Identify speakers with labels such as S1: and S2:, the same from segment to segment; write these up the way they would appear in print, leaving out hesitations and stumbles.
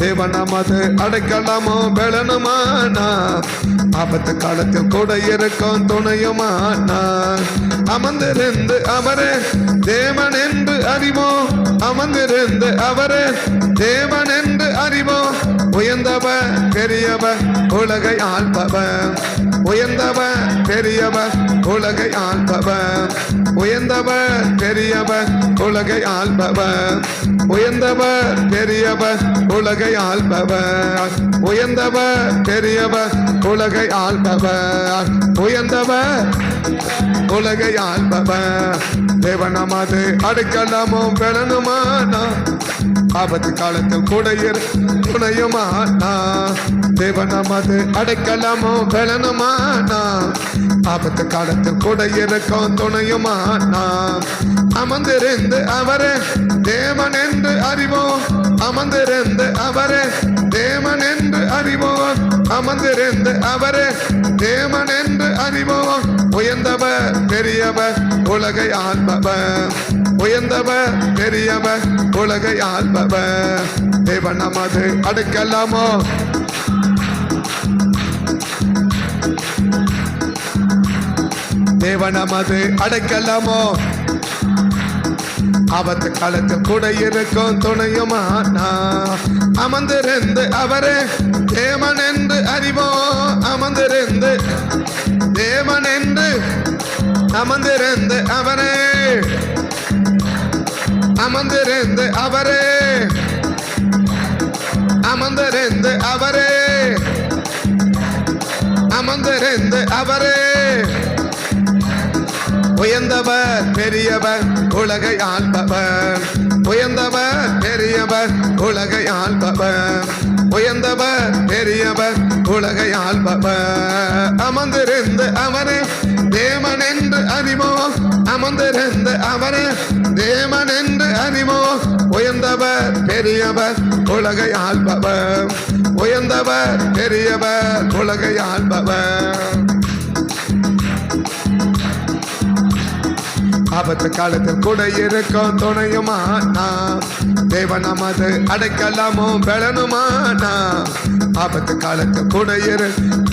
S1: தேவன் நமது அடைக்கலமோ பெலனுமானா ஆபத்து காலத்தில் கூட இருக்கும் துணையுமானா அமர்ந்திருந்து அவரே தேவன் என்று அறிவோம் அமர்ந்திருந்து அவரே தேவன் என்று அறிவோம் உயர்ந்தவர் பெரியவர் உலகை ஆள்பவர் உயர்ந்தவர் பெரியவர் உலகை ஆள்பவர் உயர்ந்தவர் பெரியவர் உலகை ஆள்பவர் உயர்ந்தவர் பெரியவர் உலகை ஆள்பவர் உயர்ந்தவர் பெரியவர் உலகை ஆள்பவர் உயர்ந்தவர் உலகை ஆள்பவர் தேவன் நமது அடைக்கலமோ பெலனுமானா ஆபத்து காலத்தில் கூட துணையுமானா தேவன் நமது அடைக்கலமோ பெலனுமானா ஆபத்து காலத்தில் கூட இருக்கும் துணையுமானா அமர்ந்திருந்து அவரே தேவன் என்று அறிவோம் அமர்ந்திருந்து அவரே தேவன் என்று அறிவோம் அமர்ந்திருந்து அவரே தேவன் என்று அறிவோம் உயர்ந்தவர் பெரியவர் உலகை ஆள்பவர் உயர்ந்தவர் பெரியவர் உலகை ஆள்பவர் தேவன் நமது அடைக்கலமோ தேவன் நமது அடைக்கலமோ ஆபத்து காலத்தில் கூட இருக்கும் துணையுமானா அமர்ந்திருந்து அவரே தேவன் என்று அறிவோம் அமர்ந்திருந்து தேவன் என்று அமர்ந்திருந்து அவரே அமர்ந்திருந்து அவரே அமர்ந்திருந்து அவரே அமர்ந்திருந்து அவரே உயர்ந்தவர் பெரியவர் உலகை ஆள்பவர் உயர்ந்தவர் பெரியவர் உலகை ஆள்பவர் உயர்ந்தவர் பெரியவர் உலகை ஆள்பவர் அமர்ந்திருந்து அவரே தேவன் என்று அறிவோம் அமர்ந்திருந்து அவரே தேவன் என்று அறிவோம் உயர்ந்தவர் பெரியவர் உலகை ஆள்பவர் உயர்ந்தவர் பெரியவர் உலகை ஆள்பவர் ஆபத்து காலத்தில் கூட இருக்கும் துணையுமானா தேவன் நமது அடைக்கலமோ பெலனுமானா ஆபத்து காலத்தில் கூட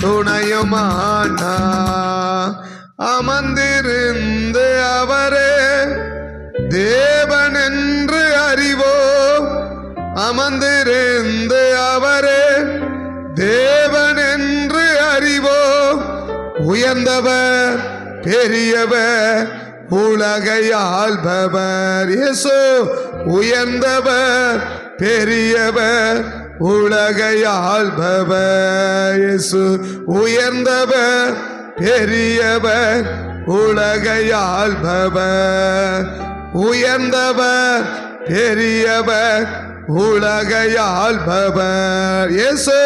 S1: துணையுமானா அமர்ந்திருந்து அவரே தேவன் என்று அறிவோம் அமர்ந்திருந்து அவரே தேவன் என்று அறிவோம் உயர்ந்தவர் பெரியவர் உலகை ஆள்பவர் இயேசு உயர்ந்தவர் பெரியவர் உலகை ஆள்பவர் இயேசு உயர்ந்தவர் பெரியவர் உலகை ஆள்பவர் உயர்ந்தவர் பெரியவர் உலகை ஆள்பவர் இயேசு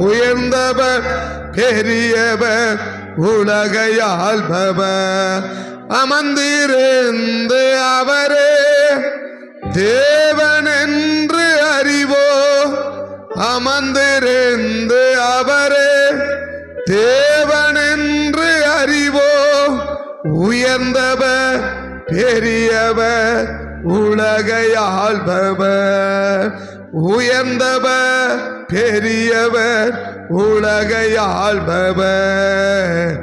S1: உயர்ந்தவர் பெரியவர் உலகை ஆள்பவர் அமர்ந்திருந்து அவரே தேவன் என்று அறிவோம் அமர்ந்திருந்து அவரே தேவன் என்று அறிவோம் உயர்ந்தவர் பெரியவர் உலகை ஆள்பவர் உயர்ந்தவர் பெரியவர் உலகை ஆள்பவர்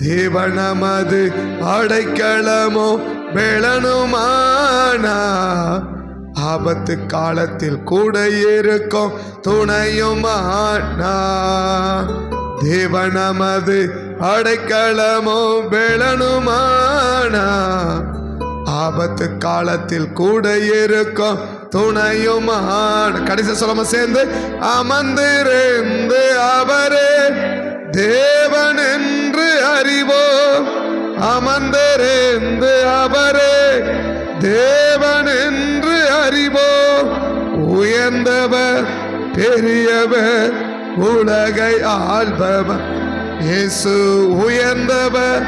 S1: தேவன் நமது அடைக்கலமோ பெலனுமானா ஆபத்து காலத்தில் கூட இருக்கும் துணையுமானா தேவன் நமது அடைக்கலமோ பெலனுமானா ஆபத்து காலத்தில் கூட இருக்கும் துணையுமான கடைசி சொல்லாம சேர்ந்து அமர்ந்திருந்து அவரே தேவன் என்று அறிவோம் அமர்ந்திருந்து அவரே தேவன் என்று அறிவோம் உயர்ந்தவர் பெரியவர் உலகை ஆள்பவர் இயேசு உயர்ந்தவர்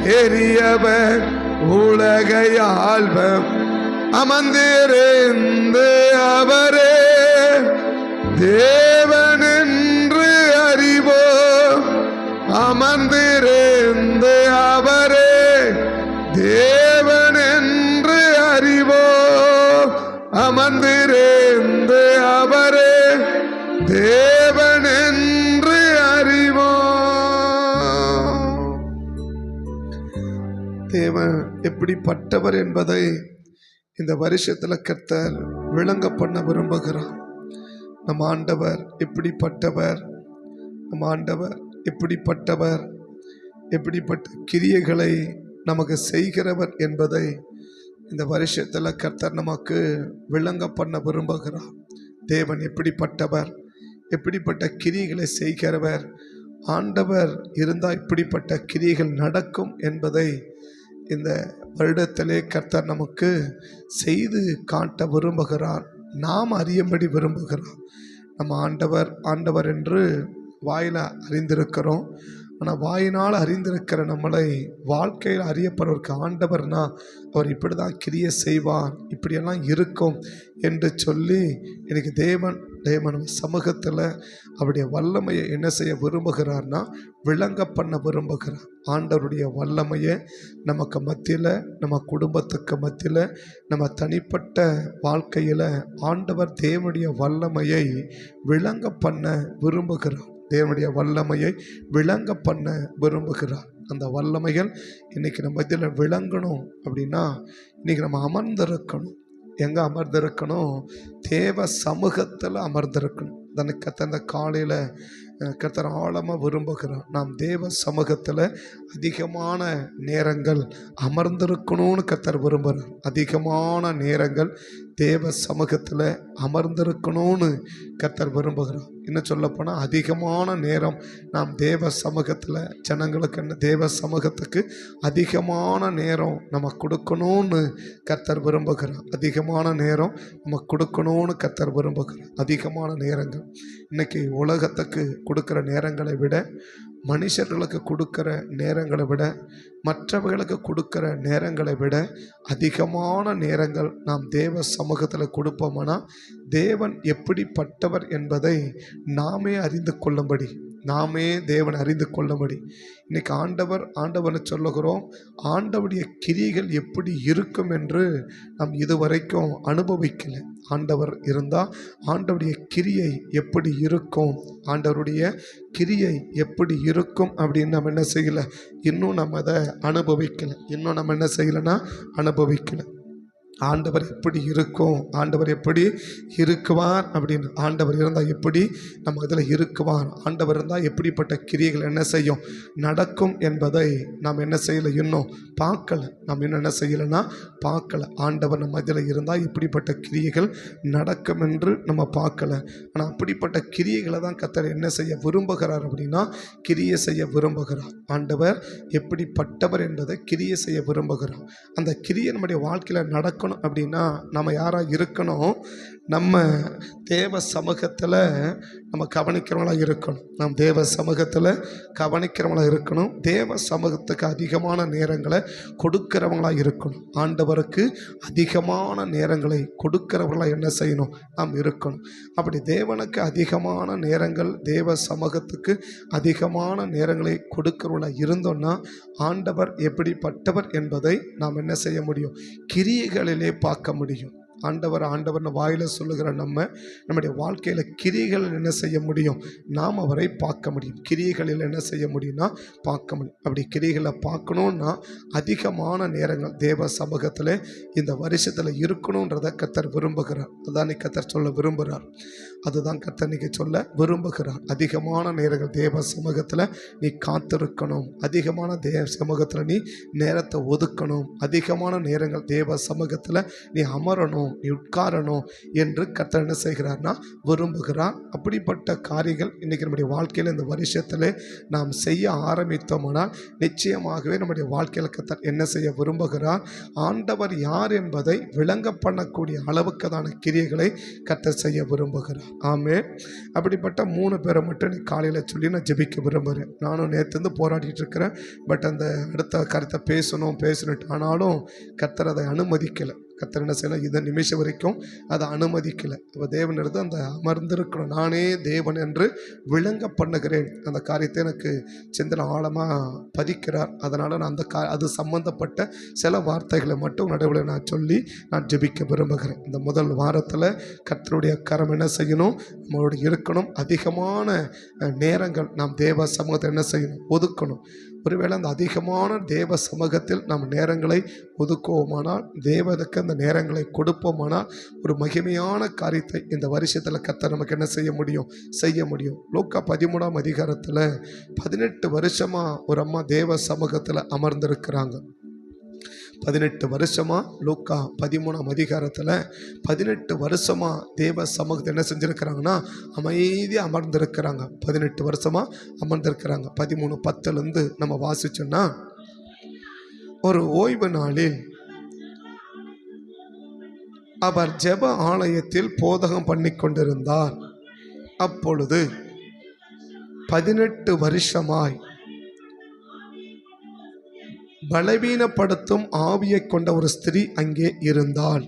S1: பெரியவர் உலகை ஆள்பவர் அமர்ந்திருந்து அவரே தேவன் என்று அறிவோம் அமர்ந்திருந்து அவரே தேவன் என்று அறிவோம் அமர்ந்திருந்து அவரே தேவன் என்று அறிவோம். தேவன் எப்படிப்பட்டவர் என்பதை இந்த வருஷத்துல கர்த்தர் விளங்க பண்ண விரும்புகிறார். நம் ஆண்டவர் எப்படிப்பட்டவர், நம் ஆண்டவர் எப்படிப்பட்டவர், எப்படிப்பட்ட கிரியைகளை நமக்கு செய்கிறவர் என்பதை இந்த வருஷத்துல கர்த்தர் நமக்கு விளங்க பண்ண விரும்புகிறார். தேவன் எப்படிப்பட்டவர், எப்படிப்பட்ட கிரியைகளை செய்கிறவர், ஆண்டவர் இருந்தால் இப்படிப்பட்ட கிரியைகள் நடக்கும் என்பதை இந்த வருடத்திலே கர்த்தர் நமக்கு செய்து காட்ட விரும்புகிறார். நாம் அறியும்படி விரும்புகிறார். நம்ம ஆண்டவர் ஆண்டவர் என்று வாயில அறிந்திருக்கிறோம். ஆனால் வாயினால் அறிந்திருக்கிற நம்மளை வாழ்க்கையில் அறியப்படுவதற்கு ஆண்டவர்னா அவர் இப்படி தான் கிரியை செய்வார், இப்படியெல்லாம் இருக்கும் என்று சொல்லி எனக்கு தேவன் சமூகத்தில் அவருடைய வல்லமையை என்ன செய்ய விரும்புகிறார்னா விளங்க பண்ண விரும்புகிறார். ஆண்டவருடைய வல்லமையை நமக்கு மத்தியில், நம்ம குடும்பத்துக்கு மத்தியில், நம்ம தனிப்பட்ட வாழ்க்கையில் ஆண்டவர் தேவனுடைய வல்லமையை விளங்க பண்ண விரும்புகிறார். தேவனுடைய வல்லமையை விளங்க பண்ண விரும்புகிறார். அந்த வல்லமைகள் இன்னைக்கு நம்ம மத்தியில் விளங்கணும் அப்படின்னா இன்னைக்கு நம்ம அமர்ந்திருக்கணும். எங்கே அமர்ந்திருக்கணும்? தேவ சமூகத்தில் அமர்ந்திருக்கணும். தனக்கு அந்த காலையில் கர்த்தர் ஆழமாக விரும்புகிறார். நாம் தேவ சமூகத்தில் அதிகமான நேரங்கள் அமர்ந்திருக்கணும்னு கர்த்தர் விரும்புகிறார். அதிகமான நேரங்கள் தேவ சமூகத்தில் அமர்ந்திருக்கணும்னு கர்த்தர் விரும்புகிறார். இன்னும் சொல்லப்போனால் அதிகமான நேரம் நாம் தேவ சமூகத்தில் ஜனங்களுக்கு என்ன தேவ சமூகத்துக்கு அதிகமான நேரம் நம்ம கொடுக்கணும்னு கர்த்தர் விரும்புகிறார். அதிகமான நேரம் நம்ம கொடுக்கணும்னு கர்த்தர் விரும்புகிறார். அதிகமான நேரங்கள் இன்னைக்கு உலகத்துக்கு கொடுக்குற நேரங்களை விட, மனுஷர்களுக்கு கொடுக்குற நேரங்களை விட, மற்றவர்களுக்கு கொடுக்குற நேரங்களை விட அதிகமான நேரங்கள் நாம் தேவ சமூகத்தில் கொடுப்போம்னா தேவன் எப்படிப்பட்டவர் என்பதை நாமே அறிந்து கொள்ளும்படி, நாமே தேவன் அறிந்து கொள்ளும்படி இன்னைக்கு ஆண்டவர்னு சொல்லுகிறோம். ஆண்டவருடைய கிரியைகள் எப்படி இருக்கும் என்று நாம் இதுவரைக்கும் அனுபவிக்கலை. ஆண்டவர் இருந்தால் ஆண்டவருடைய கிரியை எப்படி இருக்கும், ஆண்டவருடைய கிரியை எப்படி இருக்கும் அப்படின்னு நம்ம என்ன செய்யலை, இன்னும் நம்ம அதை அனுபவிக்கலை. இன்னும் நம்ம என்ன செய்யலைன்னா அனுபவிக்கலை. ஆண்டவர் எப்படி இருக்கும், ஆண்டவர் எப்படி இருக்குவார் அப்படின்னு, ஆண்டவர் இருந்தால் எப்படி நம்ம அதில் இருக்குவார், ஆண்டவர் இருந்தால் எப்படிப்பட்ட கிரியைகள் என்ன செய்யும் நடக்கும் என்பதை நாம் என்ன செய்யலை, இன்னும் பார்க்கலை. நம்ம இன்னும் என்ன செய்யலைன்னா பார்க்கலை. ஆண்டவர் நம்ம இதில் இருந்தால் இப்படிப்பட்ட கிரியைகள் நடக்கும் என்று நம்ம பார்க்கலை. ஆனால் அப்படிப்பட்ட கிரியைகளை தான் கர்த்தர் என்ன செய்ய விரும்புகிறார் அப்படின்னா கிரியை செய்ய விரும்புகிறார். ஆண்டவர் எப்படிப்பட்டவர் என்பதை கிரியை செய்ய விரும்புகிறார். அந்த கிரியை நம்முடைய வாழ்க்கையில் நடக்கணும் அப்படின்னா நம்ம யாராக இருக்கணும், நம்ம தேவ சமூகத்தில் நம்ம கவனிக்கிறவங்களாக இருக்கணும். நாம் தேவ சமூகத்தில் கவனிக்கிறவங்களாக இருக்கணும். தேவ சமூகத்துக்கு அதிகமான நேரங்களை கொடுக்கிறவங்களாக இருக்கணும். ஆண்டவருக்கு அதிகமான நேரங்களை கொடுக்கிறவங்களாக என்ன செய்யணும், நாம் இருக்கணும். அப்படி தேவனுக்கு அதிகமான நேரங்கள், தேவ சமூகத்துக்கு அதிகமான நேரங்களை கொடுக்கிறவங்களாக இருந்தோம்னா ஆண்டவர் எப்படிப்பட்டவர் என்பதை நாம் என்ன செய்ய முடியும், கிரியைகளிலே பார்க்க முடியும். ஆண்டவர்னு வாயில சொல்லுகிற நம்முடைய வாழ்க்கையில் கிரியைகளில் என்ன செய்ய முடியும், நாம் அவரை பார்க்க முடியும். கிரியைகளில் என்ன செய்ய முடியும்னா பார்க்க முடியும். அப்படி கிரியைகளை பார்க்கணுன்னா அதிகமான நேரங்கள் தேவ சமூகத்தில் இந்த வருஷத்தில் இருக்கணுன்றதை கர்த்தர் விரும்புகிறார். அதுதான் கர்த்தர் சொல்ல விரும்புகிறார். அதுதான் கர்த்தர் இன்னைக்கு சொல்ல விரும்புகிறார். அதிகமான நேரங்கள் தேவ சமூகத்தில் நீ காத்திருக்கணும். அதிகமான தேவ சமூகத்தில் நீ நேரத்தை ஒதுக்கணும். அதிகமான நேரங்கள் தேவ சமூகத்தில் நீ அமரணும், நீ உட்காரணும் என்று கர்த்தர் என்ன செய்கிறார்னா விரும்புகிறார். அப்படிப்பட்ட காரியங்கள் இன்றைக்கி நம்முடைய வாழ்க்கையில் இந்த வருஷத்தில் நாம் செய்ய ஆரம்பித்தோம்னால் நிச்சயமாகவே நம்முடைய வாழ்க்கையில் கர்த்தர் என்ன செய்ய விரும்புகிறார், ஆண்டவர் யார் என்பதை விளங்க பண்ணக்கூடிய அளவுக்குதான கிரியைகளை கர்த்தர் செய்ய விரும்புகிறார். ஆமென். அப்படிப்பட்ட 3 பேரை மட்டும் நீ காலையில் சொல்லி நான் ஜெபிக்க விரும்புகிறேன். நானும் நேற்று போராடிட்டு இருக்கிறேன். பட் அந்த அடுத்த கருத்தை பேசணுட்டு ஆனாலும் கர்த்தர் அதை அனுமதிக்கலை. கர்த்தர் என்ன செய்யலாம், இந்த நிமிஷம் வரைக்கும் அதை அனுமதிக்கலை. இப்போ தேவன் எடுத்து அந்த அமர்ந்திருக்கணும், நானே தேவன் என்று விளங்க பண்ணுகிறேன். அந்த காரியத்தை எனக்கு சிந்தனை ஆழமாக பதிக்கிறார். அதனால் நான் அது சம்பந்தப்பட்ட சில வார்த்தைகளை மட்டும் நடுவில் நான் சொல்லி நான் ஜெபிக்க விரும்புகிறேன். இந்த முதல் வாரத்தில் கர்த்தருடைய கரம் என்ன செய்யணும், நம்மளோட இருக்கணும். அதிகமான நேரங்கள் நாம் தேவ சமூகத்தை என்ன செய்யணும், ஒதுக்கணும். ஒருவேளை அந்த அதிகமான தேவ சமூகத்தில் நாம் நேரங்களை ஒதுக்குவோமானால், தேவனுக்கு அந்த நேரங்களை கொடுப்போமானால், ஒரு மகிமையான காரியத்தை இந்த வருஷத்தில் கர்த்தர் நமக்கு என்ன செய்ய முடியும். லூக்கா 13ஆம் அதிகாரத்தில் 18 வருஷமாக ஒரு அம்மா தேவ சமூகத்தில் அமர்ந்திருக்கிறாங்க. 18 வருஷமாக லூக்கா 13ஆம் அதிகாரத்தில் 18 வருஷமாக தேவ சமூகத்தை என்ன செஞ்சுருக்கிறாங்கன்னா அமைதியாக அமர்ந்திருக்கிறாங்க. 18 வருஷமாக அமர்ந்திருக்கிறாங்க. 13:10 நம்ம வாசிச்சோன்னா, ஒரு ஓய்வு நாளில் அவர் ஜெப ஆலயத்தில் போதகம் பண்ணி கொண்டிருந்தார். அப்பொழுது 18 வருஷமாய் பலவீனப்படுத்தும் ஆவியை கொண்ட ஒரு ஸ்திரீ அங்கே இருந்தாள்.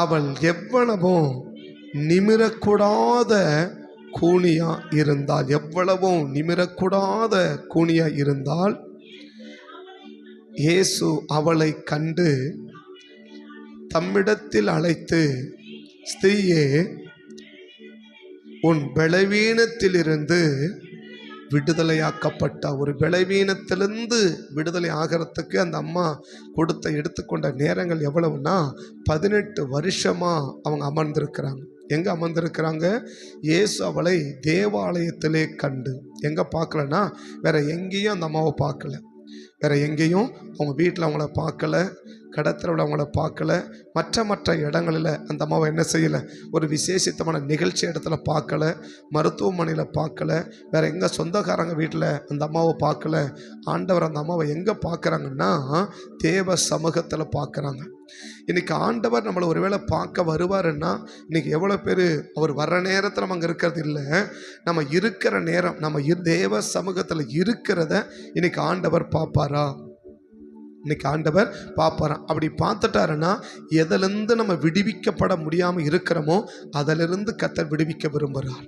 S1: அவள் எவ்வளவும் நிமிரக்கூடாத கூனியா இருந்தாள். இயேசு அவளை கண்டு தம்மிடத்தில் அழைத்து, ஸ்திரீயே, உன் பலவீனத்திலிருந்து விடுதலையாக்கப்பட்ட. ஒரு பலவீனத்திலிருந்து விடுதலை ஆகிறதுக்கு அந்த அம்மா எடுத்துக்கொண்ட நேரங்கள் எவ்வளவுன்னா 18 வருஷமாக அவங்க அமர்ந்திருக்கிறாங்க. எங்கே அமர்ந்திருக்கிறாங்க? இயேசு அவளை தேவாலயத்திலே கண்டு. எங்கே பார்க்கலன்னா, வேற எங்கேயும் அந்த அம்மாவை பார்க்கல. வேற எங்கேயும் அவங்க வீட்டில் அவங்கள பார்க்கல, கடத்தல அவங்கள பார்க்கல, மற்ற இடங்களில் அந்த அம்மாவை என்ன செய்யலை, ஒரு விசேஷித்தமான நிகழ்ச்சி இடத்துல பார்க்கல, மருத்துவமனையில் பார்க்கல, வேறு எங்கே சொந்தக்காரங்க வீட்டில் அந்த அம்மாவை பார்க்கல. ஆண்டவர் அந்த அம்மாவை எங்கே பார்க்குறாங்கன்னா தேவ சமூகத்தில் பார்க்குறாங்க. இன்றைக்கி ஆண்டவர் நம்மளை ஒருவேளை பார்க்க வருவாருன்னா, இன்றைக்கி எவ்வளோ பேர் அவர் வர்ற நேரத்தில் நம்ம அங்கே இருக்கிறது இல்லை, நம்ம இருக்கிற நேரம், நம்ம தேவ சமூகத்தில் இருக்கிறத இன்றைக்கி ஆண்டவர் பார்ப்பாரா? இன்னைக்கு ஆண்டவர் பார்ப்பாராம். அப்படி பார்த்துட்டாருன்னா, எதிலிருந்து நம்ம விடுவிக்கப்பட முடியாமல் இருக்கிறோமோ அதிலிருந்து கர்த்தர் விடுவிக்க விரும்புகிறார்.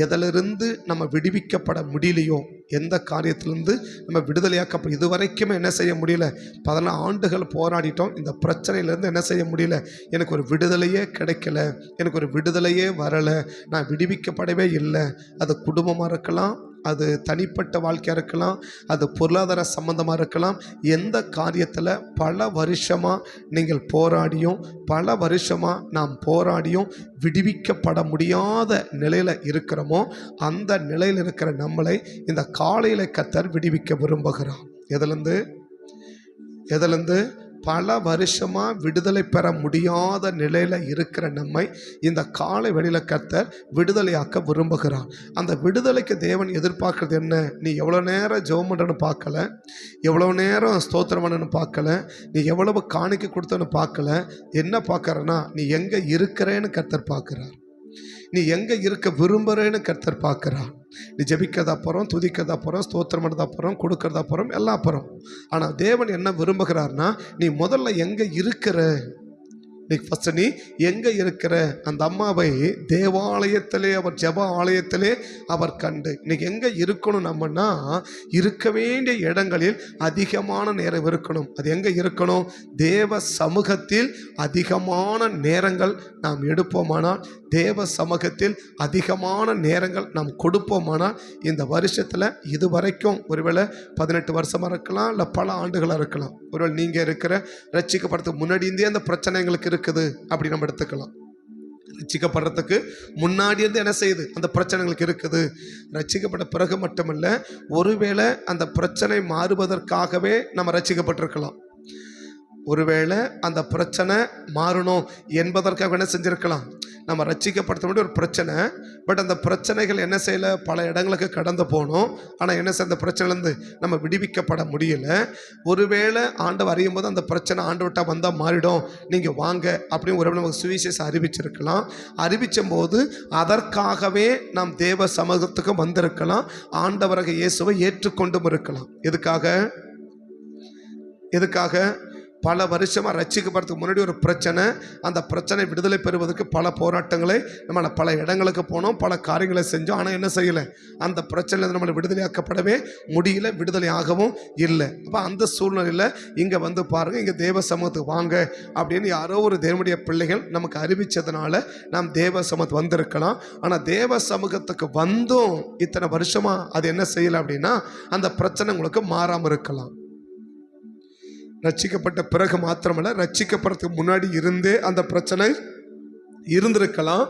S1: எதிலிருந்து நம்ம விடுவிக்கப்பட முடியலையோ, எந்த காரியத்திலிருந்து நம்ம விடுதலையாக்கப்பட, இது வரைக்குமே என்ன செய்ய முடியல, 14 ஆண்டுகள் போராடிட்டோம், இந்த பிரச்சனையிலேருந்து என்ன செய்ய முடியல, எனக்கு ஒரு விடுதலையே கிடைக்கல, எனக்கு ஒரு விடுதலையே வரலை, நான் விடுவிக்கப்படவே இல்லை. அது குடும்பமாக இருக்கலாம், அது தனிப்பட்ட வாழ்க்கையாக இருக்கலாம், அது பொருளாதார சம்பந்தமாக இருக்கலாம். எந்த காரியத்தில் பல வருஷமாக நீங்கள் போராடியும், பல வருஷமாக நாம் போராடியும் விடுவிக்கப்பட முடியாத நிலையில் இருக்கிறோமோ, அந்த நிலையில் இருக்கிற நம்மளை இந்த காலையில் கர்த்தர் விடுவிக்க விரும்புகிறார். எதிலிருந்து பல வருஷமாக விடுதலை பெற முடியாத நிலையில் இருக்கிற நம்மை இந்த காலை வெளியில் கர்த்தர் விடுதலையாக்க விரும்புகிறார். அந்த விடுதலைக்கு தேவன் எதிர்பார்க்கறது என்ன? நீ எவ்வளோ நேரம் ஜெபம் பண்ணுறன்னு பார்க்கல, எவ்வளோ நேரம் ஸ்தோத்திரம் பண்ணன்னு பார்க்கல, நீ எவ்வளவு காணிக்கை கொடுத்தன்னு பார்க்கல. என்ன பார்க்குறன்னா, நீ எங்கே இருக்கிறேன்னு கர்த்தர் பார்க்குறார். நீ எங்கே இருக்க விரும்புகிறேன்னு கர்த்தர் பார்க்குறார். நீ ஜெபிக்கிறதா போகிறோம், துதிக்கிறதா போகிறோம், ஸ்தோத்திரம் பண்ணதா போகிறோம், கொடுக்கறதா போகிறோம், எல்லாம் அப்புறம். ஆனால் தேவன் என்ன விரும்புகிறார்னா, நீ முதல்ல எங்கே இருக்கிற, இன்னைக்கு ஃபஸ்ட்டு நீ எங்கே இருக்கிற. அந்த அம்மாவை தேவாலயத்திலே, அவர் ஜெப ஆலயத்திலே அவர் கண்டு. இன்னைக்கு எங்கே இருக்கணும் நம்மன்னா, இருக்க வேண்டிய இடங்களில் அதிகமான நேரம் இருக்கணும். அது எங்கே இருக்கணும்? தேவ சமூகத்தில் அதிகமான நேரங்கள் நாம் எடுப்போமானால், தேவ சமூகத்தில் அதிகமான நேரங்கள் நாம் கொடுப்போமானால், இந்த வருஷத்தில் இதுவரைக்கும் ஒருவேளை 18 வருஷமாக இருக்கலாம், இல்லை பல ஆண்டுகளாக இருக்கலாம். ஒருவேளை நீங்கள் இருக்கிற ரட்சிக்கப்படுறதுக்கு முன்னாடி இருந்தே அந்த பிரச்சனைகளுக்கு இருக்குது அப்படி நம்ம எடுத்துக்கலாம். ரட்சிக்கப்படுறதுக்கு முன்னாடி இருந்து என்ன செய்யுது, அந்த பிரச்சனைகளுக்கு இருக்குது. ரட்சிக்கப்பட்ட பிறகு மட்டுமல்ல, ஒருவேளை அந்த பிரச்சனை மாறுவதற்காகவே நம்ம ரட்சிக்கப்பட்டிருக்கலாம். ஒருவேளை அந்த பிரச்சனை மாறணும் என்பதற்காக என்ன செஞ்சிருக்கலாம், நம்ம ரட்சிக்கப்படுத்த வேண்டிய ஒரு பிரச்சனை. பட் அந்த பிரச்சனைகள் என்ன செய்யலை, பல இடங்களுக்கு கடந்து போனோம். ஆனால் என்ன செய்ய, அந்த பிரச்சனைலேருந்து நம்ம விடுவிக்கப்பட முடியல. ஒருவேளை ஆண்டவர் அறியும் போது அந்த பிரச்சனை ஆண்டவர்கிட்ட வந்தால் மாறிடும், நீங்கள் வாங்க அப்படின்னு ஒரு நமக்கு சுவிசேஷம் அறிவிச்சிருக்கலாம். அறிவித்த போது அதற்காகவே நாம் தேவ சமூகத்துக்கு வந்திருக்கலாம். ஆண்டவராக இயேசுவை ஏற்றுக்கொண்டும் இருக்கலாம். எதுக்காக பல வருஷமாக ரட்சிக்கப்படுறதுக்கு முன்னாடி ஒரு பிரச்சனை, அந்த பிரச்சனை விடுதலை பெறுவதற்கு பல போராட்டங்களை நம்மளை பல இடங்களுக்கு போனோம், பல காரியங்களை செஞ்சோம். ஆனால் என்ன செய்யலை, அந்த பிரச்சனையில் நம்மளை விடுதலையாக்கப்படவே முடியல, விடுதலை ஆகவும் இல்லை. அப்போ அந்த சூழ்நிலையில் இங்கே வந்து பாருங்கள், இங்கே தேவ சமூகத்துக்கு வாங்க அப்படின்னு யாரோ ஒரு தேவனுடைய பிள்ளைகள் நமக்கு அறிவித்ததுனால நாம் தேவ சமூகத்துக்கு வந்திருக்கலாம். ஆனால் தேவ சமூகத்துக்கு வந்தும் இத்தனை வருஷமாக அது என்ன செய்யலை அப்படின்னா அந்த பிரச்சனை உங்களுக்கு மாறாமல் இருக்கலாம். ரட்சிக்கப்பட்ட பிறகு மாத்திரமல்ல, ரட்சிக்கப்படுறதுக்கு முன்னாடி இருந்தே அந்த பிரச்சனை இருந்திருக்கலாம்.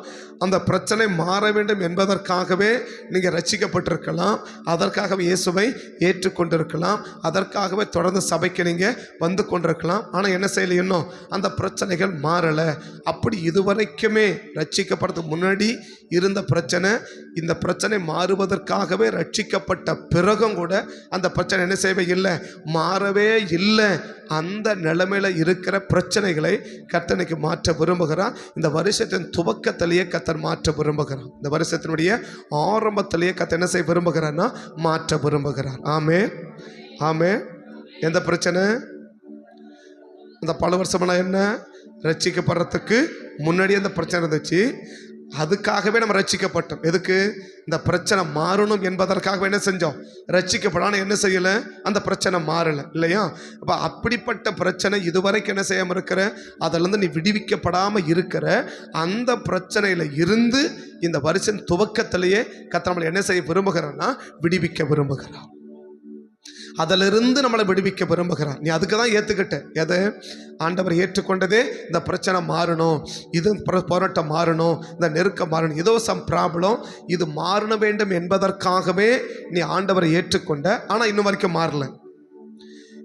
S1: அந்த பிரச்சனை மாற வேண்டும் என்பதற்காகவே நீங்கள் ரட்சிக்கப்பட்டிருக்கலாம், அதற்காகவே இயேசுவை ஏற்றுக்கொண்டிருக்கலாம், அதற்காகவே தொடர்ந்து சபைக்கு நீங்கள் வந்து கொண்டிருக்கலாம். ஆனால் என்ன செய்யலை, இன்னும் அந்த பிரச்சனைகள் மாறலை. அப்படி இதுவரைக்குமே ரட்சிக்கப்படுறதுக்கு முன்னாடி இருந்த பிரச்சனை, இந்த பிரச்சனை மாறுவதற்காகவே ரட்சிக்கப்பட்ட பிறகும் கூட அந்த பிரச்சனை என்ன செய்யவே இல்லை, மாறவே இல்லை. அந்த நிலைமையில் இருக்கிற பிரச்சனைகளை கர்த்தனுக்கு மாற்ற விரும்புகிறார். இந்த வருஷத்தின் துவக்கத்திலேயே கர்த்தர் மாற்ற விரும்புகிறார். இந்த வருஷத்தினுடைய ஆரம்பத்திலேயே கர்த்தர் என்ன செய்ய விரும்புகிறார்னா மாற்ற விரும்புகிறார். ஆமே ஆமே. எந்த பிரச்சனை? அந்த பல வருஷமெல்லாம் என்ன, ரட்சிக்கப்படுறதுக்கு முன்னாடியே அந்த பிரச்சனை இருந்துச்சு, அதுக்காகவே நம்ம ரட்சிக்கப்பட்டோம். எதுக்கு? இந்த பிரச்சனை மாறணும் என்பதற்காகவே என்ன செஞ்சோம், ரட்சிக்கப்படாமல் என்ன செய்யலை, அந்த பிரச்சனை மாறலை இல்லையா? அப்போ அப்படிப்பட்ட பிரச்சனை இதுவரைக்கும் என்ன செய்யாமல் இருக்கிற, அதிலிருந்து நீ விடுவிக்கப்படாமல் இருக்கிற அந்த பிரச்சனையில் இருந்து இந்த வருஷம் துவக்கத்திலேயே கர்த்தர் நம்மளை என்ன செய்ய விரும்புகிறான்னா விடுவிக்க விரும்புகிறார். அதிலிருந்து நம்மளை விடுவிக்க விரும்புகிறார். நீ அதுக்கு தான் ஏற்றுக்கிட்ட. எதை? ஆண்டவர் ஏற்றுக்கொண்டதே இந்த பிரச்சனை மாறணும், இது போராட்டம் மாறணும், இந்த நெருக்கம் மாறணும், ஏதோ சம் ப்ராப்ளம், இது மாற வேண்டும் என்பதற்காகவே நீ ஆண்டவரை ஏற்றுக்கொண்ட. ஆனால் இன்னும் வரைக்கும் மாறல.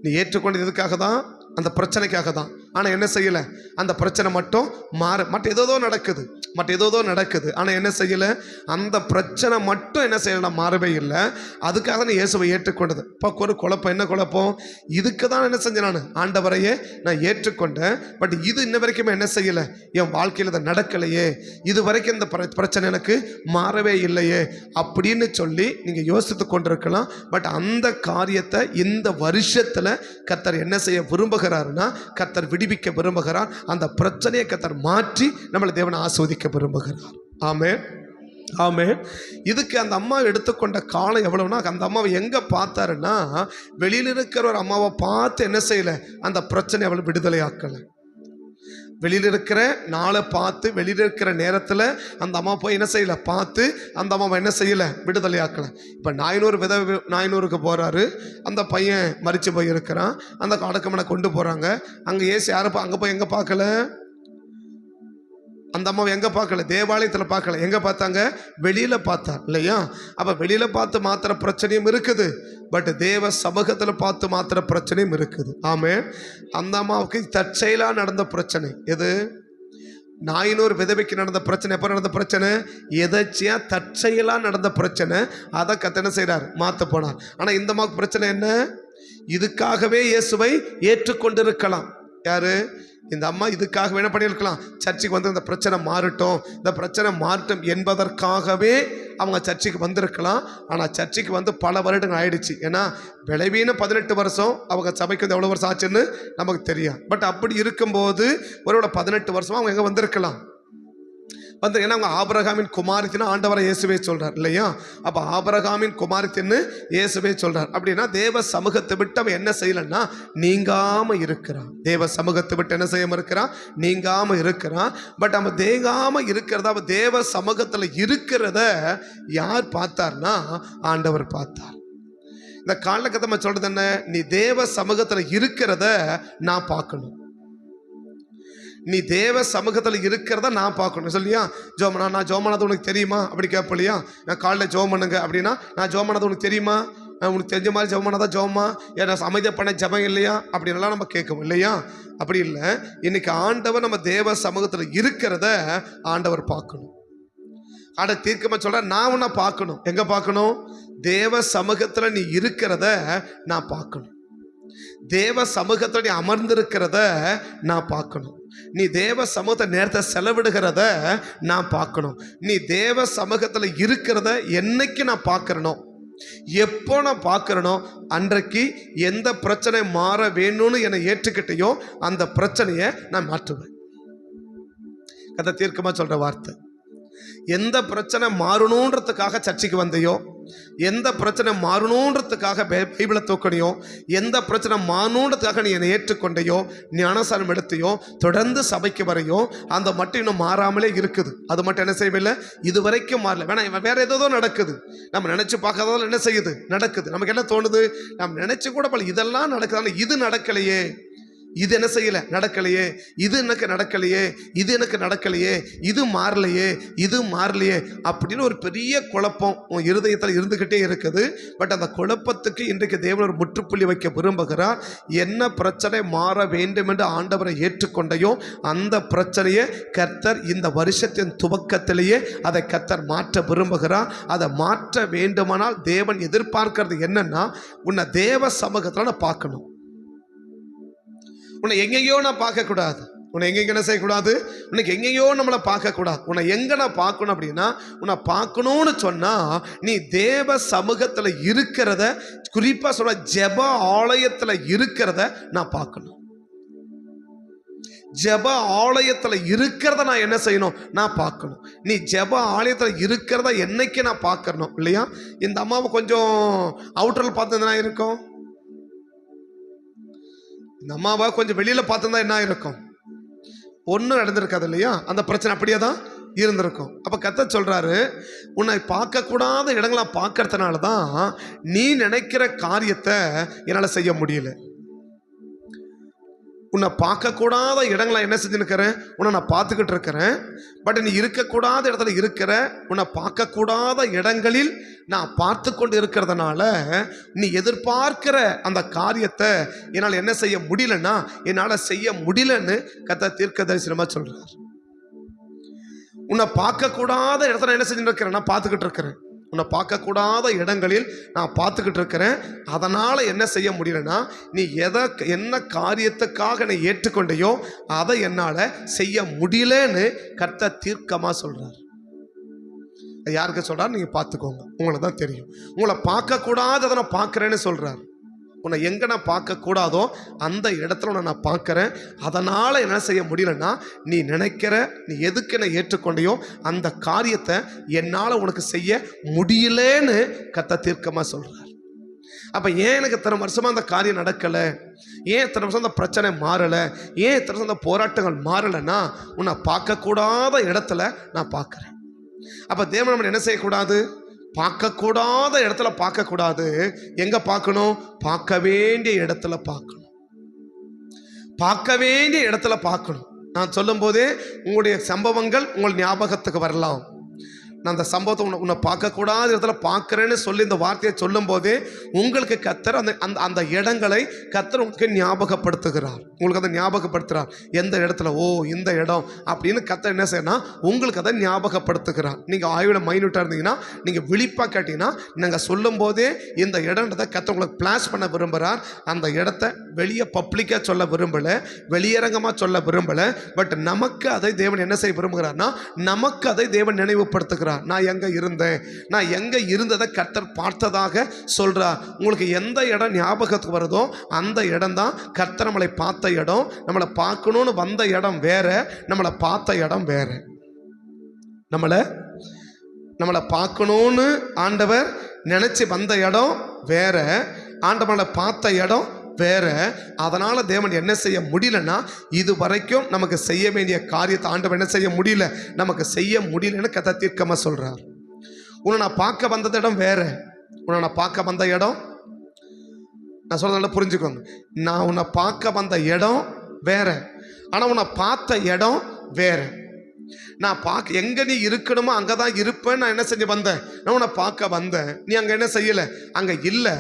S1: நீ ஏற்றுக்கொண்டது எதுக்காக தான்? அந்த பிரச்சனைக்காக தான். ஆனால் என்ன செய்யலை, அந்த பிரச்சனை மட்டும் மற்ற ஏதோ நடக்குது. ஆனால் என்ன செய்யலை, அந்த பிரச்சனை மட்டும் என்ன செய்யலாம், மாறவே இல்லை. அதுக்காக நீ இயேசுவை ஏற்றுக்கொண்டது. இப்போ ஒரு குழப்பம். என்ன குழப்பம்? இதுக்கு தான் என்ன செஞ்சேன், நான் ஆண்டவரையே நான் ஏற்றுக்கொண்டேன், பட் இது இன்ன வரைக்குமே என்ன செய்யலை, என் வாழ்க்கையில் அதை நடக்கலையே, இது வரைக்கும் இந்த பிரச்சனை எனக்கு மாறவே இல்லையே அப்படின்னு சொல்லி நீங்கள் யோசித்து கொண்டிருக்கலாம். பட் அந்த காரியத்தை இந்த வருஷத்தில் கர்த்தர் என்ன செய்ய விரும்புகிறாருன்னா, கர்த்தர் விடுவிக்க விரும்புகிறார். அந்த பிரச்சனையை கர்த்தர் மாற்றி நம்மளை தேவனை ஆஸ்வதிக்க விரும்புகிறார். ஆமென் ஆமென். இதுக்கு அந்த அம்மா எடுத்துக்கொண்ட காலம் எவ்வளவுனா, அந்த அம்மாவை எங்க பார்த்தாருன்னா, வெளியில் இருக்கிற ஒரு அம்மாவை பார்த்து என்ன செய்யல, அந்த பிரச்சனை அவளை விடுதலை ஆக்கலை. வெளியில் இருக்கிற நாளை பார்த்து, வெளியில் இருக்கிற நேரத்தில் அந்த அம்மா போய் என்ன செய்யலை, பார்த்து அந்த அம்மாவை என்ன செய்யலை, விடுதலை ஆக்கலை. இப்போ நாயனூருக்கு போகிறாரு, அந்த பையன் மரித்து போய் இருக்கிறான், அந்த அடக்கமனை கொண்டு போகிறாங்க. அங்கே ஏசு யாரை அங்கே போய் எங்கே பார்க்கல, அந்த அம்மாவை எங்கே பார்க்கல, தேவாலயத்தில் பார்க்கல. எங்கே பார்த்தாங்க? வெளியில் பார்த்தார் இல்லையா? அப்போ வெளியில் பார்த்து மாத்திர பிரச்சனையும் இருக்குது, பட் தேவ சமூகத்தில் பார்த்து மாத்திர பிரச்சனையும் இருக்குது. ஆமென். அந்த அம்மாவுக்கு தற்செயலாக நடந்த பிரச்சனை எது? நாயினூர் விதவைக்கு நடந்த பிரச்சனை. எப்போ நடந்த பிரச்சனை? எதாச்சியாக தற்செயலாக நடந்த பிரச்சனை. அதை கத்தனை செய்கிறார், மாற்ற போனார். ஆனால் இந்த அம்மாவுக்கு பிரச்சனை என்ன? இதுக்காகவே இயேசுவை ஏற்றுக்கொண்டிருக்கலாம். யாரு? இந்த அம்மா இதுக்காக என்ன பண்ணியிருக்கலாம், சர்ச்சுக்கு வந்து இந்த பிரச்சனை மாறட்டும், இந்த பிரச்சனை மாறட்டும் என்பதற்காகவே அவங்க சர்ச்சுக்கு வந்திருக்கலாம். ஆனால் சர்ச்சுக்கு வந்து பல வருடங்கள் ஆயிடுச்சு. ஏன்னா விளைவீன 18 வருஷம், அவங்க சபைக்கு வந்து எவ்வளோ வருஷம் ஆச்சுன்னு நமக்கு தெரியும். பட் அப்படி இருக்கும்போது ஒருவோட 18 வருஷமாக அவங்க எங்கே வந்திருக்கலாம் வந்து. ஏன்னா அவங்க ஆபிரகாமின் குமாரத்தின்னு ஆண்டவரை இயேசுவே சொல்றார் இல்லையா? அப்போ ஆபிரகாமின் குமாரத்தின்னு இயேசுவே சொல்றார். அப்படின்னா தேவ சமூகத்தை விட்டு அவன் என்ன செய்யலன்னா நீங்காம இருக்கிறான். தேவ சமூகத்தை விட்டு என்ன செய்யாம இருக்கிறான், நீங்காம இருக்கிறான். பட் அவன் தேங்காம இருக்கிறத, அவன் தேவ சமூகத்தில் இருக்கிறத யார் பார்த்தார்னா ஆண்டவர் பார்த்தார். இந்த காலகட்டத்தில் சொல்றது என்ன? நீ தேவ சமூகத்தில் இருக்கிறத நான் பார்க்கணும், நீ தேவ சமூகத்தில் இருக்கிறத நான் பார்க்கணும். சொல்லியா ஜோமனா, நான் ஜோமனாது உனக்கு தெரியுமா அப்படி கேட்பலையா? நான் காலையில் ஜோம் பண்ணுங்க அப்படின்னா, நான் ஜோமனாது உனக்கு தெரியுமா, உனக்கு தெரிஞ்ச மாதிரி ஜோமனாதான் ஜோமா, ஏன்னா அமைதியாக பண்ண ஜபம் இல்லையா அப்படின்லாம் நம்ம கேட்கும் இல்லையா? அப்படி இல்லை. இன்னைக்கு ஆண்டவர் நம்ம தேவ சமூகத்தில் இருக்கிறத ஆண்டவர் பார்க்கணும். ஆட தீர்க்கமாக சொல்ற, நான் உன்னை பார்க்கணும். எங்க பார்க்கணும்? தேவ சமூகத்தில் நீ இருக்கிறத நான் பார்க்கணும். தேவ சமூகத்தில் நீ அமர்ந்திருக்கிறத நான் பார்க்கணும். நீ தேவ சமூகத்தை நேரத்தை செலவிடுகிறத நான் பார்க்கணும். நீ தேவ சமூகத்தில் இருக்கிறத என்னைக்கு நான் பார்க்கறனோ, எப்போ நான் பார்க்குறேனோ அன்றைக்கு எந்த பிரச்சனை மாற வேணும்னு என்னை ஏற்றுக்கிட்டையோ அந்த பிரச்சனையை நான் மாற்றுவேன். கதை தீர்க்கமாக சொல்கிற வார்த்தை. எந்த பிரச்சனை மாறணுன்றதுக்காக சர்ச்சைக்கு வந்தையோ, எந்த பிரச்சனை மாறணுன்றதுக்காக பைபிளை தூக்கணியோ, எந்த பிரச்சனை மாறணுன்றதுக்காக நீ என்னை ஏற்றுக்கொண்டையோ, ஞானசாரம் எடுத்தையோ, தொடர்ந்து சபைக்கு வரையோ, அந்த மட்டும் இன்னும் மாறாமலே இருக்குது. அது மட்டும் என்ன செய்யவில்லை, இது வரைக்கும் மாறல. வேணா வேற ஏதோ நடக்குது, நம்ம நினைச்சு பார்க்காததால் என்ன செய்யுது, நடக்குது. நமக்கு என்ன தோணுது, நம்ம நினைச்சு கூட பல இதெல்லாம் நடக்குது, ஆனால் இது நடக்கலையே, இது என்ன செய்யலை, நடக்கலையே, இது எனக்கு நடக்கலையே, இது எனக்கு நடக்கலையே, இது மாறலையே, இது மாறலையே அப்படின்னு ஒரு பெரிய குழப்பம் உன் இருதயத்தில் இருந்துக்கிட்டே இருக்குது. பட் அந்த குழப்பத்துக்கு இன்றைக்கு தேவன் ஒரு முற்றுப்புள்ளி வைக்க விரும்புகிறார். என்ன பிரச்சனை மாற வேண்டும் என்று ஆண்டவரை ஏற்றுக்கொண்டையோ அந்த பிரச்சனையை கர்த்தர் இந்த வருஷத்தின் துவக்கத்திலேயே அதை கர்த்தர் மாற்ற விரும்புகிறார். அதை மாற்ற வேண்டுமானால் தேவன் எதிர்பார்க்கிறது என்னன்னா, உன்னை தேவ சமூகத்தில் நான் பார்க்கணும். உன்னை எங்கேயோ நான் பார்க்கக்கூடாது. உன்னை எங்கெங்க என்ன செய்யக்கூடாது, உனக்கு எங்கேயோ நம்மளை பார்க்கக்கூடாது. உன்னை எங்கே நான் பார்க்கணும் அப்படின்னா, உன்னை பார்க்கணும்னு சொன்னால் நீ தேவ சமூகத்தில் இருக்கிறத, குறிப்பாக சொல்ல ஜெப ஆலயத்தில் இருக்கிறத நான் பார்க்கணும். ஜெப ஆலயத்தில் இருக்கிறத நான் என்ன செய்யணும், நான் பார்க்கணும். நீ ஜெப ஆலயத்தில் இருக்கிறத என்னைக்கு நான் பார்க்கணும் இல்லையா? இந்த அம்மாவை கொஞ்சம் அவுட்டரில் பார்த்ததுனா இருக்கும், இந்த அம்மாவை கொஞ்சம் வெளியில் பார்த்துருந்தா என்ன இருக்கும், ஒன்றும் நடந்திருக்காது இல்லையா? அந்த பிரச்சனை அப்படியே தான் இருந்திருக்கும். அப்போ கர்த்தர் சொல்கிறாரு, உன்னை பார்க்கக்கூடாத இடங்களா பார்க்கறதுனால தான் நீ நினைக்கிற காரியத்தை என்னால் செய்ய முடியல. உன்னை பார்க்கக்கூடாத இடங்களை என்ன செஞ்சுருக்கிறேன், உன்னை நான் பார்த்துக்கிட்டு இருக்கிறேன். பட் நீ இருக்கக்கூடாத இடத்துல இருக்கிற, உன்னை பார்க்கக்கூடாத இடங்களில் நான் பார்த்து கொண்டு இருக்கிறதுனால நீ எதிர்பார்க்கிற அந்த காரியத்தை என்னால் என்ன செய்ய முடியலன்னா, என்னால் செய்ய முடியலன்னு கர்த்தர் தீர்க்க தரிசனமாக சொல்கிறார். உன்னை பார்க்கக்கூடாத இடத்துல என்ன செஞ்சுட்டு இருக்கிறேன், நான் பார்த்துக்கிட்டு இருக்கிறேன். உன்னை பார்க்கக்கூடாத இடங்களில் நான் பார்த்துக்கிட்டு இருக்கிறேன். அதனால் என்ன செய்ய முடியலன்னா, நீ என்ன காரியத்துக்காக நீ ஏற்றுக்கொண்டையோ அதை என்னால் செய்ய முடியலன்னு கர்த்தர் தீர்க்கமாக சொல்கிறார். யாருக்கு சொல்கிறார், நீங்கள் பார்த்துக்கோங்க, உங்களுக்கு தான் தெரியும். உங்களை பார்க்கக்கூடாததை நான் பார்க்குறேன்னு சொல்கிறார். உன்னை எங்கே நான் பார்க்கக்கூடாதோ அந்த இடத்துல உன்னை நான் பார்க்குறேன். அதனால் என்ன செய்ய முடியலன்னா, நீ நினைக்கிற, நீ எதுக்கு என்னை ஏற்றுக்கொண்டையோ அந்த காரியத்தை என்னால் உனக்கு செய்ய முடியலன்னு கர்த்தர் தீர்க்கமாக சொல்கிறார். அப்போ ஏன் எனக்கு இத்தனை வருஷமாக அந்த காரியம் நடக்கலை, ஏன் இத்தனை வருஷம் அந்த பிரச்சனை மாறலை, ஏன் இத்தனை வருஷம் அந்த போராட்டங்கள் மாறலைன்னா, உன்னை பார்க்கக்கூடாத இடத்துல நான் பார்க்குறேன். அப்போ தேவன் நம்ம என்ன செய்யக்கூடாது, பார்க்கக்கூடாத இடத்துல பார்க்கக்கூடாது. எங்க பார்க்கணும், பார்க்க வேண்டிய இடத்துல பார்க்கணும். பார்க்க வேண்டிய இடத்துல பார்க்கணும். நான் சொல்லும் போதே உங்களுடைய சம்பவங்கள் உங்கள் ஞாபகத்துக்கு வரலாம். நான் அந்த சம்பவத்தை உன்னை பார்க்கக்கூடாத இடத்துல பார்க்குறேன்னு சொல்லி இந்த வார்த்தையை சொல்லும் போதே உங்களுக்கு கர்த்தர் அந்த அந்த அந்த இடங்களை கர்த்தர் உங்களுக்கு ஞாபகப்படுத்துகிறார். உங்களுக்கு அதை ஞாபகப்படுத்துகிறார். எந்த இடத்துல, ஓ இந்த இடம் அப்படின்னு கர்த்தர் என்ன செய்யணும், உங்களுக்கு அதை ஞாபகப்படுத்துகிறார். நீங்கள் ஆய்வில் மைனூட்டாக இருந்தீங்கன்னா, நீங்கள் விழிப்பாக கேட்டீங்கன்னா, நாங்கள் சொல்லும் போதே இந்த இடன்றதை கர்த்தர் உங்களுக்கு பிளாஸ் பண்ண விரும்புகிறார். அந்த இடத்த வெளியே பப்ளிக்காக சொல்ல விரும்பலை, வெளியரங்கமாக சொல்ல விரும்பலை. பட் நமக்கு அதை தேவன் என்ன செய்ய விரும்புகிறார்னா, நமக்கு அதை தேவன் நினைவுபடுத்துகிறார். நான் எங்க இருந்தேன், நான் எங்க இருந்ததை கர்த்தர் பார்த்ததாக சொல்றார். உங்களுக்கு எந்த இடம் ஞாபகத்துக்கு வருதோ அந்த இடம் தான் கர்த்தர் நம்மளை பார்த்த இடம். நம்மளை பார்க்கணும்னு வந்த இடம் வேற, நம்மளை பார்த்த இடம் வேற. நம்மளை பார்க்கணும்னு ஆண்டவர் நினைச்சு வந்த இடம் வேற, ஆண்டவனை பார்த்த இடம் வேற. அதனால தேவன் என்ன செய்ய முடியலன்னா, இது வரைக்கும் நமக்கு செய்ய வேண்டிய காரியத்தை ஆண்டவன் என்ன செய்ய முடியல, நமக்கு செய்ய முடியலன்னு கர்த்தர் தீர்க்கமாக சொல்றார். உன்னை நான் பார்க்க வந்த இடம் வேற, உன்னை நான் பார்க்க வந்த இடம், நான் சொல்றதுனால புரிஞ்சுக்கோங்க, நான் உன்னை பார்க்க வந்த இடம் வேற, ஆனால் உன்னை பார்த்த இடம் வேற. நான் பார்க்க எங்கே நீ இருக்கணுமோ அங்கே தான் இருப்பேன். நான் என்ன செஞ்சு வந்தேன், நான் உன்னை பார்க்க வந்தேன். நீ அங்கே என்ன செய்யலை, அங்கே இல்லை.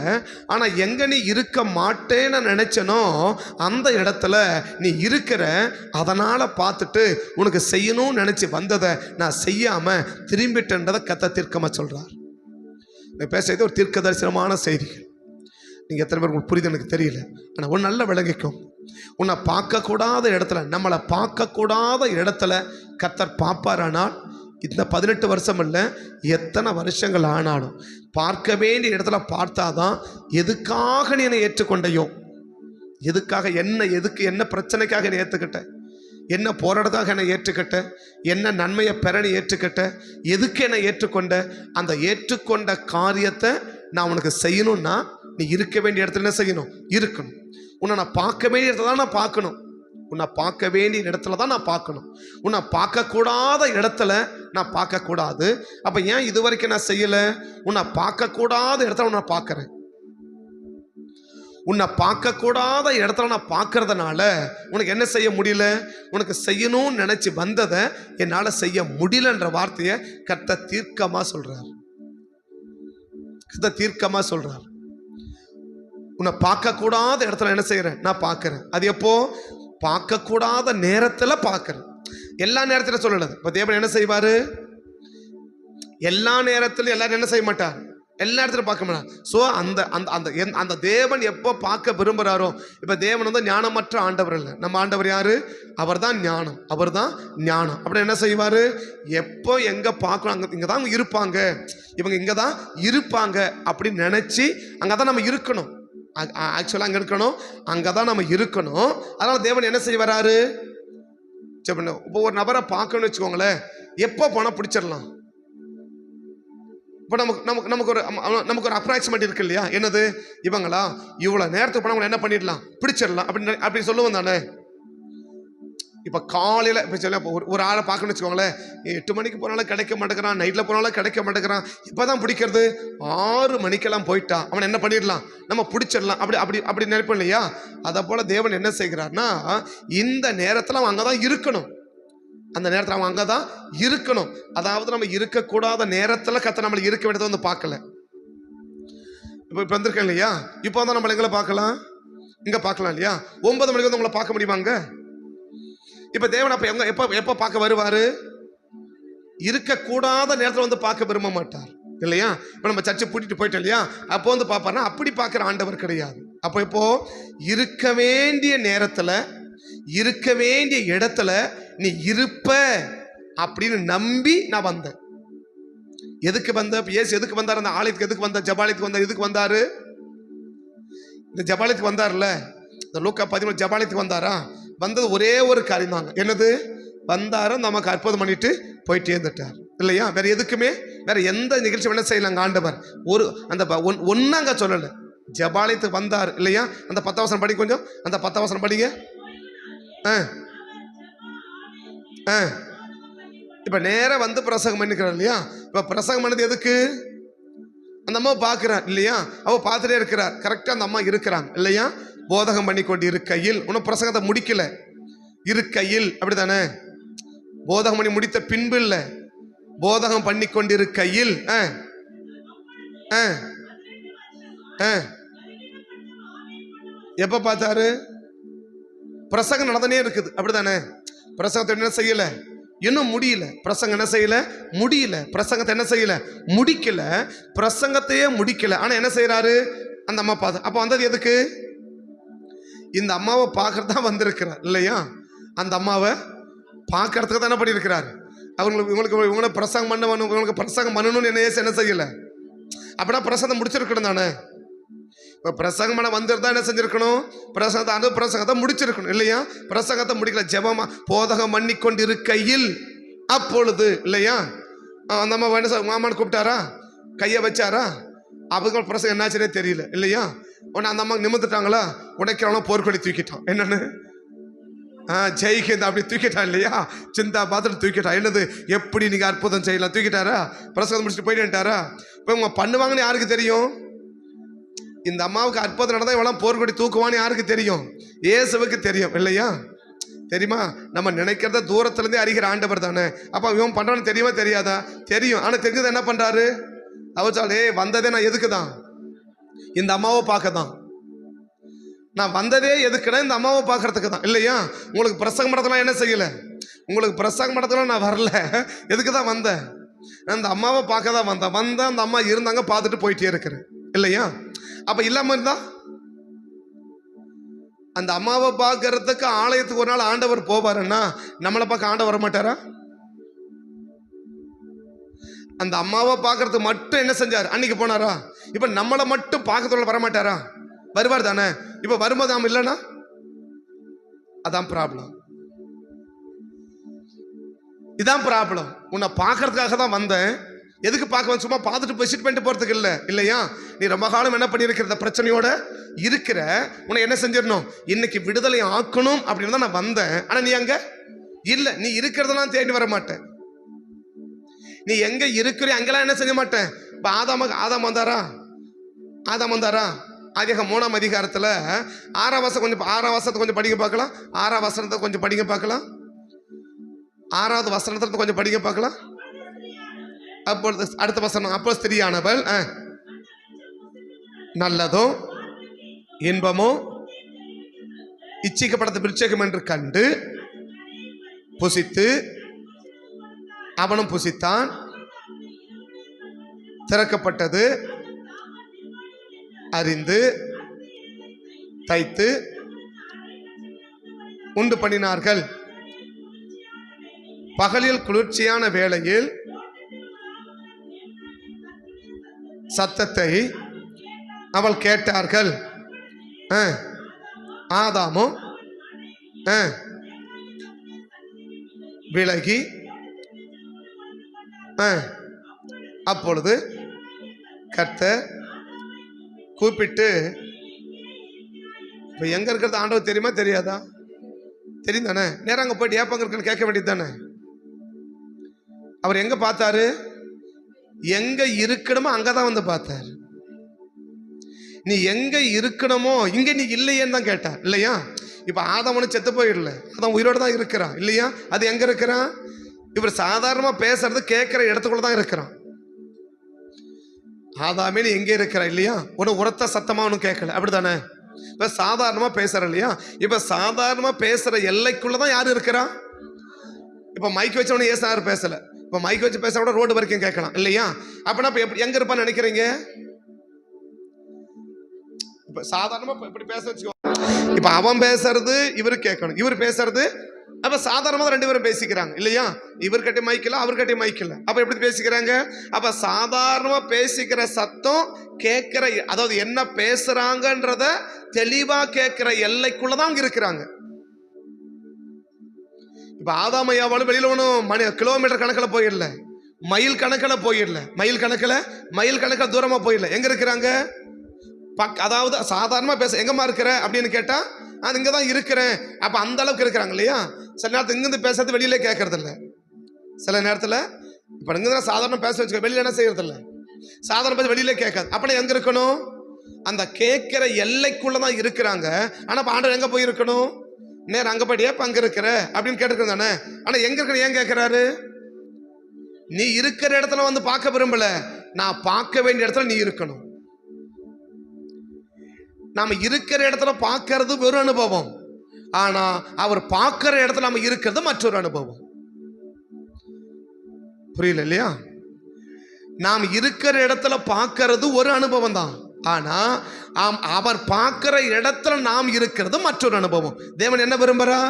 S1: ஆனால் எங்கே நீ இருக்க மாட்டேன்னு நினச்சனோ அந்த இடத்துல நீ இருக்கிற. அதனால் பார்த்துட்டு உனக்கு செய்யணும்னு நினச்சி வந்ததை நான் செய்யாமல் திரும்பிட்டேன்றதை கர்த்தர் தீர்க்கமாக சொல்கிறார். நான் பேசுறது ஒரு தீர்க்க தரிசனமான செய்திகள். நீங்கள் எத்தனை பேர் உங்களுக்கு புரியுது எனக்கு தெரியல. ஆனால் ஒன்று நல்லா விளங்கிக்கும், உன்னை பார்க்கக்கூடாத இடத்துல, நம்மளை பார்க்கக்கூடாத இடத்துல கர்த்தர் பார்ப்பாரானால் இந்த 18 வருஷம் இல்லை, எத்தனை வருஷங்கள் ஆனாலும் பார்க்க வேண்டிய இடத்துல பார்த்தாதான் எதுக்காக நீ என்னை ஏற்றுக்கொண்டையோ, எதுக்காக என்ன பிரச்சனைக்காக என்னை ஏற்றுக்கிட்ட, என்ன போராட்டத்தாக என்னை ஏற்றுக்கிட்ட, என்ன நன்மையை பெற நீ ஏற்றுக்கிட்ட, எதுக்கு என்னை ஏற்றுக்கொண்ட, அந்த ஏற்றுக்கொண்ட காரியத்தை நான் உனக்கு செய்யணும்னா நீ இருக்க வேண்டிய இடத்துல என்ன செய்யணும்? இருக்கணும். உன்னை நான் பார்க்க வேண்டிய இடத்துல தான் நான் பார்க்கணும். உன்னை பார்க்க வேண்டிய இடத்துல தான் நான் பார்க்கணும். உன்னை பார்க்கக்கூடாத இடத்துல நான் பார்க்கக்கூடாது. அப்போ ஏன் இது வரைக்கும் நான் செய்யலை? உன்னை பார்க்கக்கூடாத இடத்துல நான் பார்க்குறேன். உன்னை பார்க்கக்கூடாத இடத்துல நான் பார்க்கறதுனால உனக்கு என்ன செய்ய முடியல? உனக்கு செய்யணும்னு நினச்சி வந்ததை என்னால் செய்ய முடியலன்ற வார்த்தையை கர்த்தர் தீர்க்கமாக சொல்கிறார். கர்த்தர் தீர்க்கமாக சொல்கிறார். உன்னை பார்க்கக்கூடாத இடத்துல என்ன செய்கிறேன்? நான் பார்க்குறேன். அது எப்போ? பார்க்கக்கூடாத நேரத்தில் பார்க்குறேன். எல்லா நேரத்திலும் சொல்லலை. இப்போ தேவன் என்ன செய்வார்? எல்லா நேரத்திலும் எல்லாரும் என்ன செய்ய மாட்டார்? எல்லா இடத்துலையும் பார்க்க மாட்டார். ஸோ அந்த அந்த அந்த அந்த தேவன் எப்போ பார்க்க விரும்புகிறாரோ, இப்போ தேவன் வந்து ஞானமற்ற ஆண்டவர் இல்லை. நம்ம ஆண்டவர் யார்? அவர் தான் ஞானம். அவர் தான் ஞானம். அப்படி என்ன செய்வார்? எப்போ எங்கே பார்க்கணும், அங்கே இங்கே தான் இருப்பாங்க, இவங்க இங்கே தான் இருப்பாங்க அப்படின்னு நினச்சி அங்கே தான் நம்ம இருக்கணும். ஆக்சுவலாக அங்கே இருக்கணும், அங்கே தான் நம்ம இருக்கணும். அதனால் தேவன் என்ன செய்ய வராரு? சரி, இப்போ ஒரு நபரை பார்க்கணும்னு வச்சுக்கோங்களேன், எப்போ போனால் பிடிச்சிடலாம். இப்போ நமக்கு ஒரு அப்ராக்சிமேட் இருக்கு இல்லையா? என்னது? இவங்களா இவ்வளோ நேரத்துக்கு போனால் என்ன பண்ணிடலாம்? பிடிச்சிடலாம் அப்படி சொல்லுவோம் தானே. இப்போ காலையில் இப்போ சொல்ல ஒரு ஆளை பார்க்கணும்னு வச்சுக்கோங்களேன், 8 மணிக்கு போனாலும் கிடைக்க மாட்டேங்கிறான், நைட்டில் போனாலும் கிடைக்க மாட்டேங்கிறான். இப்போ தான் பிடிக்கிறது 6 மணிக்கெல்லாம் போயிட்டா அவன் என்ன பண்ணிடலாம்? நம்ம பிடிச்சிடலாம். அப்படி நினைப்போம் இல்லையா? அதை போல் தேவன் என்ன செய்கிறார்னா, இந்த நேரத்தில் அவன் அங்கே தான் இருக்கணும். அந்த நேரத்தில் அவன் அங்கே தான் இருக்கணும். அதாவது நம்ம இருக்கக்கூடாத நேரத்தில் கர்த்தர் நம்மளை இருக்க வேண்டியதை வந்து பார்க்கல. இப்போ வந்திருக்கேன் இல்லையா? இப்போ தான் நம்மளை எங்களை பார்க்கலாம், இங்கே பார்க்கலாம் இல்லையா? 9 மணிக்கு வந்து உங்களை பார்க்க முடியுமாங்க? இப்போ தேவன் அப்போ எப்போ பார்க்க வருவார்? இருக்கக்கூடாத நேரத்தில் வந்து பார்க்க விரும்ப மாட்டார் இல்லையா? இப்போ நம்ம சர்ச்சை பூட்டிட்டு போயிட்டோம் இல்லையா? அப்போ வந்து பார்ப்பார்னா அப்படி பார்க்குற ஆண்டவர் கிடையாது. அப்போ இப்போ இருக்க வேண்டிய நேரத்தில் இருக்க வேண்டிய இடத்துல நீ இருப்ப அப்படின்னு நம்பி நான் வந்தேன். எதுக்கு வந்த? இயேசு எதுக்கு வந்தார்? அந்த ஆலயத்துக்கு எதுக்கு வந்தார்? ஜபாலயத்துக்கு வந்தார். எதுக்கு வந்தாரு? இந்த ஜபாலயத்துக்கு வந்தார்ல, இந்த லூக்கா 13 ஜபாலயத்துக்கு வந்தாரா? வந்தது ஒரே ஒரு காரியம் தாங்க. என்னது? வந்தார நமக்கு அற்புதம் பண்ணிட்டு போயிட்டே இருந்துட்டார் இல்லையா? வேற எதுக்குமே வேற எந்த நிகழ்ச்சி என்ன செய்யலாங்க ஆண்டவர்? ஒரு அந்த ஒன்னாங்க சொல்லலை. ஜபாலயத்துக்கு வந்தார் இல்லையா? அந்த 10 வசனம் படி, கொஞ்சம் அந்த 10 வசனம் படிங்க. இப்ப நேரம் வந்து பிரசங்கம் பண்ணிக்கிறார் இல்லையா? இப்ப பிரசங்கம் பண்ணது எதுக்கு? அந்த அம்மா பார்க்கிறார் இல்லையா? அவ பார்த்துட்டே இருக்கிறார். கரெக்டா அந்த அம்மா இருக்கிறாங்க இல்லையா? போதகம் பண்ணி கொண்டு இருக்கையில், உன்னும் பிரசங்கத்தை முடிக்கல, இருக்கையில், அப்படித்தானே? போதகம் பண்ணி முடித்த பின்பு இல்லை, போதகம் பண்ணி கொண்டிருக்கையில் எப்ப பார்த்தாரு? பிரசங்கம் நடந்தனே இருக்குது அப்படித்தானே? பிரசங்கத்தை என்ன செய்யல? இன்னும் முடியல. பிரசங்கம் என்ன செய்யல? முடியல. பிரசங்கத்தை என்ன செய்யல? முடிக்கல. பிரசங்கத்தையே முடிக்கல. ஆனா என்ன செய்யறாரு? அந்த அம்மா பார்த்து. அப்ப வந்தது எதுக்கு? இந்த அம்மாவை பார்க்கறதான் வந்திருக்கிறார் இல்லையா? அந்த அம்மாவை பார்க்கறதுக்கு தான் என்ன பண்ணியிருக்கிறார்? இவங்களை பிரசங்கம் இவங்களுக்கு பிரசங்கம் பண்ணணும்னு என்ன செய்யல? அப்படின்னா பிரசங்கம் முடிச்சிருக்கணும் தானே? இப்போ பிரசங்கம் பண்ண வந்திருந்தா என்ன செஞ்சிருக்கணும்? பிரசங்கத்தை முடிச்சிருக்கணும் இல்லையா? பிரசங்கத்தை முடிக்கல. ஜெபமா போதகம் பண்ணி கொண்டு இருக்கையில் அப்பொழுது இல்லையா? அந்த அம்மா என்ன மாமான்னு கூப்பிட்டாரா? கையை வச்சாரா? அவங்க பிரசங்கம் என்னாச்சுன்னே தெரியல இல்லையா? உடனே அந்த அம்மா நிமிர்ந்துட்டாங்களா? உடைக்கிறவனும் போர்க்கொடி தூக்கிட்டான். என்னன்னு? ஜெயிக்க அப்படி தூக்கிட்டான் இல்லையா? சிந்தா பாத்திரம் தூக்கிட்டான். என்னது? எப்படி நீங்க அற்புதம் செய்யலாம்? தூக்கிட்டாரா? பிரசங்கம் முடிச்சுட்டு போயிட்டாரா? இப்போ இவங்க பண்ணுவாங்கன்னு யாருக்கு தெரியும்? இந்த அம்மாவுக்கு அற்புதம் நடந்தா இவெல்லாம் போர்க்கொடி தூக்குவான்னு யாருக்கு தெரியும்? இயேசுவுக்கு தெரியும் இல்லையா? தெரியுமா? நம்ம நினைக்கிறத தூரத்துலேருந்தே அறிகிற ஆண்டவர் தானே. அப்போ இவன் பண்ணுறான்னு தெரியுமா தெரியாதா? தெரியும். ஆனால் தெரிஞ்சது என்ன பண்ணுறாரு? அவர் சொல்ல, வந்ததே நான் எதுக்கு தான்? இந்த அம்மாவை பார்க்க தான். நான் வந்ததே எதுக்குன்னா இந்த அம்மாவை பார்க்கறதுக்கு தான் இல்லையா? உங்களுக்கு பிரசங்கம் படத்தெல்லாம் என்ன செய்யலை? உங்களுக்கு பிரசங்கம் படத்தெல்லாம் நான் வரல. எதுக்கு தான் வந்தேன்? அந்த அம்மாவை பார்க்க தான் வந்தேன். அந்த அம்மா இருந்தாங்க, பார்த்துட்டு போயிட்டே இருக்கிறேன் இல்லையா? அப்ப இல்லாம இருந்தா அந்த அம்மாவை பார்க்கறதுக்கு ஆலயத்துக்கு ஒரு நாள் ஆண்டவர் போவாருன்னா நம்மளை பார்க்க ஆண்டவர் வர மாட்டாரா? அந்த அம்மாவை பார்க்கறதுக்கு மட்டும் என்ன செஞ்சார்? அன்னைக்கு போனாரா? இப்ப நம்மளை மட்டும் பார்க்கறதுல வரமாட்டாரா? வருவார் தானே? இப்ப வரும்போது நாம இல்லைன்னா அதான் ப்ராப்ளம். இதான் ப்ராப்ளம். உன்னை பார்க்கறதுக்காக தான் வந்தேன். எதுக்கு பார்க்க வந்து? சும்மா பார்த்துட்டு விசிட் பண்ணிட்டு போறதுக்கு இல்லை இல்லையா? நீ ரொம்ப காலம் என்ன பண்ணியிருக்கிற? இந்த பிரச்சனையோட இருக்கிற உன்னை என்ன செஞ்சிடணும்? இன்னைக்கு விடுதலை ஆக்கணும் அப்படின்னு தான் நான் வந்தேன். ஆனா நீ அங்க இல்லை. நீ இருக்கிறதெல்லாம் தேடி வர மாட்டேன். நீ எங்க இருக்கிற அங்கெல்லாம் என்ன செய்ய மாட்டேன். இப்ப ஆதாம் வந்தாரா? ஆதியாகமம் 3ஆம் அதிகாரத்துல 6ஆம் வசனத்தை கொஞ்சம் படிக்க பார்க்கலாம். 6ஆம் வசனத்தை கொஞ்சம் படிக்க பார்க்கலாம். 6வது வசனத்தை கொஞ்சம் படிக்க பார்க்கலாம். அப்பொழுது அடுத்த வசனம், அப்போ ஸ்திரியானவள் நல்லதும் இன்பமும் இச்சிக்கப்படத்தை பிரிச்சகம் என்று கண்டு புசித்து, அவனும் புசித்தான். திறக்கப்பட்டது அறிந்து தைத்து உண்டு பண்ணினார்கள். பகலில் குளிர்ச்சியான வேளையில் சத்தத்தை அவள் கேட்டார்கள். ஆதாமும் விலகி அப்பொழுது கர்த்தர் கூப்பிட்டு, இப்ப எங்க இருக்கிறது ஆண்டவர் தெரியுமா தெரியாதா? தெரியும் தானே? நேரம் அங்க போயிட்டு ஏப்பங்க இருக்குன்னு கேட்க வேண்டியது தானே? அவர் எங்க பார்த்தாரு? எங்க இருக்கணுமோ அங்கதான் வந்து பார்த்தாரு. நீ எங்க இருக்கணுமோ இங்க நீ இல்லையேன்னு தான் கேட்டார் இல்லையா? இப்ப ஆதாமனு செத்து போயிடல, அதான் உயிரோடு தான் இருக்கிறான் இல்லையா? அது எங்க இருக்கிறான்? இவர் சாதாரணமா பேசுறது கேட்கிற இடத்துக்குள்ள தான் இருக்கிறான். ஆதாமே நீ எங்கே இருக்கிற இல்லையா? உரத்த சத்தமா ஒன்றும் கேட்கல, அப்படித்தானே? இப்ப சாதாரணமா பேசுற இல்லையா? இப்ப சாதாரணமா பேசுற எல்லைக்குள்ளதான் யாரு இருக்கிறா? இப்ப மைக் வச்சவனே ஏசார் பேசல. இப்ப மைக் வச்சு பேச கூட ரோடு வரைக்கும் கேட்கலாம் இல்லையா? அப்படின்னா இப்ப எங்க இருப்பான்னு நினைக்கிறீங்க? இப்ப சாதாரணமா இப்படி பேச வச்சுக்கோ. இப்ப அவன் பேசுறது இவரு கேட்கணும், இவர் பேசுறது அப்ப சாதாரணமா 2 பேரும் பேசிக்கிறாங்க இல்லையா? இவர்கிட்ட மைக்கில் அவர்கிட்ட மைக்கில். அப்ப எப்படி பேசிக்கிறாங்க? அப்ப சாதாரணமா பேசிக்கிற சத்தம் கேட்கிற, அதாவது என்ன பேசுறாங்கன்றத தெளிவா கேட்கிற எல்லைக்குள்ளதான் அவங்க இருக்கிறாங்க. இப்ப ஆதாமையாவாலும் வெளியில ஒன்றும் கிலோமீட்டர் கணக்கில் போயிடல, மைல் கணக்கில் போயிடல, மைல் கணக்கில் தூரமா போயிடல. எங்க இருக்கிறாங்க? அதாவது சாதாரணமா பேச எங்கம்மா இருக்கிற அப்படின்னு கேட்டா அது இங்கதான் இருக்கிறேன். அப்ப அந்த அளவுக்கு இருக்கிறாங்க இல்லையா? சில நேரத்தில் இங்கிருந்து பேசுறது வெளியில கேட்கறது இல்லை. சில நேரத்தில் இப்ப இங்க சாதாரண பேச வச்சுக்க, வெளியில என்ன செய்யறது இல்லை, சாதாரண பேச வெளியில கேட்காது. அப்படின்னா எங்க இருக்கணும்? அந்த கேட்கிற எல்லைக்குள்ளதான் இருக்கிறாங்க. ஆனா ஆண்டவர் எங்க போய் இருக்கணும்? நேரம் அங்க போயிட்டு ஏப்ப அங்க இருக்கிற அப்படின்னு கேட்டுக்கிறது தானே? ஆனா எங்க இருக்கிற ஏன் கேட்கிறாரு? நீ இருக்கிற இடத்துல வந்து பார்க்க விரும்பல, நான் பார்க்க வேண்டிய இடத்துல நீ இருக்கணும். நாம இருக்கிற இடத்துல பார்க்கறது ஒரு அனுபவம், ஆனா அவர் பார்க்கிற இடத்துல நாம இருக்கிறது மற்றொரு அனுபவம். புரியல இல்லையா? நாம் இருக்கிற இடத்துல பார்க்கறது ஒரு அனுபவம் தான், ஆனா அவர் பார்க்கிற இடத்துல நாம் இருக்கிறது மற்றொரு அனுபவம். தேவன் என்ன விரும்புறா?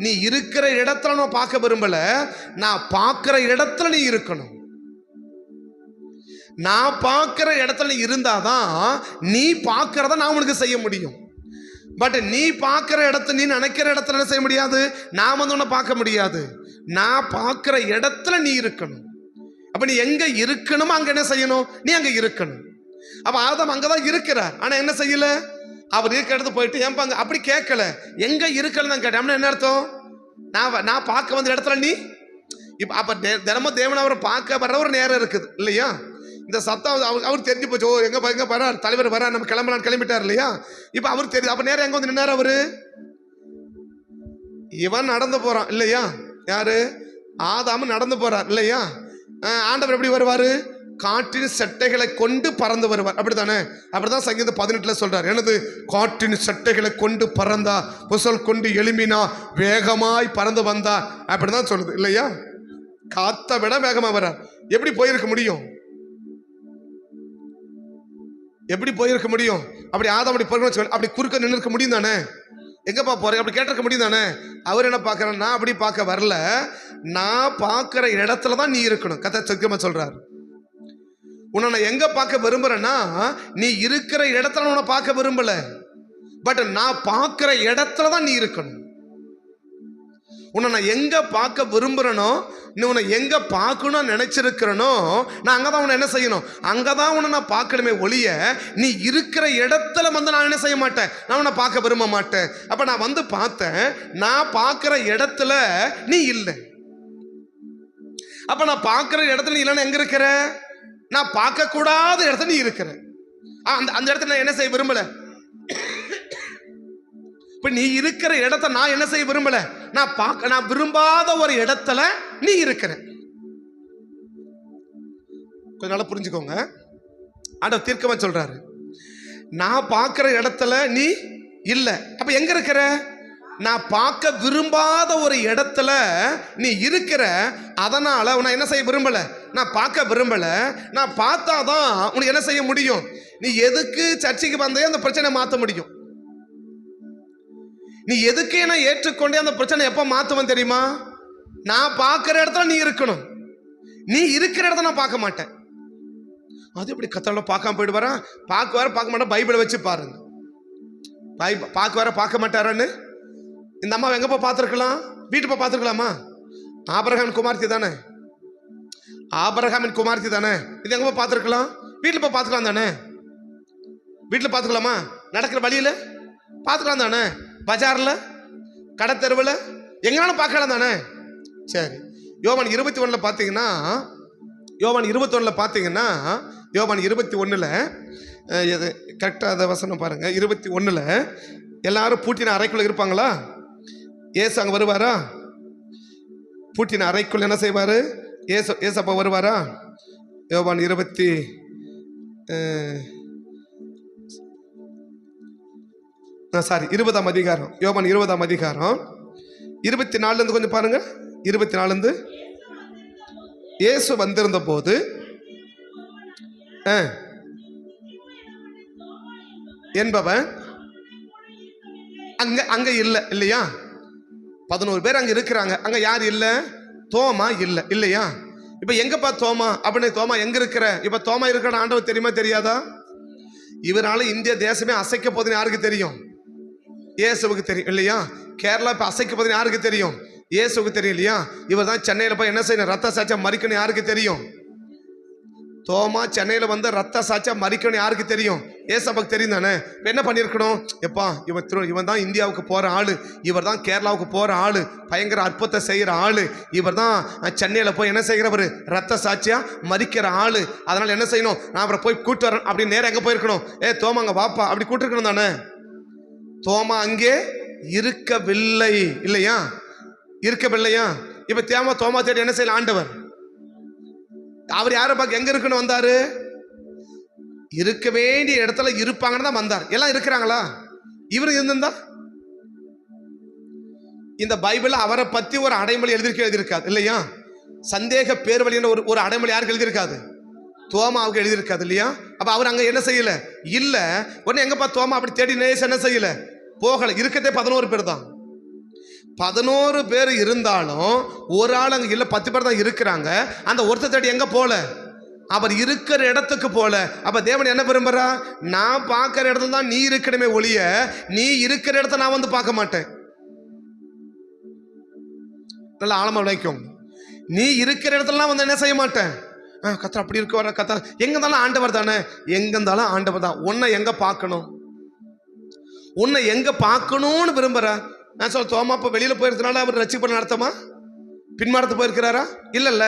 S1: நீ இருக்கிற இடத்துல நான் பார்க்க விரும்பல, நான் பார்க்கிற இடத்துல நீ இருக்கணும். நான் பார்க்கிற இடத்துல இருந்தாதான் நீ பார்க்கிறத நான் உனக்கு செய்ய முடியும். பட் நீ பார்க்கிற இடத்துல, நீ நினைக்கிற இடத்துல என்ன செய்ய முடியாது, நான் வந்து உன்னை பார்க்க முடியாது. நான் பார்க்கிற இடத்துல நீ இருக்கணும். அப்ப நீ எங்க இருக்கணுமோ அங்க என்ன செய்யணும்? நீ அங்க இருக்கணும். அப்ப ஆதாம் அங்கதான் இருக்கிறார், ஆனா என்ன செய்யல? அவர் இருக்கிற இடத்துக்கு போயிட்டு ஏன் அங்க அப்படி கேட்கல, எங்க இருக்கல தான் கேட்டேன். என்ன அர்த்தம்? நான் பார்க்க வந்த இடத்துல நீ இப்ப அப்ப தினமும் தேவன் அவரை பார்க்க வர ஒரு நேரம் இருக்குது இல்லையா? இந்த சத்தம் அவர் தெரிஞ்சு போச்சு. ஓ எங்க வரார், தலைவர் வரார், நம்ம கிளம்பலாம் கிளம்பிட்டார் இல்லையா? இப்ப அவர் தெரியுது. அப்ப நேரம் எங்க வந்து நின்னார் அவரு? இவன் நடந்து போறான் இல்லையா? யாரு? ஆதாம் நடந்து போறார் இல்லையா? ஆண்டவர் எப்படி வருவாரு? காற்றின் சட்டைகளை கொண்டு பறந்து வருவார், அப்படித்தானே? அப்படிதான் சங்கீதம் 18 சொல்றார். எனது காற்றின் சட்டைகளை கொண்டு பறந்தா, புசல் கொண்டு எழும்பினா, வேகமாய் பறந்து வந்தா, அப்படிதான் சொல்லுது இல்லையா? காத்த விட வேகமா வர்றார். எப்படி போயிருக்க முடியும்? எப்படி போயிருக்க முடியும்? அப்படி ஆதாம் அப்படி போயிருக்க, அப்படி குறுக்க நின்று இருக்க முடியும் தானே? எங்கப்பா போறேன் அப்படி கேட்டிருக்க முடியும் தானே? அவர் என்ன பார்க்கறேன்? நான் அப்படி பார்க்க வரல, நான் பார்க்கிற இடத்துல தான் நீ இருக்கணும். கர்த்தர் சத்தியமா சொல்றார். உன்னை நான் எங்க பார்க்க விரும்புறேன்னா, நீ இருக்கிற இடத்துல உன்னை பார்க்க விரும்பல, பட் நான் பார்க்கிற இடத்துல தான் நீ இருக்கணும். உன்னை நான் எங்க பார்க்க விரும்புறனோ, நீ உன்னை எங்க பார்க்கணும்னு நினைச்சிருக்கிறனோ, நான் அங்கதான் உன்னை என்ன செய்யணும், அங்கதான் உன்னை நான் பார்க்கணுமே ஒழிய, நீ இருக்கிற இடத்துல வந்து நான் என்ன செய்ய மாட்டேன், நான் உன்னை பார்க்க விரும்ப மாட்டேன். அப்ப நான் வந்து பார்த்தேன், நான் பார்க்கிற இடத்துல நீ இல்லை. அப்ப நான் பார்க்கிற இடத்துல நீ இல்லைன்னு எங்க இருக்கிற, நான் பார்க்க கூடாத இடத்துல நீ இருக்கிற. அந்த இடத்துல நான் என்ன செய்ய விரும்பல. இப்ப நீ இருக்கிற இடத்த நான் என்ன செய்ய விரும்பல, நான் விரும்பாத ஒரு இடத்துல நீ இருக்கிற. கொஞ்ச நாளா புரிஞ்சுக்கோங்க. ஆண்டவர் தீர்க்கமா சொல்றாரு, நான் பார்க்கிற இடத்துல நீ இல்ல. அப்ப எங்க இருக்கிற, நான் பார்க்க விரும்பாத ஒரு இடத்துல நீ இருக்கிற. அதனால உன்னை என்ன செய்ய விரும்பல, நான் பார்க்க விரும்பல. நான் பார்த்தாதான் உனக்கு என்ன செய்ய முடியும், நீ எதுக்கு சர்ச்சைக்கு வந்தே அந்த பிரச்சனை மாற்ற முடியும். நீ எதுக்கே நான் ஏற்றுக்கொண்டே அந்த பிரச்சனை எப்ப மாத்துவேன் தெரியுமா, நான் பார்க்கிற இடத்துல நீ இருக்கணும். நீ இருக்கிற இடத்துல நான் பார்க்க மாட்டேன். அது எப்படி கத்தோட பார்க்காம போயிடுவாரா, பார்க்க வர பார்க்க மாட்டேன். பைபிளை வச்சு பாருங்க, பார்க்க வர பார்க்க மாட்டாரான்னு. இந்த அம்மா எங்க போய் பார்த்துருக்கலாம், வீட்டு போய் பார்த்துருக்கலாமா? ஆபிரகாமின் குமார்த்தி தானே, ஆபிரகாமின் குமார்த்தி தானே. இது எங்க போய் பார்த்துருக்கலாம், வீட்டில் போய் பார்த்துக்கலாம் தானே. வீட்டில் பார்த்துக்கலாமா, நடக்கிற வழியில பார்த்துக்கலாம் தானே, பஜார்ல கடை தெருவில் எங்கனாலும் பார்க்கலாம் தானே. சரி, யோவான் 21 பார்த்தீங்கன்னா, யோவான் 21 பார்த்தீங்கன்னா, யோவான் 21 கரெக்டாக அதை வசனம் பாருங்க. 21 எல்லாரும் பூட்டின அறைக்குள்ள இருப்பாங்களா, ஏசு அங்கே வருவாரா? பூட்டின அறைக்குள்ள என்ன செய்வாரு, ஏசப்பா வருவாரா? யோவான் 20ஆம் அதிகாரம், யோவான் 20ஆம் அதிகாரம் 24 கொஞ்சம் பாருங்க. 24 இயேசு வந்திருந்த போது என்பவன் அங்க இல்ல இல்லையா? 11 பேர் அங்க இருக்கிறாங்க. அங்க யார் இல்ல, தோமா இல்ல இல்லையா? இப்ப எங்கப்பா தோமா அப்படின்னு, தோமா எங்க இருக்கிற, இப்ப தோமா இருக்கிற ஆண்டவர் தெரியுமா தெரியாதா? இவரால இந்திய தேசமே அசைக்க போதுன்னு யாருக்கு தெரியும், இயேசுவுக்கு தெரியும் இல்லையா? கேரளா இப்ப அசைக்க போதுன்னு யாருக்கு தெரியும், இயேசுவுக்கு தெரியும் இல்லையா? இவர் தான் சென்னையில போய் என்ன செய்யணும், ரத்த சாட்சியா மறிக்கணும் யாருக்கு தெரியும்? தோமா சென்னையில வந்து ரத்த சாட்சியா மறிக்கணும் யாருக்கு தெரியும், ஏசப்பாக்கு தெரியும் தானே. என்ன பண்ணிருக்கணும், எப்பா இவன் தான் இந்தியாவுக்கு போற ஆளு, இவர் தான் கேரளாவுக்கு போற ஆளு, பயங்கர அற்புதத்தை செய்யற ஆளு, இவர் தான் சென்னையில போய் என்ன செய்கிறவர், ரத்த சாட்சியா மறிக்கிற ஆளு. அதனால என்ன செய்யணும், நான் அவரை போய் கூட்டு வரேன் அப்படின்னு நேரம் எங்க போயிருக்கணும், தோமா அங்க வாப்பா அப்படி கூட்டிருக்கணும் தானே. தோமா அங்கே இருக்கவில்லை இல்லையா, இருக்கவில்லையா? இப்ப தோமா தேடி என்ன செய்யல ஆண்டவர், அவர் யாரை பார்க்க எங்க இருக்குன்னு வந்தாரு, இருக்க வேண்டிய இடத்துல இருப்பாங்கன்னு தான் வந்தார். எல்லாம் இருக்கிறாங்களா, இவரு இருந்திருந்தா இந்த பைபிள் அவரை பத்தி ஒரு அடைமொழி எழுதியிருக்காது இல்லையா? சந்தேக பேர் வழின்னு ஒரு அடைமொழி யாருக்கு எழுதியிருக்காது, தோமாவுக்கு எழுதியிருக்காது இல்லையா? அப்ப அவர் அங்க என்ன செய்யல இல்ல. உடனே எங்கப்பா தோமா அப்படி தேடி நேச என்ன செய்யல, போகல. இருக்கதே 11 பேர் தான். 11 பேர் இருந்தாலும் ஒரு ஆள் அங்க இல்ல, 10 பேர் தான் இருக்கிறாங்க. அந்த ஒருத்தர் தேடி எங்க போல, அவர் இருக்கிற இடத்துக்கு போல. அப்ப தேவன் என்ன விரும்புறா, நான் பார்க்கிற இடத்துல தான் நீ இருக்கணுமே ஒழிய, நீ இருக்கிற இடத்த நான் வந்து பார்க்க மாட்டேன். நல்ல ஆழமா விளைக்கும். நீ இருக்கிற இடத்துல வந்து என்ன செய்ய மாட்டேன். கத்தா அப்படி இருக்க வர கத்தா எங்க இருந்தாலும் ஆண்டவர் தானே, எங்க இருந்தாலும் ஆண்டவர் தான். உன்னை எங்க பார்க்கணும், உன்னை எங்க பார்க்கணும்னு விரும்புற. நான் சொல்ல, தோமா அப்ப வெளியில போயிருக்கனால அவர் ரட்சிப்பு நடத்தமா, பின்மாறத்து போயிருக்கிறாரா? இல்லல்ல,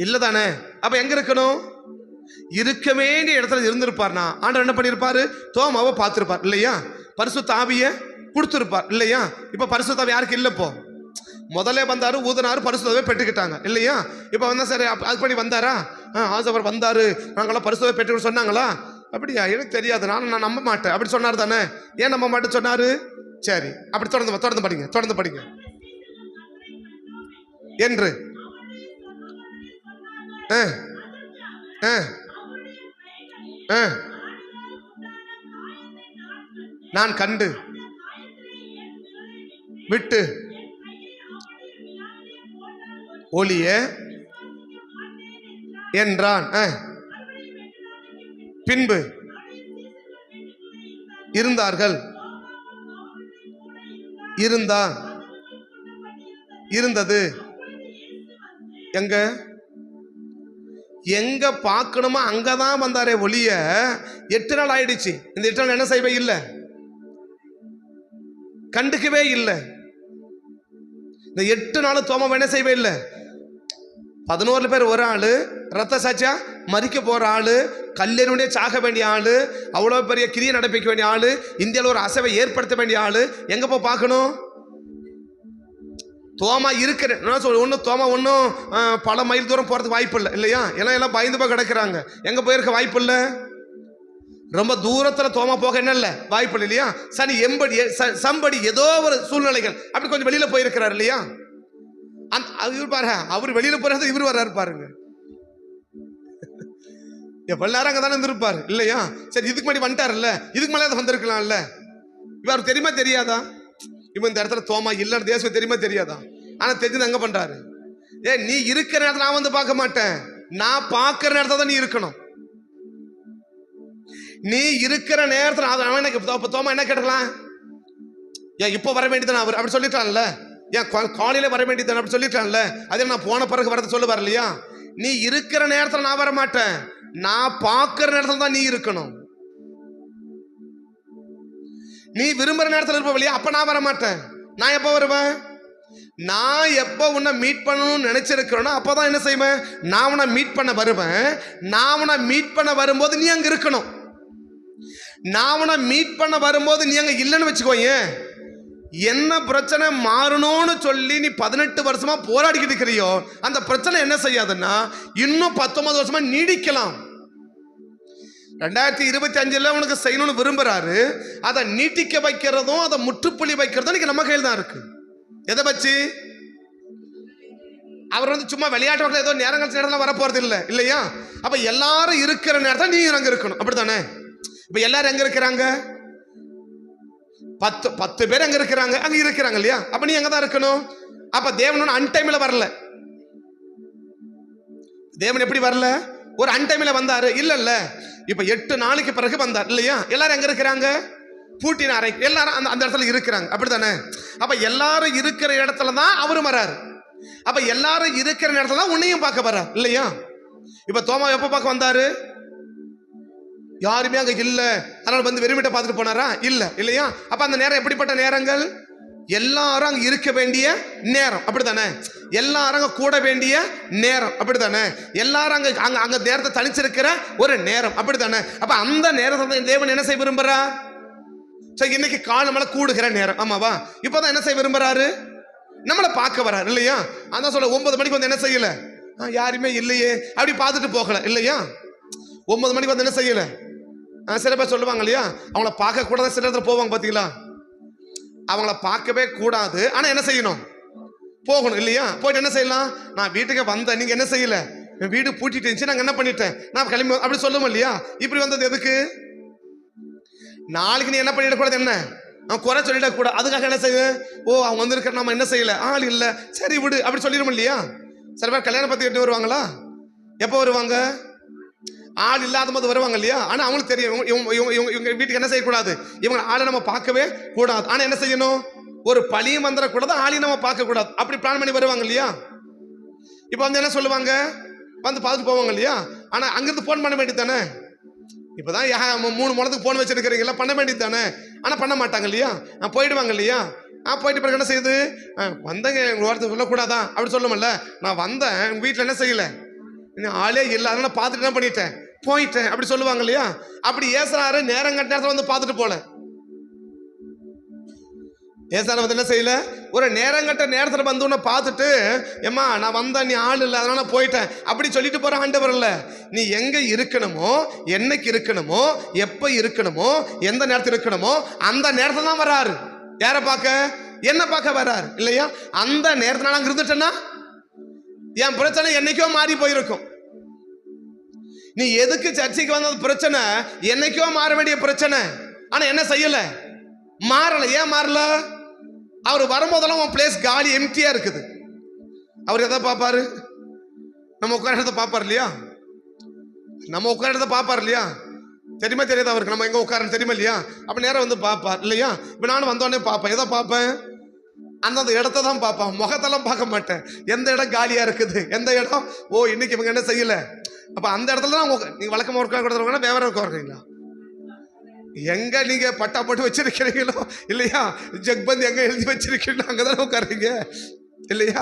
S1: இல்லதானே. அப்ப எங்க இருக்கணும், இருக்க வேண்டிய இடத்துல இருந்திருப்பார்னா ஆண்டவர் என்ன பண்ணிருப்பாரு, தோமாவை பார்த்திருப்பார் இல்லையா? பரிசுத்த ஆவியை கொடுத்திருப்பார் இல்லையா? இப்ப பரிசுத்த ஆவி யாருக்கு இல்லப்போ, முதல்ல வந்தாரு, ஊதனாரு, பரிசுத்தவை பெற்றுக்கிட்டாங்க இல்லையா? இப்ப வந்தா சரி அது பண்ணி வந்தாரா, ஆசவர் வந்தாரு, நாங்களாம் பரிசுத்தவை பெற்று சொன்னாங்களா? அப்படியா, எனக்கு தெரியாது, நான் நம்ப மாட்டேன் அப்படி சொன்னார் தானே. ஏன் நம்ப மாட்டேன்னு சொன்னாரு? சரி, அப்படி தொடர்ந்து படிங்க என்று நான் கண்டு விட்டு ஒளிய என்றான். பின்பு இருந்தார்கள். இருந்தது எங்க எங்க பார்க்கணுமோ அங்கதான் வந்தாரே ஒளிய. 8 நாள் ஆயிடுச்சு. இந்த 8 நாள் என்ன செய்யவே இல்லை, கண்டுக்கவே இல்லை. இந்த 8 நாள் தோமா என்ன செய்யவே இல்லை. 11 பேர் ஒரு ஆளு, ரத்த சாட்சியா மறிக்க போற ஆளு, கல்யாணே சாக வேண்டிய ஆளு, அவ்வளவு பெரிய கிரியை நடப்பிக்க வேண்டிய ஆளு, இந்தியாவில் ஒரு அசைவை ஏற்படுத்த வேண்டிய ஆளு, எங்க போய் பார்க்கணும்? தோமா இருக்கிற ஒன்றும் தோமா ஒன்றும் பல மைல் தூரம் போகிறதுக்கு வாய்ப்பு இல்லை இல்லையா? எல்லாம் பயந்து போய் கிடக்கிறாங்க. எங்கே போயிருக்க வாய்ப்பு இல்லை. ரொம்ப தூரத்தில் தோமா போக என்ன இல்லை, வாய்ப்பு இல்லை இல்லையா? சம்படி ஏதோ ஒரு சூழ்நிலைகள் அப்படி கொஞ்சம் வெளியில் போயிருக்கிறார் இல்லையா? இவர் பாரு, அவர் வெளியில் போறது இவர் வர்றாரு பாருங்க. எவ்வளவு நேரம் அங்கே தானே இருந்திருப்பாரு இல்லையா? சரி, இதுக்கு முன்னாடி வந்துட்டார்ல, இதுக்கு மேலே அதை வந்திருக்கலாம்ல. இவர் தெரியுமா தெரியாதா? இவன் இந்த இடத்துல தோமா இல்லைன்னு தேசம் தெரியுமா தெரியாதா? ஆனா தெரிஞ்சது எங்க பண்றாரு? நீ இருக்கிற நேரத்தில் நான் வந்து பார்க்க மாட்டேன், நான் பார்க்கிற நேரத்தில் தான் நீ இருக்கணும். நீ இருக்கிற நேரத்தில் அவன் தோமா என்ன கேட்கலாம்? ஏன் இப்போ வர வேண்டியதானே அவர் அப்படி சொல்லிட்டான்ல, ஏன் காலையில வர வேண்டியதானே அப்படி சொல்லிட்டான்ல, அதே நான் போன பிறகு வரது சொல்ல வரலையா? நீ இருக்கிற நேரத்தில் நான் வர மாட்டேன், நான் பார்க்கிற நேரத்தில் தான் நீ இருக்கணும். நீ விரும்புற நேரத்தில் இருப்ப இல்லையா? அப்ப நான் வர மாட்டேன். நான் எப்ப வருவேன்? நான் எப்ப உன்னை மீட் பண்ணணும்னு நினைச்சிருக்கிறேனோ அப்பதான் என்ன செய்வேன்? நான் உன்னை மீட் பண்ண வருவேன். நான் உன்னை மீட் பண்ண வரும்போது நீ அங்க இருக்கணும். நான் உன்னை மீட் பண்ண வரும்போது நீ அங்க இல்லைன்னு வச்சுக்கோங்க, என்ன பிரச்சனை மாறணும்னு சொல்லி நீ 18 வருஷமா போராடிக்கிட்டு இருக்கிறியோ அந்த பிரச்சனை என்ன செய்யாதுன்னா இன்னும் 19 வருஷமா நீடிக்கலாம். 2025 உனக்கு செய்யணும்னு விரும்புறாரு, அதை நீட்டிக்க வைக்கிறதும் அதை முற்றுப்புள்ளி வைக்கிறதும் நம்ம கையில் தான் இருக்கு. எதை வச்சு? அவர் சும்மா விளையாட்டு ஏதோ நேரங்கள் வர போறது இல்லை இல்லையா? அப்ப எல்லாரும் இருக்கிற நேரத்தில் நீ அங்க இருக்கணும், அப்படித்தானே? இப்ப எல்லாரும் எங்க இருக்கிறாங்க? 10 பேர் அங்க இருக்கிறாங்க, அங்க இருக்கிறாங்க இல்லையா? அப்ப நீ எங்க தான் இருக்கணும். அப்ப தேவன் அன்டைம்ல வரல. தேவன் எப்படி வரல? ஒரு அன்டைம்ல வந்தாரு இல்ல. இப்ப 8 நாளைக்கு பிறகு வந்தார் இல்லையா? எல்லாரும் எங்க இருக்கிறாங்க? பூட்டின அறை. எல்லாரும் அந்த இடத்துல இருக்கிறாங்க, அப்படித்தானே? அப்ப எல்லாரும் இருக்கிற இடத்துல தான் அவரும் வராரு. அப்ப எல்லாரும் இருக்கிற இடத்துல தான் உன்னையும் பார்க்க வர்றார் இல்லையா? இப்ப தோமா எப்ப பார்க்க வந்தாரு? யாருமே அங்க இல்ல, அதனால வந்து வெறுமிட்ட பார்த்துட்டு போனாரா? இல்ல இல்லையா? அப்ப அந்த நேரம் எப்படிப்பட்ட நேரங்கள்? எல்லாரும் அங்க இருக்க வேண்டிய நேரம், அப்படித்தானே? எல்லாரும் அங்க கூட வேண்டிய நேரம், அப்படித்தானே? எல்லாரும் அங்க அங்க நேரத்தை தனிச்சிருக்கிற ஒரு நேரம், அப்படித்தானே? அப்ப அந்த நேரத்தை தேவன் என்ன செய்ய விரும்புறா? சரி, இன்னைக்கு காலமலை கூடுகிற நேரம், ஆமாவா? இப்பதான் என்ன செய்ய விரும்புறாரு? நம்மளை பார்க்க வராரு இல்லையா? அதான் சொல்ல 9 மணிக்கு வந்து என்ன செய்யல, யாருமே இல்லையே அப்படி பார்த்துட்டு போகல இல்லையா? 9 மணிக்கு வந்து என்ன செய்யல, சில பேர் சொல்லுவாங்க இல்லையா, அவங்கள பார்க்க கூடாது சில இடத்துல போவாங்க பாத்தீங்களா? அவங்கள பார்க்கவே கூடாது, ஆனா என்ன செய்யணும்? போகணும் இல்லையா? போயிட்டு என்ன செய்யலாம்? நான் வீட்டுக்கு வந்தேன், நீங்க என்ன செய்யல, வீடு பூட்டிட்டு இருந்துச்சு, நாங்க என்ன பண்ணிட்டேன், நான் கிளம்பி அப்படி சொல்லுவோம் இல்லையா? இப்படி வந்தது எதுக்கு? நாளைக்கு நீ என்ன பண்ணிடக்கூடாது, என்ன குறை சொல்லிடக்கூடாது, அதுக்காக என்ன செய்ய? அவங்க வந்திருக்கிற நம்ம என்ன செய்யல, ஆள் இல்லை, சரி விடு அப்படி சொல்லிடும் இல்லையா? சில பேர் கல்யாணம் பத்தி கேட்டு வருவாங்களா? எப்போ வருவாங்க? ஆள் இல்லாத போது வருவாங்க இல்லையா? ஆனா அவங்களுக்கு தெரியும் இவங்க வீட்டுக்கு என்ன செய்யக்கூடாது, இவங்க ஆளை நம்ம பார்க்கவே கூடாது. ஆனா என்ன செய்யணும்? ஒரு பழியும் வந்துடக்கூடாது, ஆளையும் நம்ம பார்க்க கூடாது, அப்படி பிளான் பண்ணி வருவாங்க இல்லையா? இப்ப வந்து என்ன சொல்லுவாங்க, வந்து பார்த்துட்டு போவாங்க இல்லையா? ஆனா அங்கிருந்து போன் பண்ண வேண்டியது தானே? இப்பதான் 3 முழத்துக்கு போன் வச்சிருக்கிறீங்களா, பண்ண வேண்டியது தானே? ஆனா பண்ண மாட்டாங்க இல்லையா? போயிடுவாங்க இல்லையா? போயிட்டு பிறகு என்ன செய்யுது, வந்தங்க வார்த்தை சொல்லக்கூடாதா அப்படி சொல்லுமல்ல. நான் வந்தேன், வீட்டுல என்ன செய்யல, ஆளே இல்லை, அதனால பார்த்துட்டு என்ன பண்ணிட்டேன், போயிட்டேன் அப்படி சொல்லுவாங்க இல்லையா? அப்படி ஏசுறாரு, நேரம் கட்ட நேரத்தில் வந்து பார்த்துட்டு போல. ஏசான வந்து என்ன செய்யல, ஒரு நேரங்கட்ட நேரத்தில் வந்து உன்னை பார்த்துட்டு, ஏம்மா நான் வந்தேன், நீ ஆள் இல்லை அதனால போயிட்டேன் அப்படி சொல்லிட்டு போற ஆண்டவர் இல்ல. நீ எங்க இருக்கணுமோ, என்னைக்கு இருக்கணுமோ, எப்ப இருக்கணுமோ, எந்த நேரத்தில் இருக்கணுமோ அந்த நேரத்தில் தான் வராரு. யாரை பார்க்க? என்ன பார்க்க வராரு இல்லையா? அந்த நேரத்தில் நாங்க இருந்துட்டேன்னா என் பிரச்சனை என்னைக்கோ மாறி போயிருக்கும். நீ எதுக்கு சர்ச்சைக்கு வந்தது பிரச்சனை என்னைக்கோ மாற வேண்டிய பிரச்சனை, ஆனா என்ன செய்யல, மாறல. ஏன் மாறல? அவர் வரும்போதெல்லாம் உன் பிளேஸ் காலி எம்டியா இருக்குது. அவர் எதை பார்ப்பாரு? நம்ம உட்கார இடத்த பார்ப்பார் இல்லையா? நம்ம உட்கார இடத்த பார்ப்பார் இல்லையா? தெரியுமா தெரியாது அவருக்கு நம்ம எங்க உட்காரன்னு தெரியுமா இல்லையா? அப்ப நேரம் வந்து பார்ப்பார் இல்லையா? இப்ப நானும் வந்தோடனே பார்ப்பேன். எதை பார்ப்பேன்? அந்தந்த இடத்த தான் பார்ப்பேன், முகத்தெல்லாம் பார்க்க மாட்டேன். எந்த இடம் காலியா இருக்குது, எந்த இடம் இன்னைக்கு இவங்க என்ன செய்யல, அப்ப அந்த இடத்துல தான் நீங்க வழக்கமா உட்கார கொடுத்துருவாங்கன்னா வேற உட்காருங்களா? எங்க நீங்க பட்டா போட்டு வச்சிருக்கிறீங்களோ இல்லையா, ஜக்பந்த் எங்க எழுதி வச்சிருக்கீங்களோ அங்கதானே உட்காருங்க இல்லையா?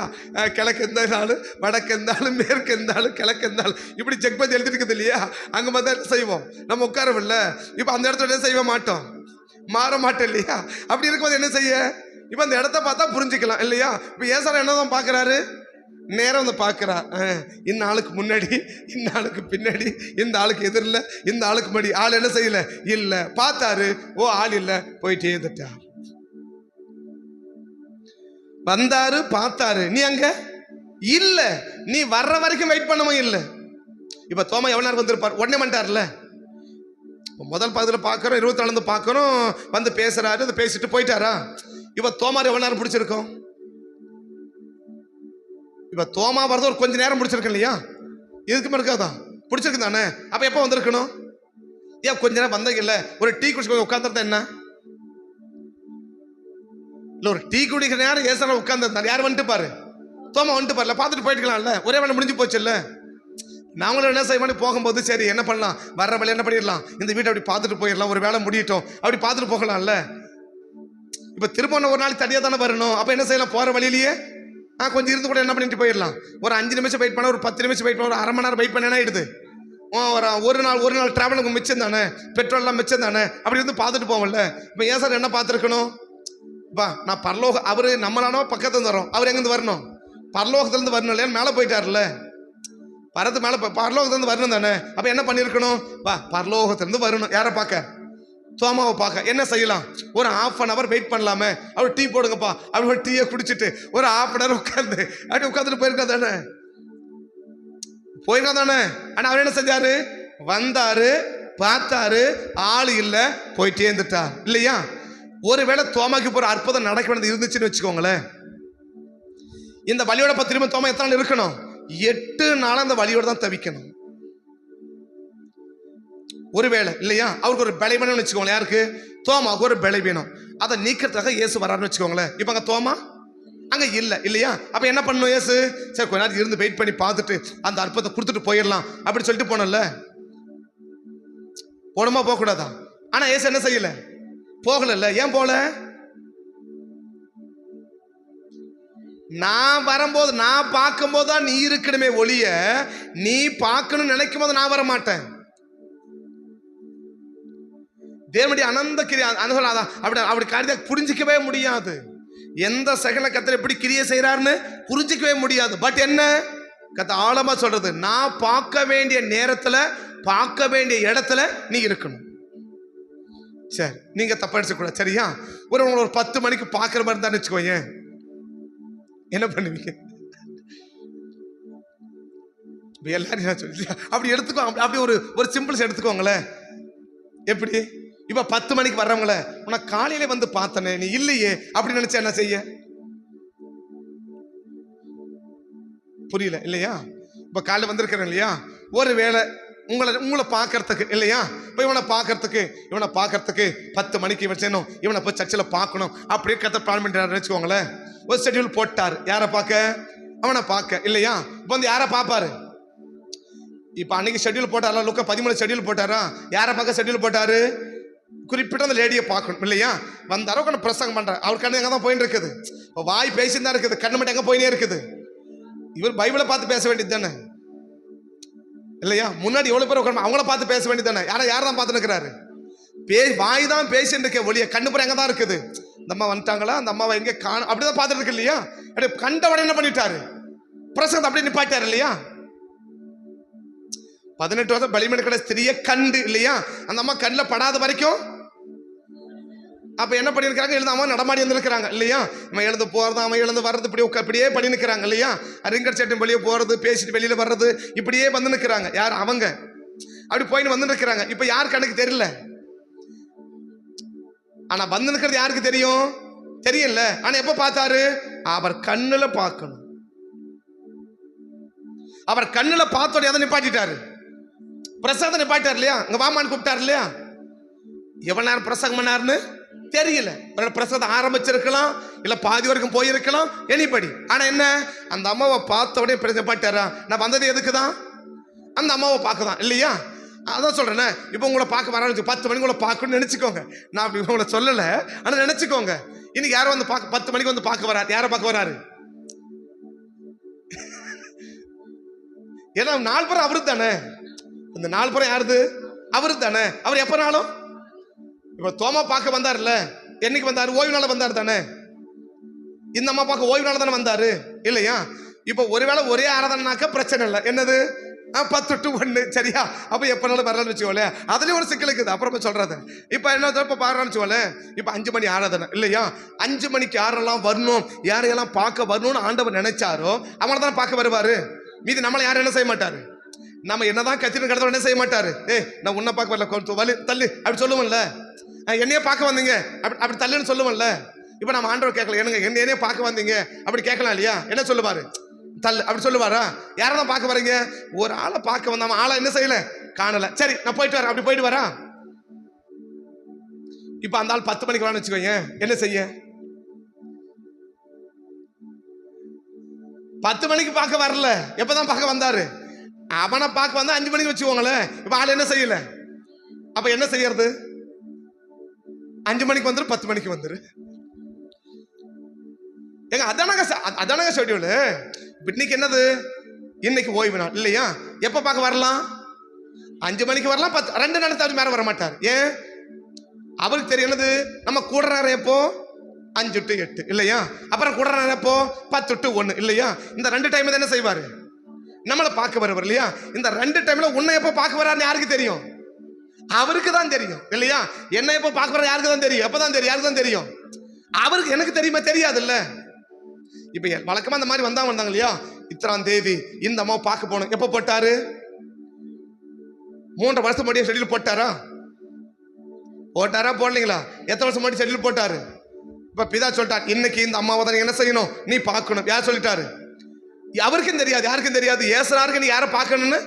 S1: கிழக்கு இருந்தாலும் வடக்கு இருந்தாலும் மேற்கு இருந்தாலும் கிழக்கு இருந்தாலும் இப்படி ஜக்பந்த் எழுதி இருக்குது இல்லையா? அங்க மாதிரி என்ன செய்வோம், நம்ம உட்காரவில்ல. இப்ப அந்த இடத்துல என்ன செய்ய மாட்டோம், மாற மாட்டோம் இல்லையா? அப்படி இருக்கும்போது என்ன செய்ய, இப்ப அந்த இடத்த பார்த்தா புரிஞ்சுக்கலாம் இல்லையா? இப்ப ஏசாயா என்னதான் பாக்குறாரு, நேரம் வந்து பார்க்கிறார். இந்த ஆளுக்கு முன்னாடி, இந்த ஆளுக்கு பின்னாடி, இந்த ஆளுக்கு எதிரில், இந்த ஆளுக்கு முன்னாடி. ஆள் என்ன செய்யல, இல்ல. பார்த்தாரு, ஆள் இல்ல, போயிட்டே இருந்துட்டார். வந்தாரு, பார்த்தாரு, நீ அங்க இல்ல, நீ வர்ற வரைக்கும் வெயிட் பண்ணவும் இல்லை. இப்ப தோமா எவ்வளவு நேரம் வந்திருப்பார், உடனே வந்துட்டார்ல. முதல் பகுதியில் பார்க்கிறோம், 24 பார்க்கிறோம், வந்து பேசுறாரு, அதை பேசிட்டு போயிட்டாரா? இப்ப தோமார் எவ்வளவு நேரம் பிடிச்சிருக்கோம்? இப்ப தோமா வரது ஒரு கொஞ்ச நேரம் பிடிச்சிருக்கு இல்லையா? இதுக்கு இருக்காதா, பிடிச்சிருக்கு தானே? அப்ப எப்ப வந்திருக்கணும்? ஏன் கொஞ்ச நேரம் வந்தீங்க இல்ல, ஒரு டீ குடிச்சு உட்கார்ந்துருந்தா என்ன இல்ல, ஒரு டீ குடிக்கிற நேரம் ஏசாயா உட்கார்ந்து யார் வந்துட்டு பாரு, தோமா வந்துட்டு பாருல, பார்த்துட்டு போயிட்டுக்கலாம்ல, ஒரே வேலை முடிஞ்சு போச்சு இல்ல. நாங்களும் என்ன செய்வோம், போகும்போது சரி என்ன பண்ணலாம், வர்ற வேலை என்ன பண்ணிடலாம், இந்த வீட்டை அப்படி பார்த்துட்டு போயிடலாம், ஒரு வேலை முடியட்டும், அப்படி பார்த்துட்டு போகலாம்ல. இப்ப திரும்ப ஒரு நாள் தனியா தானே வரணும். அப்ப என்ன செய்யலாம், போற வழியிலேயே கொஞ்சம் இருந்து கூட என்ன பண்ணிட்டு போயிடலாம். ஒரு 5 நிமிஷம் வெயிட் பண்ண, ஒரு 10 நிமிஷம் வெயிட் பண்ண, ஒரு அரை மணி நேரம் வெயிட் பண்ண ஆயிடுது. ஒரு நாள் டிராவலுக்கு மிச்சம் தானே, பெட்ரோல் எல்லாம் மிச்சம் தானே, அப்படி இருந்து பார்த்துட்டு போவோம்ல. இப்ப ஏன் சார் என்ன பார்த்துருக்கணும், நான் பரலோக, அவரு நம்மளானோ பக்கத்துல இருந்து வரோம், அவர் எங்கிருந்து வரணும், பரலோகத்துல இருந்து வரணும் இல்லையா? மேல போயிட்டாருல, வரது மேல பரலோகத்துல இருந்து வரணும் தானே. அப்ப என்ன பண்ணிருக்கணும், பரலோகத்துல இருந்து வரணும். யாரை பார்க்க, தோமாவை பார்க்க. என்ன செய்யலாம், ஒரு ½ வெயிட் பண்ணலாமே, அவர் டீ போடுங்கப்பா, அவர் டீயை குடிச்சிட்டு ஒரு ½ உட்கார்ந்து அப்படி உட்காந்துட்டு போயிருக்கா தானே, போயிருக்கா தானே. ஆனா அவர் என்ன செஞ்சாரு, வந்தாரு, பார்த்தாரு, ஆளு இல்ல, போயிட்டே இருந்துட்டார் இல்லையா? ஒருவேளை தோமாக்கு போற அற்புதம் நடக்க வேண்டியது இருந்துச்சுன்னு வச்சுக்கோங்களேன், இந்த வழியோட திரும்ப தோமா எத்தனை நாள் இருக்கணும், 8 நாள் அந்த வழியோட தான் தவிக்கணும். ஒருவேளை இல்லையா, அவருக்கு ஒரு பலை வேணும்னு வச்சுக்கோங்களேன். யாருக்கு, தோமாவுக்கு ஒரு பலை வேணும், அதை நீக்கிறதுக்காக இயேசு வராருன்னு வச்சுக்கோங்களேன். இப்ப அங்க தோமா அங்க இல்ல இல்லையா? அப்ப என்ன பண்ணணும் இயேசு, சரி கொஞ்ச நேரம் இருந்து வெயிட் பண்ணி பார்த்துட்டு அந்த அற்புதத்தை கொடுத்துட்டு போயிடலாம் அப்படி சொல்லிட்டு போனல, போனோமா போக கூடாதா? ஆனா இயேசு என்ன செய்யல, போகல. ஏன் போல, நான் வரும்போது, நான் பார்க்கும் போதுதான் நீ இருக்கணுமே ஒளிய, நீ பார்க்கணும்னு நினைக்கும் போது நான் வர மாட்டேன். தேவனுடைய அனந்த கிரியை அனுகூலம் அப்படி காரியத்தை புரிஞ்சிக்கவே முடியாது. எந்த சகல கத்தர் எப்படி கிரியை செய்யறாருன்னு புரிஞ்சிக்கவே முடியாது. பட் என்ன கத்த ஆழமா சொல்றது, நான் பார்க்க வேண்டிய நேரத்துல, பார்க்க வேண்டிய இடத்துல நீ இருக்கணும். சரி, நீங்க தப்பா எடுத்துக்கூடாது சரியா? ஒரு 10 மணிக்கு பார்க்குற மாதிரி தான் வச்சுக்கோங்க, என்ன பண்ணுவீங்க? எல்லாரும் சொல்லி அப்படி எடுத்துக்கோ, அப்படி ஒரு சிம்பிள்ஸ் எடுத்துக்கோங்களேன். எப்படி இப்ப 10 மணிக்கு வர்றவங்கள உனக்கு காலையில வந்து பார்த்தனே, நீ இல்லையே அப்படி நினைச்சா என்ன செய்ய, புரியல இல்லையா? இப்ப காலையில வந்திருக்கிறேன் இல்லையா, ஒருவேளை உங்களை பார்க்கறதுக்கு இல்லையா, இப்போ இவனை பார்க்கறதுக்கு 10 மணிக்கு இவன் செய்யணும், இவனை போய் சர்ச்சில் பார்க்கணும் அப்படியே கத்த பிளான் பண்ணிட்டாரு வச்சுக்கோங்களேன். ஒரு ஷெட்யூல் போட்டார், யாரை பார்க்க, அவனை பார்க்க இல்லையா? இப்போ வந்து யாரை பார்ப்பாரு, இப்போ அன்னைக்கு ஷெட்யூல் போட்டாரா, லுக்கா 13 ஷெட்யூல் போட்டாரா, யாரை பார்க்க ஷெட்யூல் போட்டாரு, குறிப்பிட்ட அந்த லேடியை பார்க்கணும் இல்லையா? வந்தாரோ கொஞ்சம் பிரசங்கம் பண்ற, அவர் கண்ணு எங்க தான் போயிட்டு இருக்குது, இப்போ வாய் பேசிட்டு தான் இருக்குது, கண்ணு மட்டும் எங்க போயினே இருக்குது. இவர் பைபிளை பார்த்து பேச வேண்டியது தானே இல்லையா? முன்னாடி எவ்வளவு பேர் உட்காந்து அவங்கள பார்த்து பேச வேண்டியது தானே. யார் தான் பார்த்து நிற்கிறாரு, வாய் தான் பேசிட்டு இருக்க ஒளிய, கண்ணு புறம் எங்க தான் இருக்குது. இந்த அம்மா வந்துட்டாங்களா, அந்த அம்மாவை எங்க காணும் அப்படிதான் பார்த்துட்டு இருக்கு இல்லையா? கண்ட உடனே என்ன பண்ணிட்டாரு, பிரசங்கத்தை அப்படியே நிப்பாட்டாரு இல்லையா? 18 வருஷம் பலிமணி கடை ஸ்திரியை கண்டு இல்லையா, அந்த அம்மா கண்ணில் படாத வரைக்கும் அப்ப என்ன பண்ணிருக்காங்க, எழுதாம நடமாடி வந்துருக்காங்க இல்லையா? அவன் எழுந்து போறது, அவன் எழுந்து வர்றது, இப்படியே பண்ணி நிற்கிறாங்க இல்லையா? ரிங்கர் சட்டம் வெளியே போறது, பேசிட்டு வெளியில வர்றது, இப்படியே வந்து நிற்கிறாங்க. யார் அவங்க அப்படி போயின்னு வந்து நிற்கிறாங்க. இப்ப யார் கண்ணுக்கு தெரியல, ஆனா வந்து நிற்கிறது யாருக்கு தெரியும், தெரியல. ஆனா எப்ப பார்த்தாரு, அவர் கண்ணுல பார்க்கணும். அவர் கண்ணுல பார்த்தோட எதை நிப்பாட்டிட்டாரு, பிரசாதம் நிப்பாட்டார் இல்லையா, அங்க வாமான்னு கூப்பிட்டார் இல்லையா, எவ்வளவு நேரம் பிரசங்கம் பண்ணாருன்னு தெரியல. பிரசாதம் ஆரம்பிச்சிருக்கலாம், இல்ல பாதி வரைக்கும் போயிருக்கலாம், எனிபடி. ஆனா என்ன, அந்த அம்மாவை பார்த்த உடனே நிப்பாட்டாரா? நான் வந்தது எதுக்குதான்? அந்த அம்மாவை பார்க்கதான் இல்லையா? அதான் சொல்றேன். இப்போ உங்களை பார்க்க வர 10 மணிக்கு உங்களை பார்க்கணும்னு நினைச்சுக்கோங்க. நான் அப்படி உங்களை சொல்லல, ஆனா நினைச்சுக்கோங்க. இன்னைக்கு யாரும் வந்து 10 மணிக்கு வந்து பார்க்க வராரு. யாரை பார்க்க வராரு? ஏன்னா 4 பேர் அவரு தானே. இந்த 4 பேர் யாருது? அவரு தானே. அவர் எப்பனாலும் இப்ப தோமா பார்க்க வந்தாருல்ல, என்னைக்கு வந்தாரு? ஓய்வு நாள் வந்தாரு தானே. இந்த அம்மா பார்க்க ஓய்வு நாள் தானே வந்தாரு இல்லையா? இப்ப ஒருவேளை ஒரே ஆராதனாக்க பிரச்சனை இல்லை. என்னது 10 to 1 சரியா? அப்ப எப்பனாலும் வரலாம்னு வச்சுக்கோல. அதுலயும் ஒரு சிக்கல் இருக்குது, அப்புறமா சொல்றது. இப்ப என்ன இப்ப பாடுறான்னு வச்சுக்கோல, இப்ப 5 மணி ஆராதனை இல்லையா? 5 மணிக்கு யாரெல்லாம் வரணும், யாரையெல்லாம் பார்க்க வரணும்னு ஆண்டவர் நினைச்சாரோ அவனை தானே பார்க்க வருவாரு. மீது நம்மளை யாரும் என்ன செய்ய மாட்டாரு. நம்ம என்னதான் கத்தின்னு கிடத்தோம் என்ன செய்ய மாட்டாரு. நான் உன்னை பார்க்க வரல, வலி தள்ளு அப்படி சொல்லுவோம்ல. என்னையே பார்க்க வந்தீங்க அப்படி தள்ளுன்னு சொல்லுவோம்ல. இப்ப நம்ம ஆண்டவர் கேட்கல, என்னையே பார்க்க வந்தீங்க அப்படி கேட்கலாம் இல்லையா? என்ன சொல்லுவாரு? தள்ளு அப்படி சொல்லுவாரா? யாரதான் பார்க்க வரீங்க? ஒரு ஆளை பார்க்க வந்தாம ஆளை என்ன செய்யல, காணல. சரி நான் போயிட்டு வரேன், அப்படி போயிட்டு வரா. இப்ப அந்த ஆள் 10 மணிக்கு வரான்னு வச்சுக்கோங்க, என்ன செய்ய? 10 மணிக்கு பார்க்க வரல, எப்பதான் பார்க்க வந்தாரு? அவனை பார்க்க வந்தா 5 மணிக்கு வச்சுக்கோங்களேன். இப்ப ஆள் என்ன செய்யல, அப்ப என்ன செய்யறது? 5 மணிக்கு வந்துரு, 10 மணிக்கு வந்துரு. ஏங்க அதானங்க ஷெட்யூல். இன்னைக்கு என்னது? இன்னைக்கு ஓய்வு நாள் இல்லையா? எப்ப பார்க்க வரலாம்? 5 மணிக்கு வரலாம், 2 நாள் தவிர மேல வர மாட்டார். ஏன்? அவருக்கு தெரியும் என்னது, நம்ம கூட நேரம் எப்போ 5 to 8 இல்லையா? அப்புறம் கூட நேரம் எப்போ 10 to 1 இல்லையா? இந்த 2 டைம் என்ன செய்வாரு? நம்மளை பார்க்க வரவர் இல்லையா? இந்த 2 டைம்ல உன்னை எப்போ பார்க்க வர்றாருன்னு யாருக்கு தெரியும்? அவருக்கு தான் தெரியும் இல்லையா? என்ன எப்போ பார்க்க வர யாருக்கு தான் தெரியும்? எப்பதான் தெரியும்? யாருக்கு தான் தெரியும்? அவருக்கு. எனக்கு தெரியுமா? தெரியாது இல்ல. இப்ப வழக்கமா அந்த மாதிரி வந்தாங்க இல்லையா? இத்தனாம் தேதி இந்த அம்மா பார்க்க போனோம். எப்ப போட்டாரு? 3 வருஷம் முன்னாடி ஷெட்யூல் போட்டாரா? போடலீங்களா? எத்தனை வருஷம் முன்னாடி ஷெட்யூல் போட்டாரு? இப்ப பிதா சொல்லிட்டார், இன்னைக்கு இந்த அம்மாவை தான் என்ன செய்யணும், நீ பார்க்கணும். யார் சொல்லிட்டாரு? அவருக்கும் தெரியாது, யாருக்கும் தெரியாது. ஏசுறாருக்கு நீ யாரை பார்க்கணும்னு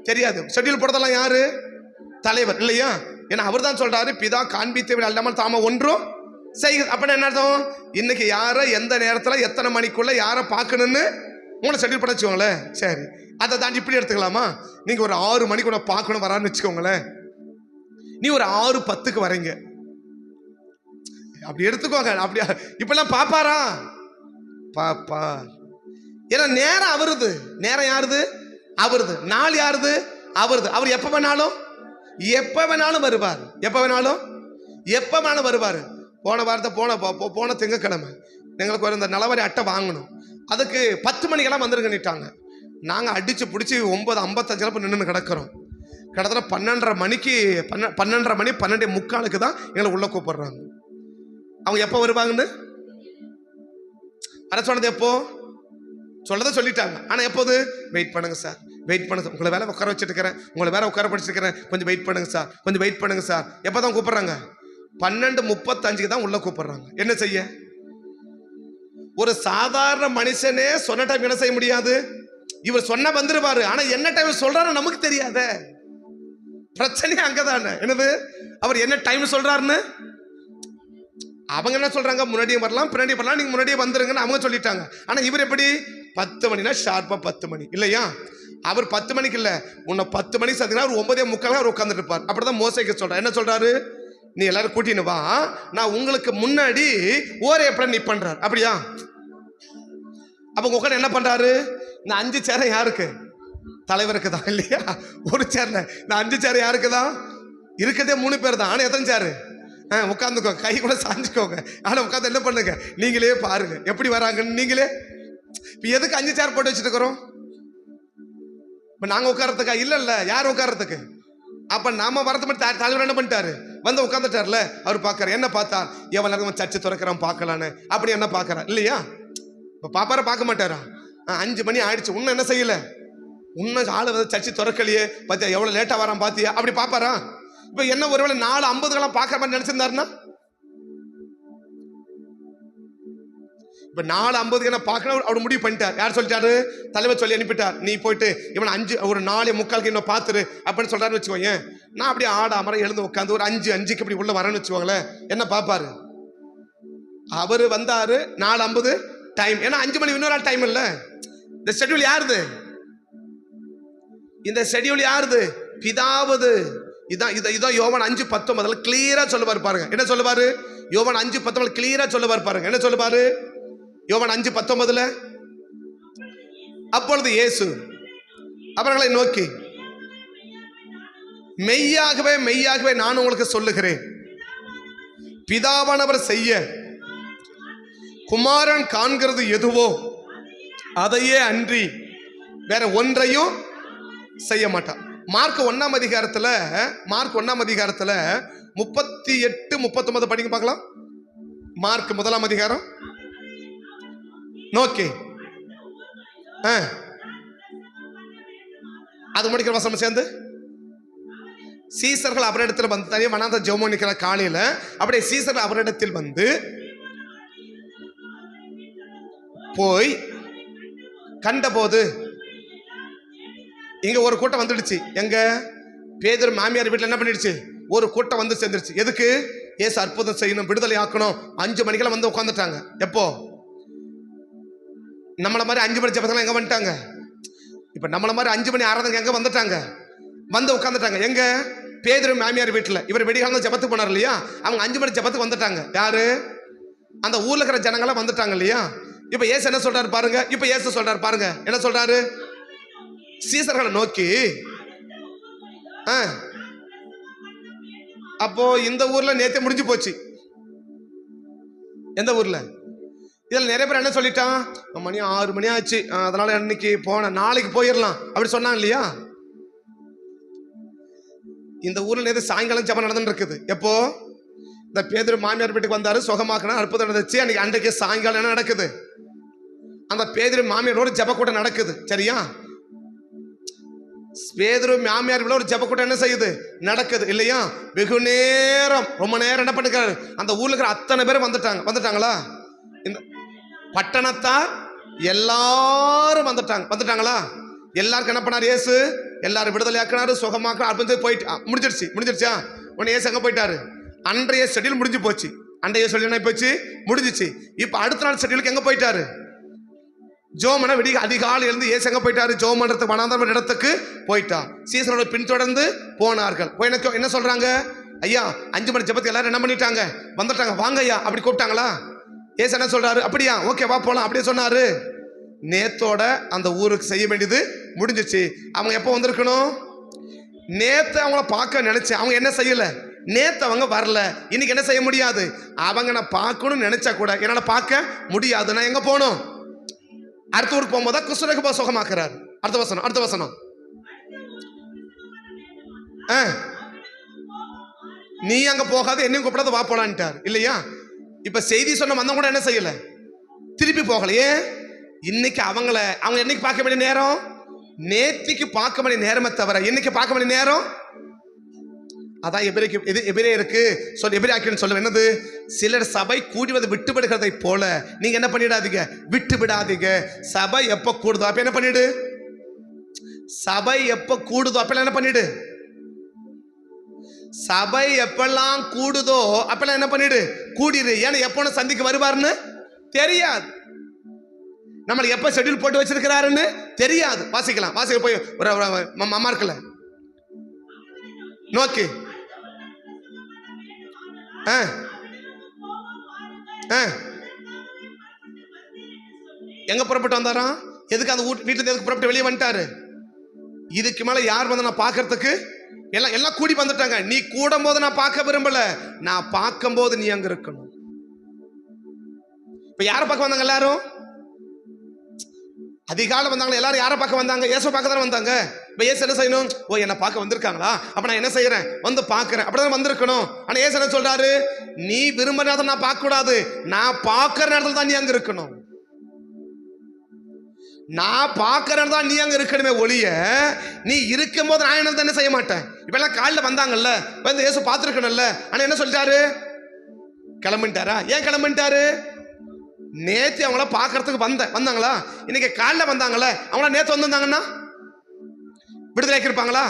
S1: தெரியாது. ஷெட்யூல் போட்டதெல்லாம் யாரு? தலைவர் இல்லையா? ஏன்னா அவர் தான் சொல்றாரு, பிதா காண்பித்தவை அல்லாமல் தாம ஒன்றும் செய்யுது. அப்படின்னா என்ன அர்த்தம்? இன்னைக்கு யாரை எந்த நேரத்துல எத்தனை மணிக்குள்ள யாரை பார்க்கணும்னு உங்களை ஷெட்யூல் பண்ண வச்சுக்கோங்களேன். சரி, அதை தாண்டி இப்படி எடுத்துக்கலாமா? நீங்க ஒரு 6 மணிக்கு உன்னை பார்க்கணும் வரான்னு வச்சுக்கோங்களேன். நீ ஒரு 6:10 வரீங்க, அப்படி எடுத்துக்கோங்க. அப்படியா? இப்பெல்லாம் பாப்பாரா? பாப்பா. ஏன்னா நேரம் அவருது. நேரம் யாருது? அவருது. நாள் யாருது? அவருது. அவர் எப்ப வேணாலும் வருவார். எப்ப வேணாலும் வருவார். போன வாரத்தை போன திங்கக்கிழமை எங்களுக்கு ஒரு இந்த நலவரி அட்டை வாங்கணும். அதுக்கு 10 மணிக்கெல்லாம் வந்துருங்கன்னுட்டாங்க. நாங்கள் அடிச்சு பிடிச்சி 9:55 நின்று கிடக்கிறோம். கிட்டத்தட்ட 12:30 மணிக்கு 12:30 மணி 12:45 தான் எங்களை உள்ள கூப்பிடுறாங்க. அவங்க எப்போ வருவாங்கன்னு அரை சொன்னது எப்போ சொல்லதை சொல்லிட்டாங்க. ஆனால் எப்போது? வெயிட் பண்ணுங்க சார், வெயிட் பண்ணுங்க சார், உங்களை வேலை உட்கார வச்சுருக்கிறேன், உங்களை வேலை உட்கார படிச்சிருக்கிறேன், கொஞ்சம் வெயிட் பண்ணுங்க சார், கொஞ்சம் வெயிட் பண்ணுங்க சார். எப்போ தான் கூப்பிட்றாங்க? 12:35 தான் உள்ள கூப்பிடுறாங்க. என்ன செய்ய? ஒரு சாதாரண மனுஷனே சொன்ன டைம் என்ன செய்ய முடியாது? இவர் சொன்ன வந்துருவாரு, ஆனா என்ன டைம் சொல்றாரு நமக்கு தெரியாத. பிரச்சனை அங்கதானே. என்னது? அவர் என்ன டைம் சொல்றாருன்னு அவங்க என்ன சொல்றாங்க? முன்னாடியே வரலாம், பின்னாடியே வரலாம், நீங்க முன்னாடியே வந்துருங்கன்னு அவங்க சொல்லிட்டாங்க. ஆனா இவர் எப்படி? 10 மணினா ஷார்ப்பா 10 மணி இல்லையா? அவர் 10 மணிக்கு இல்ல, உன்னை 10 மணிக்கு சத்தினா அவர் 9:45 அவர் உட்கார்ந்துட்டு இருப்பார். அப்படிதான் மோசேக்கு சொல்றாரு. என்ன சொல்றாரு? நீ எல்லாரும் கூட்டின்னு வா, நான் உங்களுக்கு முன்னாடி ஓரே எப்படி நிப்பன்றார். அப்படியா? அப்ப உங்க உட்காந்து என்ன பண்றாரு? இந்த 5 சேரை யாருக்கு? தலைவருக்கு தான் இல்லையா? ஒரு சேர்ல இந்த 5 சேர் யாருக்கு தான்? இருக்கிறதே 3 பேர் தான். ஆனா எத்தனை சேரு? உட்காந்துக்கோங்க, கை கூட சாஞ்சுக்கோங்க. ஆனா உட்காந்து என்ன பண்ணுங்க, நீங்களே பாருங்க எப்படி வராங்கன்னு. நீங்களே இப்ப எதுக்கு 5 சேர் போட்டு வச்சுட்டு இருக்கிறோம்? இப்ப நாங்க உட்காரத்துக்கா? இல்ல, யார் உட்காரத்துக்கு? அப்ப நாம வரது மட்டும் தலைவர் என்ன பண்ணிட்டாரு? வந்து உட்காந்துட்டார்ல. அவர் பாக்குறாரு. என்ன பார்த்தா? எவ்வளவு நேரம் சர்ச்சை திறக்கிறான் பார்க்கலான்னு. அப்படி என்ன பாக்குறான் இல்லையா? இப்ப பாப்பார பார்க்க மாட்டாரா? 5 மணி ஆயிடுச்சு, உன்ன என்ன செய்யல, உன்ன ஆளு வந்து சர்ச்சை திறக்கலையே, பாத்தியா எவ்வளவு லேட்டா வரான் பாத்தியா? அப்படி பாப்பாரா? இப்ப என்ன ஒருவேளை 4:50 பாக்குற மாதிரி நினைச்சிருந்தாருன்னா, இப்ப 4:50 என்ன பார்க்கணும் அவர் முடிவு பண்ணிட்டார். யார் சொல்லிட்டாரு? தலைவர் சொல்லி அனுப்பிட்டார். நீ போயிட்டு இவனை 5 ஒரு 4:45 இன்னும் பாத்துரு அப்படின்னு சொல்றாருன்னு வச்சுக்கோங்க. நான் அப்படியே ஆடாமரம் எழுந்து உட்காந்து ஒரு 5:05 இப்படி உள்ள வரேன்னு வச்சுக்கோங்களேன். என்ன பாப்பாரு? அவரு வந்தாரு 4:50 டைம். ஏன்னா 5 மணி இன்னொரு ஆள் டைம் இல்ல. இந்த ஷெட்யூல் யாருது? இந்த ஷெட்யூல் யாருது? பிதாவுது. இதான் யோவான் 5:19 கிளியரா சொல்லுவாரு பாருங்க. என்ன சொல்லுவாரு? யோவான் 5:19 கிளியரா சொல்லுவாரு பாருங்க. என்ன சொல்லுவாரு? யோவான் 5:19 அப்பொழுது இயேசு அவர்களை நோக்கி, மெய்யாகவே மெய்யாகவே நான் உங்களுக்கு சொல்லுகிறேன், பிதாவானவர் செய்ய குமாரன் காண்கிறது எதுவோ அதையே அன்றி வேற ஒன்றையும் செய்ய மாட்டான். மார்க் 1ஆம் அதிகாரத்துல 38-39 படிங்க பார்க்கலாம். மார்க் 1ஆம் அதிகாரம் நோக்கி அது முடிக்கிற வசனம் சேர்ந்து, சீசர்கள் அவரிடத்தில் வந்து தனியாக வனாந்த ஜெபம் பண்ணிக்கிற காலையில அப்படியே சீசர்கள் அவரிடத்தில் வந்து போய் கண்டபோது இங்க ஒரு கூட்டம் வந்துடுச்சு. எங்க? பேதுரு மாமியார் வீட்டில் என்ன பண்ணிடுச்சு? ஒரு கூட்டம் வந்து சேர்ந்துருச்சு. எதுக்கு? ஏசு அற்புதம் செய்யணும், விடுதலை ஆக்கணும். 5 மணிக்கெல்லாம் வந்து உட்காந்துட்டாங்க. எப்போ? நம்மள மாதிரி 5 மணி ஜபத்தெல்லாம் எங்க வந்துட்டாங்க? இப்ப நம்மள மாதிரி 5 மணி ஆறாதங்க எங்க வந்துட்டாங்க? வந்து உட்காந்துட்டாங்க. எங்க? பேதுரு மாமியார் வீட்டுல. இவர் வெடிகாலம் ஜபத்துக்கு போனார் இல்லையா, அவங்க 5 மணி ஜபத்துக்கு வந்துட்டாங்க. யாரு? அந்த ஊர்ல இருக்கிற ஜனங்களாம் வந்துட்டாங்க இல்லையா. இப்ப ஏசு என்ன சொல்றாரு பாருங்க. இப்ப ஏசு சொல்றாரு பாருங்க. என்ன சொல்றாரு? சீசர்களை நோக்கி, அப்போ இந்த ஊர்ல நேத்தே முடிஞ்சு போச்சு. எந்த ஊர்ல? இதுல நிறைய பேர் என்ன சொல்லிட்டான், மணி 6 மணி ஆச்சு, அதனால இன்னைக்கு போன நாளைக்கு போயிடலாம் அப்படி சொன்னாங்க இல்லையா. இந்த ஊர்ல நேற்று சாயங்காலம் ஜபம் நடந்துட்டு இருக்குது. எப்போ? இந்த பேதுரு மாமியார் வீட்டுக்கு வந்தாரு, சுகமாக்கணும், அற்புதம் நடந்துச்சு. அன்றைக்கு சாயங்காலம் என்ன நடக்குது? அந்த பேதுரு மாமியாரோட ஜப கூட்டம் நடக்குது. சரியா? பேதுரு மாமியார் வீட்டுல ஒரு ஜப கூட்டம் என்ன செய்யுது? நடக்குது இல்லையா. வெகு நேரம், ரொம்ப நேரம் என்ன பண்ணுறாரு? அந்த ஊர்ல இருக்கிற அத்தனை பேரும் வந்துட்டாங்களா? இந்த பட்டணத்தார் எல்லாரும் வந்துட்டாங்களா? எல்லாருக்கும் என்ன பண்ணார் இயேசு? எல்லாரும் விடுதலை ஆக்கினாரு, சுகமாக்கினாரு, அற்புதம் போயிட்டு முடிஞ்சிருச்சா? உடனே இயேசு எங்க போயிட்டாரு? அன்றைய ஷெட்யூல் முடிஞ்சு போச்சு. அன்றைய ஷெட்யூல் என்ன போச்சு? முடிஞ்சிச்சு. இப்ப அடுத்த நாள் ஷெட்யூலுக்கு எங்க போயிட்டாரு? ஜோமன விடிய அதிகாலை எழுந்து இயேசு எங்க போயிட்டாரு? ஜோமன்றதுக்கு வனாந்தரம் இடத்துக்கு போயிட்டார். சீசரோட பின்தொடர்ந்து போனார்கள். என்ன சொல்றாங்க? ஐயா 5 மணி ஜபத்துக்கு எல்லாரும் என்ன பண்ணிட்டாங்க? வந்துட்டாங்க, வாங்க ஐயா அப்படி கூப்பிட்டாங்களா? ஏசு என்ன சொல்றாரு? அப்படியா, ஓகே வா போலாம் அப்படியே சொன்னாரு. நேத்தோட அந்த ஊருக்கு செய்ய வேண்டியது முடிஞ்சிச்சு. அவங்க எப்போ வந்திருக்கணும்? நேத்து அவங்கள பார்க்க நினைச்சேன், அவங்க என்ன செய்யல? நேத்து அவங்க வரல. இன்னைக்கு என்ன செய்ய முடியாது? அவங்க நான் பார்க்கணும்னு நினைச்சா கூட என்னால பார்க்க முடியாது. நான் எங்க போகணும்? அடுத்த ஊருக்கு போகும்போது குஷ்டரோக சுகமாக்குறாரு. அடுத்த வசனம் நீ அங்க போகாது, என்னையும் கூப்பிடாத, வா போலான்ட்டார் இல்லையா. இப்ப செய்தி சொன்ன வந்தவங்க கூட என்ன செய்யல? திருப்பி போகலையே. இன்னைக்கு அவங்க என்னைக்கு பார்க்க வேண்டிய நேரம்? நேத்திக்கு பார்க்க வேண்டிய நேரமே தவிர இன்னைக்கு பார்க்க வேண்டிய நேரம். அதான் எபிரேயருக்கு சொல்ல என்னது? சிலர் சபை கூடுவது விட்டுவிடுகிறதை போல நீங்க என்ன பண்ணிடாதீங்க, விட்டு விடாதீங்க. சபை எப்ப கூடுதோ அப்ப என்ன பண்ணிடு? சபை எப்ப கூடுதோ அப்பெல்லாம் என்ன பண்ணிடு? சபை எப்பெல்லாம் கூடுதோ அப்பெல்லாம் என்ன பண்ணிடு? கூடிடு. ஏன்னா எப்போ சந்திக்கு வருவாருன்னு தெரியாது. நம்மளை எப்ப ஷெட்யூல் போட்டு வச்சிருக்கிறாருன்னு தெரியாது. வாசிக்க போய் ஒரு அம்மா இருக்கல நோக்கி எங்க புறப்பட்டு வந்தாராம்? எதுக்கு? அந்த வீட்டுல எதுக்கு புறப்பட்டு வெளியே வந்துட்டாரு? இதுக்கு மேல யார் வந்து நான் பாக்குறதுக்கு? எல்லாம் கூடி வந்துட்டாங்க. நீ கூடும் போது நான் பார்க்க விரும்பல, நான் பார்க்கும் போது நீ அங்க இருக்கணும். இப்ப யார பார்க்க வந்தாங்க? எல்லாரும் அதிகாலை வந்தாங்க. எல்லாரும் யாரை பார்க்க வந்தாங்க? இயேசு பார்க்க தானே வந்தாங்க. இப்ப இயேசு என்ன செய்யணும்? ஓ என்ன பார்க்க வந்திருக்காங்களா, அப்ப நான் என்ன செய்யறேன்? வந்து பார்க்கிறேன், அப்படிதான் வந்திருக்கணும். ஆனா இயேசு என்ன சொல்றாரு? நீ விரும்ப நேரத்தில் நான் பார்க்க கூடாது, நான் பார்க்கிற நேரத்தில் தான் நீ அங்க இருக்கணும். நான் பார்க்கிற தான் நீ அங்க இருக்கணுமே ஒழிய நீ இருக்கும் போது நான் என்ன செய்ய மாட்டேன். இப்ப எல்லாம் காலைல வந்தாங்கல்ல, வந்து இயேசு பார்த்திருக்கணும்ல. ஆனா என்ன சொல்லிட்டாரு? கிளம்பிட்டாரா? ஏன் கிளம்பிட்டாரு? நேத்து அவங்கள பாக்குறதுக்கு வந்தாங்களா? இன்னைக்கு காலைல வந்தாங்களே, அவங்கள நேத்து வந்திருந்தாங்கன்னா விடுதலையாக்கி இருப்பாங்களா?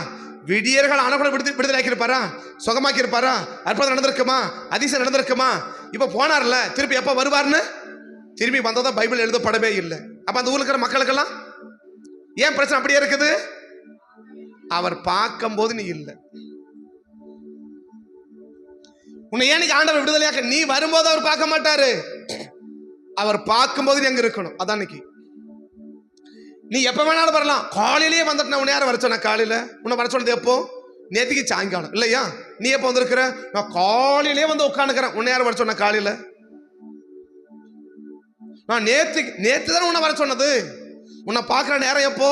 S1: விடியர்கள் ஆன கூட விடுதலையாக்கி இருப்பாரா? சுகமாக்கி இருப்பாரா? அற்புதம் நடந்திருக்குமா? அதிசயம் நடந்திருக்குமா? இப்ப போனார்ல, திருப்பி எப்ப வருவார்னு திரும்பி வந்ததா பைபிள் எழுதப்படவே இல்லை. அப்ப அந்த ஊர்ல இருக்கிற மக்களுக்கெல்லாம் ஏன் பிரச்சனை அப்படியே இருக்குது? அவர் பார்க்கும் போது நீ இல்லை. உன்னை ஏன் ஆண்டவர் விடுதலையாக்க? நீ வரும்போது அவர் பார்க்க மாட்டாரு, அவர் பார்க்கும் போது நீ அங்க இருக்கணும். அதான் இன்னைக்கு நீ எப்ப வேணாலும் வரலாம். காலையிலேயே வந்துட்டு உன்னை யாரும் வர சொன்ன? காலையில உன்னை வர சொன்னது எப்போ? நேற்றுக்கு சாயங்காலம் இல்லையா? நீ எப்போ வந்திருக்கிற? நான் காலையிலேயே வந்து உட்காந்துக்கிறேன். உன்னை யாரும் வர சொன்ன? காலையில நான் நேத்து தானே உன்னை வர சொன்னது. உன்னை பார்க்குற நேரம் எப்போ?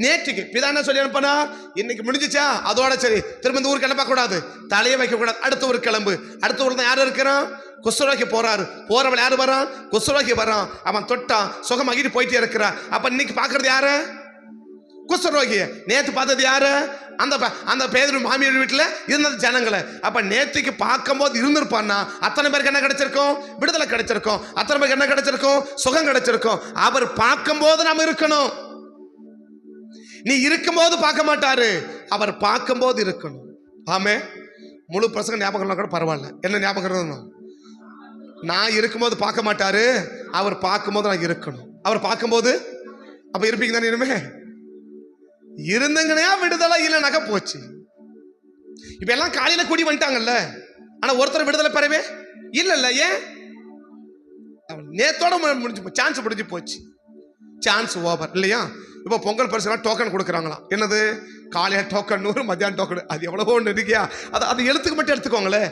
S1: நேற்றுக்கு. பிதா என்ன சொல்லி அனுப்பினா? இன்னைக்கு முடிஞ்சிச்சா, அதோட சரி, திரும்ப இந்த ஊருக்கு கிளம்ப கூடாது, தலையை வைக்க கூடாது, அடுத்த ஊருக்கு கிளம்பு. அடுத்த ஊர்ல யாரும் இருக்கிறான்? குஷ்டரோகி போறாரு. போறவள் யாரு வரான்? குஷ்டரோகி வரான். அவன் தொட்டான், சுகமாகிட்டு போயிட்டே இருக்கிறான். அப்ப இன்னைக்கு பாக்குறது யாரு? குஷ்டரோகிய. நேத்து பார்த்தது யாரு? அந்த பேதுரு மாமியார் வீட்டுல இருந்தது ஜனங்களை. அப்ப நேற்றுக்கு பார்க்கும் போது இருந்திருப்பான்னா அத்தனை பேருக்கு என்ன கிடைச்சிருக்கும்? விடுதலை கிடைச்சிருக்கும். அத்தனை பேருக்கு என்ன கிடைச்சிருக்கும்? சுகம் கிடைச்சிருக்கும். அவர் பார்க்கும் போது நாம இருக்கணும். நீ இருக்கும்போது பார்க்க மாட்டாரு, அவர் பார்க்கும் போது இருக்கணும். ஆமே. முழு பிரசங்க ஞாபகம் கூட பரவாயில்ல. என்ன ஞாபகம்? நான் இருக்கும்போது பார்க்க மாட்டாரு, அவர் பார்க்கும்போது நான் இருக்கணும். அவர் பார்க்கும்போது அப்ப இருப்பீங்க தானே? இனிமே இருந்தங்கனையா விடுதலை இல்லைனாக்கா போச்சு. இப்ப எல்லாம் காலையில கூடி வந்துட்டாங்கல்ல, ஆனா ஒருத்தர் விடுதலை பெறவே இல்ல. ஏன்? நேத்தோட முடிஞ்சு சான்ஸ் முடிஞ்சு போச்சு. சான்ஸ் ஓவர் இல்லையா? இப்போ பொங்கல் பரிசு டோக்கன் கொடுக்குறாங்களாம். என்னது? காலையில டோக்கன் 100, மத்தியானம் டோக்கன். அது எவ்வளவோ ஒன்று இருக்கியா? அது எழுத்துக்கு மட்டும் எடுத்துக்கோங்களே.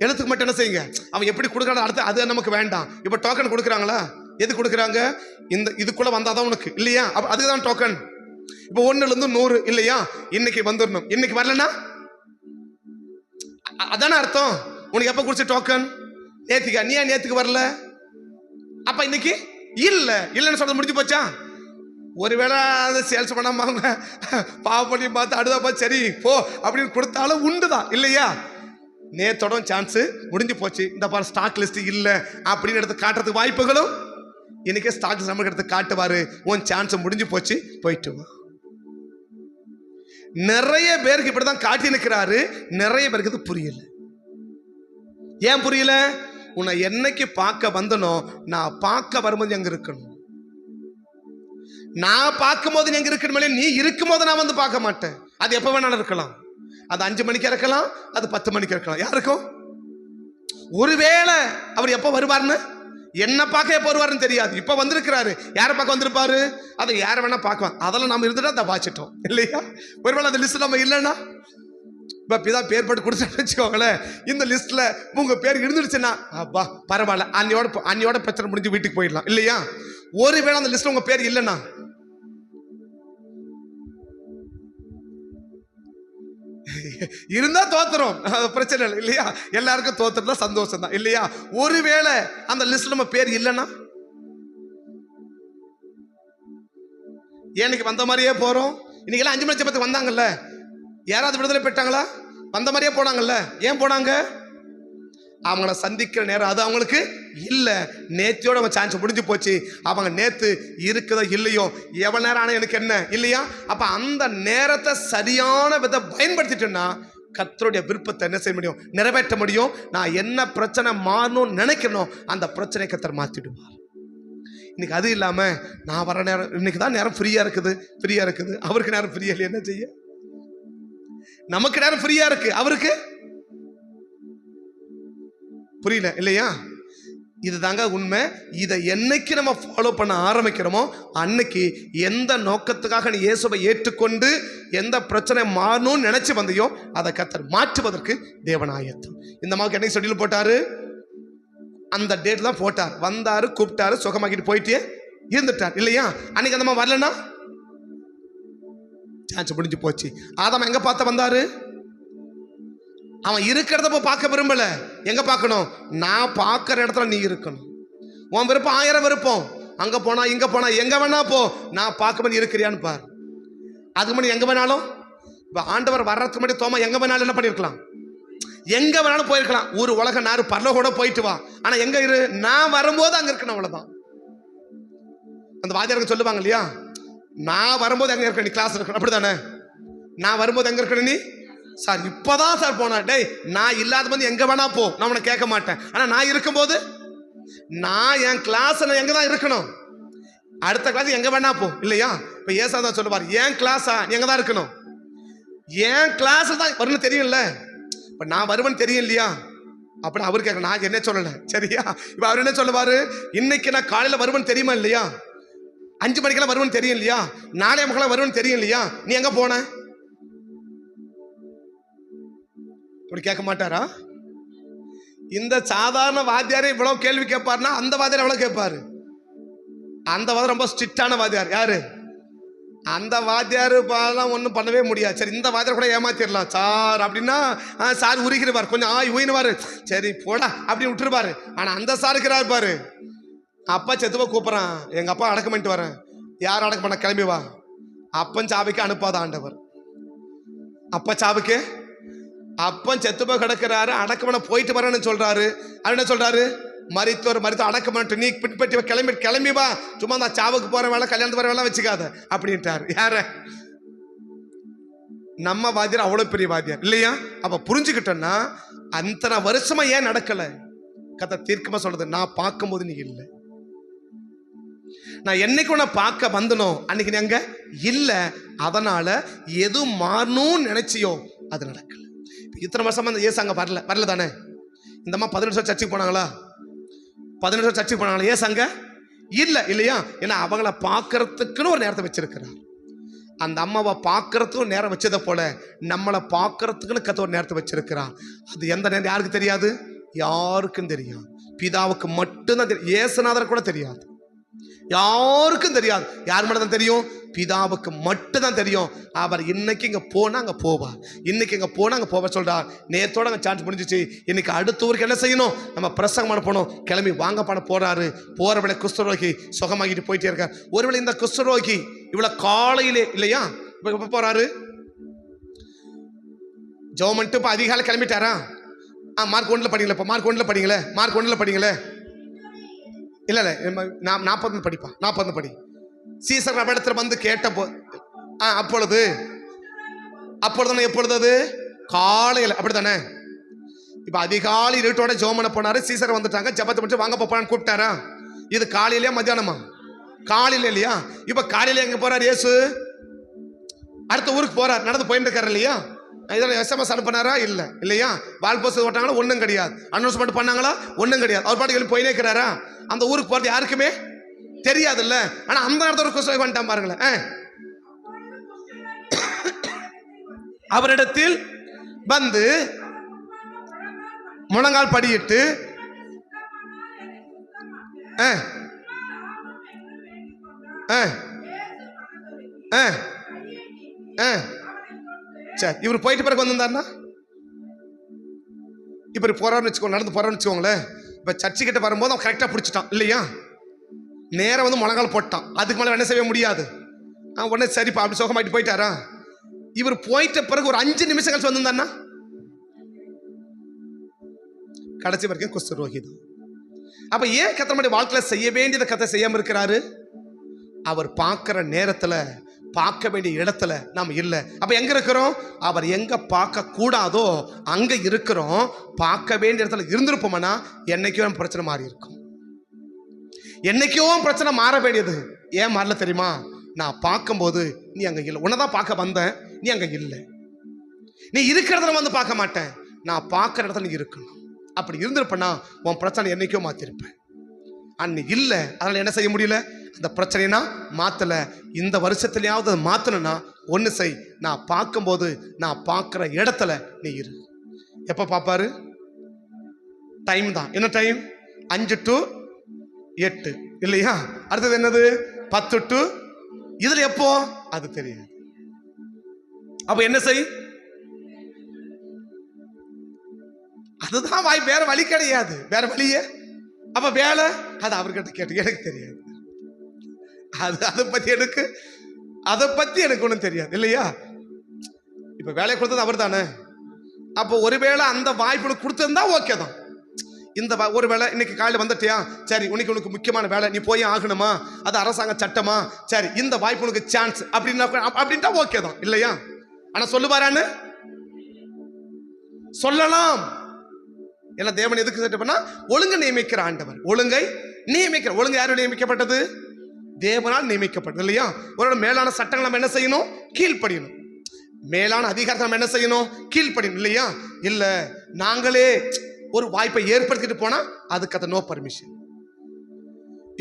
S1: எழுத்துக்கு மட்டும் என்ன செய்யுங்க? அவன் எப்படி கொடுக்குறாங்க அடுத்து அது நமக்கு வேண்டாம். இப்போ டோக்கன் கொடுக்குறாங்களா? எது கொடுக்குறாங்க? இதுக்குள்ள வந்தாதான் உனக்கு இல்லையா? அதுதான் டோக்கன். இப்போ 1லேருந்து 100 இல்லையா? இன்னைக்கு வந்துடணும். இன்னைக்கு வரலன்னா அதான அர்த்தம். உனக்கு எப்ப குடிச்ச டோக்கன்? நேத்துக்கா? நீ ஏன் நேத்துக்கு வரல? அப்ப இன்னைக்கு இல்லைன்னு சொல்றது முடிஞ்சு போச்சா? ஒருவேளை அதை சேல்ஸ் பண்ணாம அவங்க பாவப்படி பார்த்து அடுத்தப்பா சரி போ அப்படின்னு கொடுத்தாலும் உண்டுதான் இல்லையா? நேத்தோட சான்ஸ் முடிஞ்சு போச்சு. இந்த பாரு ஸ்டாக் லிஸ்ட் இல்லை அப்படின்னு எடுத்து காட்டுறதுக்கு வாய்ப்புகளும் இன்னைக்கே ஸ்டாக் லிஸ்ட் நமக்கு எடுத்து காட்டுவாரு. உன் சான்ஸ் முடிஞ்சு போச்சு, போயிட்டு வா. நிறைய பேருக்கு இப்படிதான் காட்டி நிற்கிறாரு. நிறைய பேருக்கு இது புரியல. ஏன் புரியல? உன்னை என்னைக்கு பார்க்க வந்தனோ, நான் பார்க்க வரும்போது எங்க இருக்கணும். நான் பார்க்கும் போது எங்க இருக்கணும். நீ இருக்கும் போது நான் வந்து பார்க்க மாட்டேன். அது எப்ப வேணாலும் இருக்கலாம். அது 5 மணிக்கு இருக்கலாம், அது 10 மணிக்கு இருக்கலாம். யாருக்கும் ஒருவேளை அவர் எப்ப வருவார்னு, என்ன பார்க்க எப்ப வருவாருன்னு தெரியாது. இப்ப வந்திருக்கிறாரு. யாரை பார்க்க வந்திருப்பாரு? அதை யாரை வேணா பார்க்கலாம். அதெல்லாம் நம்ம இருந்துட்டா அதை வாச்சிட்டோம் இல்லையா? ஒருவேளை அந்த லிஸ்ட் நம்ம இல்லைன்னா, இப்ப பிதா பேர் போட்டு கொடுத்து வச்சுக்கோங்களேன். இந்த லிஸ்ட்ல உங்க பேர் இருந்துடுச்சுன்னா அப்பா பரவாயில்ல, அன்னையோட பிரச்சனை முடிஞ்சு வீட்டுக்கு போயிடலாம் இல்லையா? ஒருவேளை அந்த லிஸ்ட்ல உங்க பேர் இல்லைன்னா இருந்தா தோத்துறோம், பிரச்சனை இல்லை இல்லையா? எல்லாருக்கும் தோத்துறதா சந்தோஷம் தான் இல்லையா? ஒருவேளை அந்த லிஸ்ட்ல நம்ம பேர் இல்லைன்னா ஏன்னைக்கு வந்த மாதிரியே போறோம். இன்னைக்கு எல்லாம் 5 மணி சப்பத்துக்கு வந்தாங்கல்ல, யாராவது விடுதலை பெற்றாங்களா? வந்த மாதிரியே போனாங்கல்ல. ஏன் போனாங்க? அவங்கள சந்திக்கிற நேரம் அது அவங்களுக்கு இல்ல. நேத்தியோட அவன் சான்ஸ் முடிஞ்சு போச்சு. அவங்க நேத்து இருக்குதோ இல்லையோ, எவ்வளவு நேரம் ஆனா எனக்கு என்ன இல்லையா? அப்ப அந்த நேரத்தை சரியான வித பயன்படுத்திட்டோம்னா கர்த்தருடைய விருப்பத்தை என்ன செய்ய முடியும்? நிறைவேற்ற முடியும். நான் என்ன பிரச்சனை மாறணும்னு நினைக்கணும், அந்த பிரச்சனை கர்த்தர் மாத்திடுவார். இன்னைக்கு அது இல்லாம நான் வர நேரம், இன்னைக்கு தான் நேரம் ஃப்ரீயா இருக்குது. அவருக்கு நேரம் ஃப்ரீயா இல்லை. என்ன செய்ய? நமக்கு நேரம் ஃப்ரீயா இருக்கு, அவருக்கு புரியல இல்லையா? இதுதாங்க உண்மை. இதை என்னைக்கு நம்ம ஃபாலோ பண்ண ஆரம்பிக்கிறோமோ அன்னைக்கு எந்த நோக்கத்துக்காக நீ இயேசுவை ஏற்றுக்கொண்டு எந்த பிரச்சனை மாறணும்னு நினைச்சு வந்தையோ அதை கர்த்தர் மாற்றுவதற்கு தேவனாயத்தம். இந்த மாதிரி என்னைக்கு ஷெட்யூல் போட்டாரு, அந்த டேட் தான் போட்டார். வந்தாரு, கூப்பிட்டாரு, சுகமாக்கிட்டு போயிட்டே இருந்துட்டார் இல்லையா? அன்னைக்கு அந்த மாதிரி வரலன்னா சான்ஸ் முடிஞ்சு போச்சு. ஆதாம் எங்க பார்த்த வந்தாரு? அவன் இருக்கிறத போய் பார்க்க விரும்பல. எங்க பார்க்கணும்? நான் பார்க்கிற இடத்துல நீ இருக்கணும். உன் விருப்பம் 1000 விருப்பம், அங்க போனா இங்க போனா எங்க வேணா போ, நான் பார்க்க இருக்கிறியான்னு பார். அதுக்கு முன்னாடி எங்க வேணாலும், இப்ப ஆண்டவர் வர்றதுக்கு முன்னாடி தோமா எங்க வேணாலும் என்ன பண்ணிருக்கலாம்? எங்க வேணாலும் போயிருக்கலாம். ஒரு உலக நாறு பரலோகோட போயிட்டு வா. ஆனா எங்க இரு? நான் வரும்போது அங்க இருக்கணும், அவ்வளவுதான். அந்த வாத்தியாருக்கு சொல்லுவாங்க இல்லையா, நான் வரும்போது எங்க இருக்க நீ கிளாஸ் இருக்கணும், அப்படித்தானே? நான் வரும்போது எங்க இருக்கணும் நீ? சார் இப்பதான் சார் போனா. டேய், நான் இல்லாத போது எங்க வேணா போ, நான் உன்னை கேட்க மாட்டேன். ஆனா நான் இருக்கும்போது நான் என் கிளாஸ் எங்க தான் இருக்கணும், அடுத்த கிளாஸ் எங்க வேணா போ, இல்லையா? இப்ப ஏசா தான் சொல்லுவார், என் கிளாஸா நீ எங்க தான் இருக்கணும், என் கிளாஸ் தான் வரணும் தெரியும்ல, இப்ப நான் வருவேன்னு தெரியும் இல்லையா? அப்படி அவர் கேட்க, நான் என்ன சொல்லல, சரியா? இப்ப அவர் என்ன சொல்லுவாரு, இன்னைக்கு நான் காலையில வருவேன்னு தெரியுமா இல்லையா, 5 மணிக்கெல்லாம் வருவேன்னு தெரியும் இல்லையா, 4:45 வருவேன்னு தெரியும் இல்லையா, நீ எங்க போன? அப்படி கேட்க மாட்டாரா? இந்த சாதாரண வாத்தியாரே இவ்வளவு கேள்வி கேட்பாருன்னா அந்த வாத்தியார் எவ்வளவு கேட்பாரு? அந்த வாத்தியார் ரொம்ப ஸ்ட்ரிக்டான வாத்தியார். யாரு? அந்த வாத்தியார் ஒன்றும் பண்ணவே முடியாது. சரி, இந்த வாத்தியார் கூட ஏமாத்திடலாம் சார் அப்படின்னா சார் உரிக்கிறவார், கொஞ்சம் உயினுவாரு, சரி போடா அப்படின்னு விட்டுருப்பாரு. ஆனா அந்த சாருக்கிறார் பாரு, அப்பா செத்துவா கூப்பிட்றான், எங்க அப்பா அடக்கம் பண்ணிட்டு வரேன், யார் அடக்கம் பண்ண, கிளம்பி வா. அப்பன் சாவுக்கு அனுப்பாத ஆண்டவர். அப்பா சாவுக்கு அப்பன் செத்துப்ப கிடக்கிறாரு, அடக்கமன போயிட்டு வரேன்னு சொல்றாரு. அது என்ன சொல்றாரு, மரித்தோர் அடக்கம் பண்ணிட்டு நீ பின்பற்றி கிளம்பி வா, சும்மா நான் சாவுக்கு போற வேலை கல்யாணத்துக்கு வர வேலை வச்சுக்காத அப்படின்ட்டாரு. யார? நம்ம வாத்தியார் அவ்வளவு பெரிய வாத்தியார் இல்லையா? அப்ப புரிஞ்சுக்கிட்டோம்னா அத்தனை வருஷமா ஏன் நடக்கல, கதை தீர்க்கமா சொல்றது, நான் பார்க்கும்போது நீ இல்லை, நான் என்னைக்கு உன்னை பார்க்க வந்தனோ அன்னைக்கு நீ அங்க இல்ல, அதனால எது மாறணும்னு நினைச்சியோ அது நடக்கல. இத்தனை வருஷமா அந்த ஏசு அங்க வரல தானே? இந்த அம்மா 18 வருஷம் சர்ச்சைக்கு போனாங்களா? 18 வருஷம் சர்ச்சைக்கு போனாங்களா? ஏசு அங்க இல்ல, இல்லையா? ஏன்னா அவங்கள பார்க்கறதுக்குன்னு ஒரு நேரத்தை வச்சிருக்கிறார். அந்த அம்மாவை பார்க்கறதுக்கும் நேரம் வச்சதை போல நம்மளை பார்க்கறதுக்குன்னு கத்த ஒரு நேரத்தை வச்சிருக்கிறார். அது எந்த நேரம் யாருக்கு தெரியாது? யாருக்கும் தெரியாது, பிதாவுக்கு மட்டும்தான் தெரியும். ஏசுநாதர் கூட தெரியாது, யாருக்கும் தெரியாது. யார் மட்டும் தான் தெரியும்? பிதாவுக்கு மட்டும் தான் தெரியும். அவர் இன்னைக்கு இங்க போனா அங்க போவார், இன்னைக்கு இங்க போனா அங்க போவ சொல்றார். நேத்தோட அங்க சான்ஸ் முடிஞ்சிச்சு, இன்னைக்கு அடுத்த ஊருக்கு என்ன செய்யணும், நம்ம பிரசங்கம் பண்ண போனோம். கிளம்பி வாங்க பண்ண போறாரு. போற வேலை குஷ்டரோகி சுகமாகிட்டு போயிட்டே இருக்கார். ஒருவேளை இந்த குஷ்டரோகி இவ்வளவு காலையிலே இல்லையா, இப்ப போறாரு ஜோமன்ட்டு இப்ப அதிகாலை கிளம்பிட்டாரா? மார்க் 1 படிங்களே, இப்ப மார்க் 1 படிங்களே, மார்க் 1 படிங்களே. இல்ல 40 படிப்பா, 40 படி. சீசர் இடத்துல வந்து கேட்ட அப்பொழுது எப்பொழுது அது காலையில், அப்படித்தானே? இப்ப அதிகாலை இருட்டோட ஜோமன போனாரு. சீசர் வந்துட்டாங்க, ஜபத்தை மட்டும் வாங்க போப்பான்னு கூப்பிட்டாரா? இது காலையிலயா மத்தியானமா? காலையில இல்லையா? இப்ப காலையில எங்க போறாரு இயேசு? அடுத்த ஊருக்கு போறார், நடந்து போயிட்டு இருக்காரு இல்லையா? இதெல்லாம் SMS அனுப்பினாரா? இல்ல, இல்லையா? வால் போஸ்ட் ஓட்டாங்களா? ஒன்றும் கிடையாது. அனௌன்ஸ்மெண்ட் பண்ணாங்களா? ஒன்றும் கிடையாது. அவர் பாட்டுக்கு போயினே இருக்கிறாரா? அந்த ஊருக்கு போறது யாருக்குமே தெரியாதுல்ல. ஆனா அந்த நேரத்தில் ஒரு குஷ்டரோகி வந்துட்டான் பாருங்களேன். அவரிடத்தில் வந்து முழங்கால் படியிட்டு சரி, இவர் போயிட்டு பிறகு வந்திருந்தாருன்னா, இப்ப போறாருன்னு வச்சுக்கோங்க, நடந்து போறாருன்னு வச்சுக்கோங்களேன். இப்ப சர்ச்சு கிட்ட வரும்போது அவன் கரெக்டா பிடிச்சிட்டான் இல்லையா, நேரம் வந்து முழங்கால் போட்டான். அதுக்கு மேல என்ன செய்ய முடியாது. உடனே சரிப்பா அப்படி சுகமாயிட்டு போயிட்டாரா? இவர் போயிட்ட பிறகு ஒரு 5 நிமிஷம் கழிச்சு வந்திருந்தாருன்னா கடைசி வரைக்கும் குஷ்டரோகி தான். அப்ப ஏன் கத்தனுடைய வாழ்க்கையில செய்ய வேண்டியதை கத்தை செய்யாம இருக்கிறாரு? அவர் பார்க்கிற நேரத்துல, பார்க்க வேண்டிய இடத்துல நாம் இல்லை. அப்ப எங்க இருக்கிறோம்? அவர் எங்க பார்க்க கூடாதோ அங்க இருக்கிறோம். பார்க்க வேண்டிய இடத்துல இருந்திருப்போம்னா என்னைக்கோ பிரச்சனை மாறி இருக்கும். என்னைக்கோ பிரச்சனை மாற வேண்டியது ஏன் மாறல தெரியுமா? நான் பார்க்கும்போது நீ அங்க இல்லை. உன்னதான் பார்க்க வந்தேன், நீ அங்க இல்லை. நீ இருக்கிறத வந்து பார்க்க மாட்டேன், நான் பார்க்கிற இடத்துல நீ இருக்கணும். அப்படி இருந்திருப்பேன்னா உன் பிரச்சனை என்னைக்கோ மாத்திருப்பேன். அன்னைக்கு இல்லை, அதனால என்ன செய்ய முடியல, அந்த பிரச்சனைனா மாத்தல. இந்த வருஷத்துலயாவது மாத்தணும்னா ஒண்ணு செய், நான் பார்க்கும்போது நான் பார்க்கிற இடத்துல நீ இரு. எப்ப பார்ப்பாரு? டைம் தான். என்ன டைம்? 5 to 8 இல்லையா? அடுத்தது என்னது? 10 to இதுல எப்போ அது தெரியாது. அப்ப என்ன செய்? அதுதான் வாய், வேற வழி கிடையாது. வேற வழியே அப்ப வேலை அது அவர்கிட்ட கேட்டு, எனக்கு தெரியாது. அதை பத்தி எனக்கு ஒன்றும் தெரியாது இல்லையா? இப்ப வேலையை கொடுத்தது அவர் தானே. அப்போ ஒருவேளை அந்த வாய்ப்பு கொடுத்திருந்தா ஓகே தான். இந்த ஒரு வேலை இன்னைக்கு காலையில் வந்துட்டியா, சரி உனக்கு முக்கியமான வேலை, நீ போய் ஆகணுமா, அது அரசாங்க சட்டமா, சரி இந்த வாய்ப்பு உனக்கு சான்ஸ் அப்படின்ட்டா ஓகே தான் இல்லையா? ஆனா சொல்லுவாரான்னு சொல்லலாம். ஏன்னா தேவன் எதுக்கு செட் பண்ணா ஒழுங்கு நியமிக்கிற ஆண்டவர். ஒழுங்கை நியமிக்கிற. ஒழுங்கு யாரும் நியமிக்கப்பட்டது? தேவனால் நியமிக்கப்பட்டது இல்லையா? ஒரு மேலான சட்டங்கள் நம்ம என்ன செய்யணும்? கீழ்ப்படியணும். மேலான அதிகாரத்தை நம்ம என்ன செய்யணும்? கீழ்ப்படியணும் இல்லையா? இல்ல நாங்களே ஒரு வாய்ப்பை ஏற்படுத்திட்டு போனா அதுக்கு அது நோ பர்மிஷன்.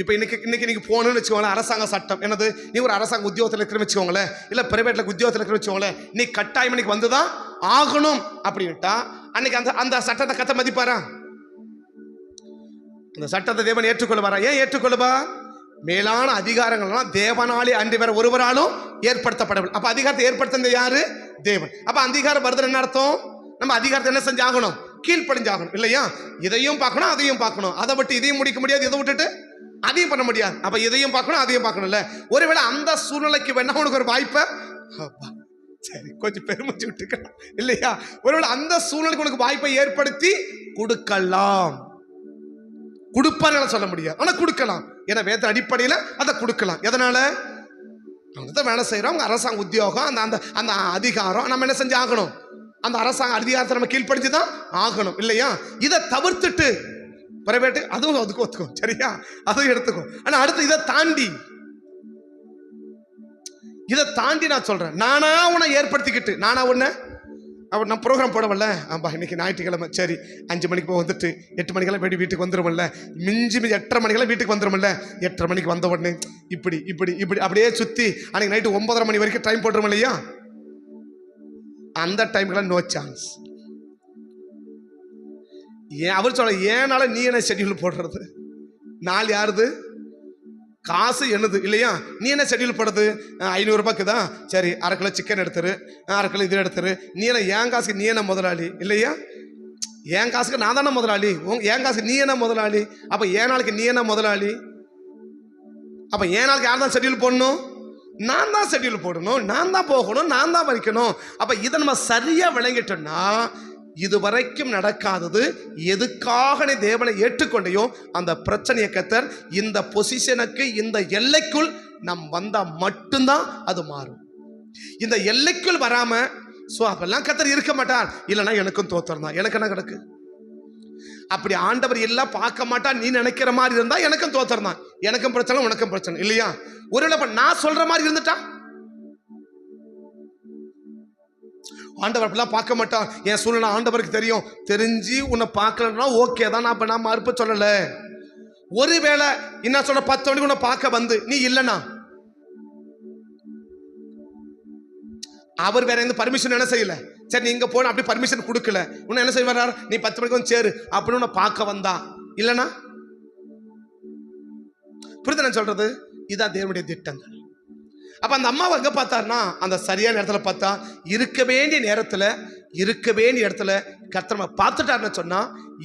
S1: இப்ப இன்னைக்கு நீங்க போகணும்னு வச்சுக்கோங்களேன், அரசாங்க சட்டம் என்னது, நீ ஒரு அரசாங்க உத்தியோகத்தில் இருக்கிற வச்சுக்கோங்களேன், இல்ல பிரைவேட்ல உத்தியோகத்தில் இருக்கிற வச்சுக்கோங்களேன், நீ கட்டாயம் இன்னைக்கு வந்துதான் ஆகணும் அப்படின்ட்டா அன்னைக்கு அந்த சட்டத்தை கத்த மதிப்பாரா? அந்த சட்டத்தை தேவன் ஏற்றுக்கொள்வாரா? ஏன் ஏற்றுக்கொள்வா? மேலான அதிகாரங்கள்லாம் தேவனாலே அன்றி வேற ஒருவராலும் ஏற்படுத்தப்படவில்லை. அப்ப அதிகாரத்தை ஏற்படுத்த யாரு? தேவன். அப்ப அதிகாரம் வருது என்ன அர்த்தம்? நம்ம அதிகாரத்தை என்ன செஞ்சாகணும்? கீழ்ப்படிஞ்சாகணும் இல்லையா? இதையும் பார்க்கணும் அதையும் பார்க்கணும். அதை விட்டு இதையும் முடிக்க முடியாது, இதை விட்டுட்டு அதையும் பண்ண முடியாது. அப்ப இதையும் பார்க்கணும் அதையும் பார்க்கணும்ல. ஒருவேளை அந்த சூழ்நிலைக்கு வேணா உனக்கு ஒரு வாய்ப்பை சரி கொஞ்சம் பெருமிச்சு விட்டுக்கலாம் இல்லையா? ஒருவேளை அந்த சூழ்நிலைக்கு உனக்கு வாய்ப்பை ஏற்படுத்தி கொடுக்கலாம். கொடுப்பார்கள் சொல்ல முடியாது, ஆனா கொடுக்கலாம். ஏன்னா வேத அடிப்படையில் அதை கொடுக்கலாம். எதனால? அவங்க தான் வேலை செய்யறோம், அவங்க அரசாங்க உத்தியோகம், அந்த அந்த அதிகாரம் நம்ம என்ன செஞ்சு ஆகணும்? அந்த அரசாங்க அதிகாரத்தை நம்ம கீழ்ப்படுத்திதான் ஆகணும் இல்லையா? இதை தவிர்த்துட்டு பிரைவேட்டு அதுவும் அதுக்கு ஒத்துக்கும் சரியா, அதுவும் எடுத்துக்கும். ஆனா அடுத்து இதை தாண்டி நான் சொல்றேன், நானா உன்னை ஏற்படுத்திக்கிட்டு நானா உன்னை நான் ப்ரோக்ராம் போடவில்ல, ஆம்பா இன்னைக்கு ஞாயிற்றுக்கிழமை, சரி 5 மணிக்கு போய் வந்துட்டு 8 மணிக்கெல்லாம் வீட்டுக்கு வந்துடும்ல, மிஞ்சி 8:30 மணிக்கெல்லாம் வீட்டுக்கு வந்துடும்ல, 8:30 மணிக்கு வந்த உடனே இப்படி இப்படி இப்படி அப்படியே சுற்றி அன்னைக்கு நைட்டு 9:30 மணி வரைக்கும் டைம் போட்டுரும் இல்லையா? அந்த டைம்க்கெல்லாம் நோ சான்ஸ். ஏன் அவர் சொல்ல, ஏனால நீ என்ன ஷெட்யூல் போடுறது? நாள் யாருது? காசு என்னது இல்லையா? நீ என்ன ஷெட்யூல் போடுறது? 500 ரூபாய்க்கு தான், சரி 1/2 கிலோ சிக்கன் எடுத்துரு, 1/2 கிலோ இது எடுத்துரு. நீ என்ன என் காசுக்கு நீ என்ன முதலாளி இல்லையா? என் காசுக்கு நான் தானே முதலாளி, என் காசுக்கு நீ என்ன முதலாளி. அப்ப ஏன் நாளுக்கு நீ என்ன முதலாளி? அப்ப ஏன் நாளுக்கு யார் தான் ஷெட்யூல் போடணும்? நான் தான் ஷெட்யூல் போடணும், நான் தான் போகணும், நான் தான் வரைக்கணும். அப்ப இதை நம்ம சரியா விளங்கிட்டோம்னா இதுவரைக்கும் நடக்காதது எதுக்காக நீ தேவனை ஏற்றுக்கொண்டையோ அந்த பிரச்சனையை கத்தர் இந்த பொசிஷனுக்கு இந்த எல்லைக்குள் நம் வந்தா மட்டும்தான் அது மாறும். இந்த எல்லைக்குள் வராம அப்பெல்லாம் கத்தர் இருக்க மாட்டார். இல்லைன்னா எனக்கும் தோத்தம் தான், எனக்கு என்ன கிடக்கு? அப்படி ஆண்டவர் எல்லாம் பார்க்க மாட்டார் நீ நினைக்கிற மாதிரி இருந்தா எனக்கும் தோத்தம் தான், எனக்கும் பிரச்சனை உனக்கும் பிரச்சனை இல்லையா? ஒருவேளை நான் சொல்ற மாதிரி இருந்துட்டா ஆண்டவர் அப்படிலாம் பார்க்க மாட்டான். என் சூழ்நிலை ஆண்டவருக்கு தெரியும், தெரிஞ்சு உன்னை பார்க்கலன்னா ஓகே தான், நான் மறுப்பு சொல்லல. ஒருவேளை என்ன சொல்ற 10 மணிக்கு உன்னை பார்க்க வந்து நீ இல்லைன்னா அவர் வேற எந்த பர்மிஷன் என்ன செய்யல, சரி நீங்க போன அப்படி பர்மிஷன் கொடுக்கல, உன்னை என்ன செய்வார்? நீ 10 மணிக்கு வந்து சேரு அப்படின்னு உன்னை பார்க்க வந்தா இல்லைன்னா புரியுது நான் சொல்றது? இதான் தேவனுடைய திட்டங்கள். அப்ப அந்த அம்மாவை எங்க பார்த்தாருன்னா அந்த சரியான இடத்துல பார்த்தா, இருக்க வேண்டிய நேரத்துல இருக்க வேண்டிய இடத்துல கர்த்தர் நம்ம பார்த்துட்டாருன்னு சொன்னா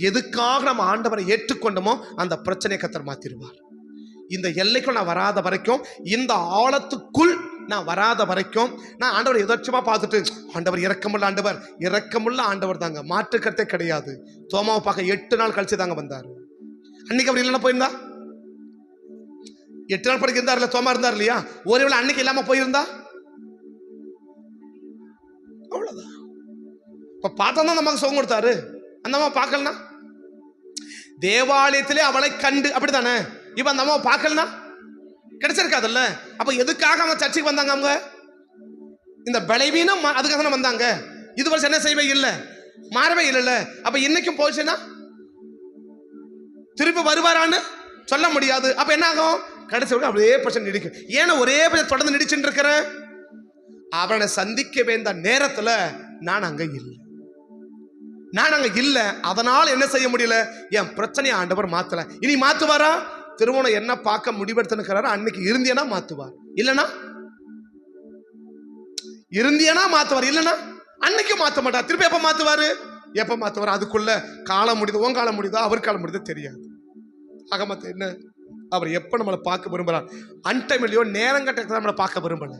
S1: எதுக்காக நம்ம ஆண்டவரை ஏற்றுக்கொண்டோமோ அந்த பிரச்சனையை கர்த்தர் மாத்திடுவார். இந்த எல்லைக்குள் நான் வராத வரைக்கும், இந்த ஆழத்துக்குள் நான் வராத வரைக்கும் நான் ஆண்டவர் எதாச்சுமா பார்த்துட்டு ஆண்டவர் இரக்கமுள்ள ஆண்டவர் தாங்க, மாற்று கருத்தே கிடையாது. தோமாவை பார்க்க 8 நாள் கழிச்சு தாங்க வந்தார். அன்னைக்கு அவர் இல்லைன்னா போயிருந்தா 8 நாள் படிக்க இருந்தார்ல, தோமா இருந்தார் இல்லையா? ஒருவேளை அன்னைக்கு இல்லாம போயிருந்தா அவ்வளவுதான். இப்ப பார்த்தா தான் நமக்கு சுகம் கொடுத்தாரு. அந்த அம்மா பார்க்கலனா தேவாலயத்திலே அவளை கண்டு அப்படித்தானே, இப்ப அந்த அம்மா பார்க்கலனா கிடைச்சிருக்காதுல்ல. அப்ப எதுக்காக அவங்க சர்ச்சைக்கு வந்தாங்க? அவங்க இந்த பலவீனம் அதுக்காக தான் வந்தாங்க. இது வருஷம் என்ன செய்வே இல்லை, மாறவே இல்லைல்ல. அப்ப இன்னைக்கும் போச்சுன்னா திருப்பி வருவாரான்னு சொல்ல முடியாது. அப்ப என்ன ஆகும்? கடைசி அப்படியே பிரச்சனை நீடிக்கும். ஏன்னா ஒரே பிரச்சனை தொடர்ந்து நீடிச்சுட்டு இருக்கிறேன். அவனை சந்திக்க வேண்டிய நேரத்துல நான் அங்க இல்லை, அதனால என்ன செய்ய முடியல, என் பிரச்சனையை ஆண்டவர் மாத்தல. இனி மாத்துவாரா? திருமணம் என்ன பார்க்க முடிவெடுத்துக்கிறாரோ அன்னைக்கு இருந்தியனா மாத்துவார், இல்லைன்னா இல்லைன்னா அன்னைக்கு மாத்த மாட்டார். திருப்பி எப்ப மாத்துவாரு? அதுக்குள்ள காலம் முடியுது, உன் காலம் முடியுதோ அவர் காலம் முடியுதோ தெரியாது. அகமத்த என்ன, அவர் எப்ப நம்மளை பார்க்க விரும்புறார்? அன்டைம்லையோ நேரங்கட்ட நம்மளை பார்க்க விரும்பல.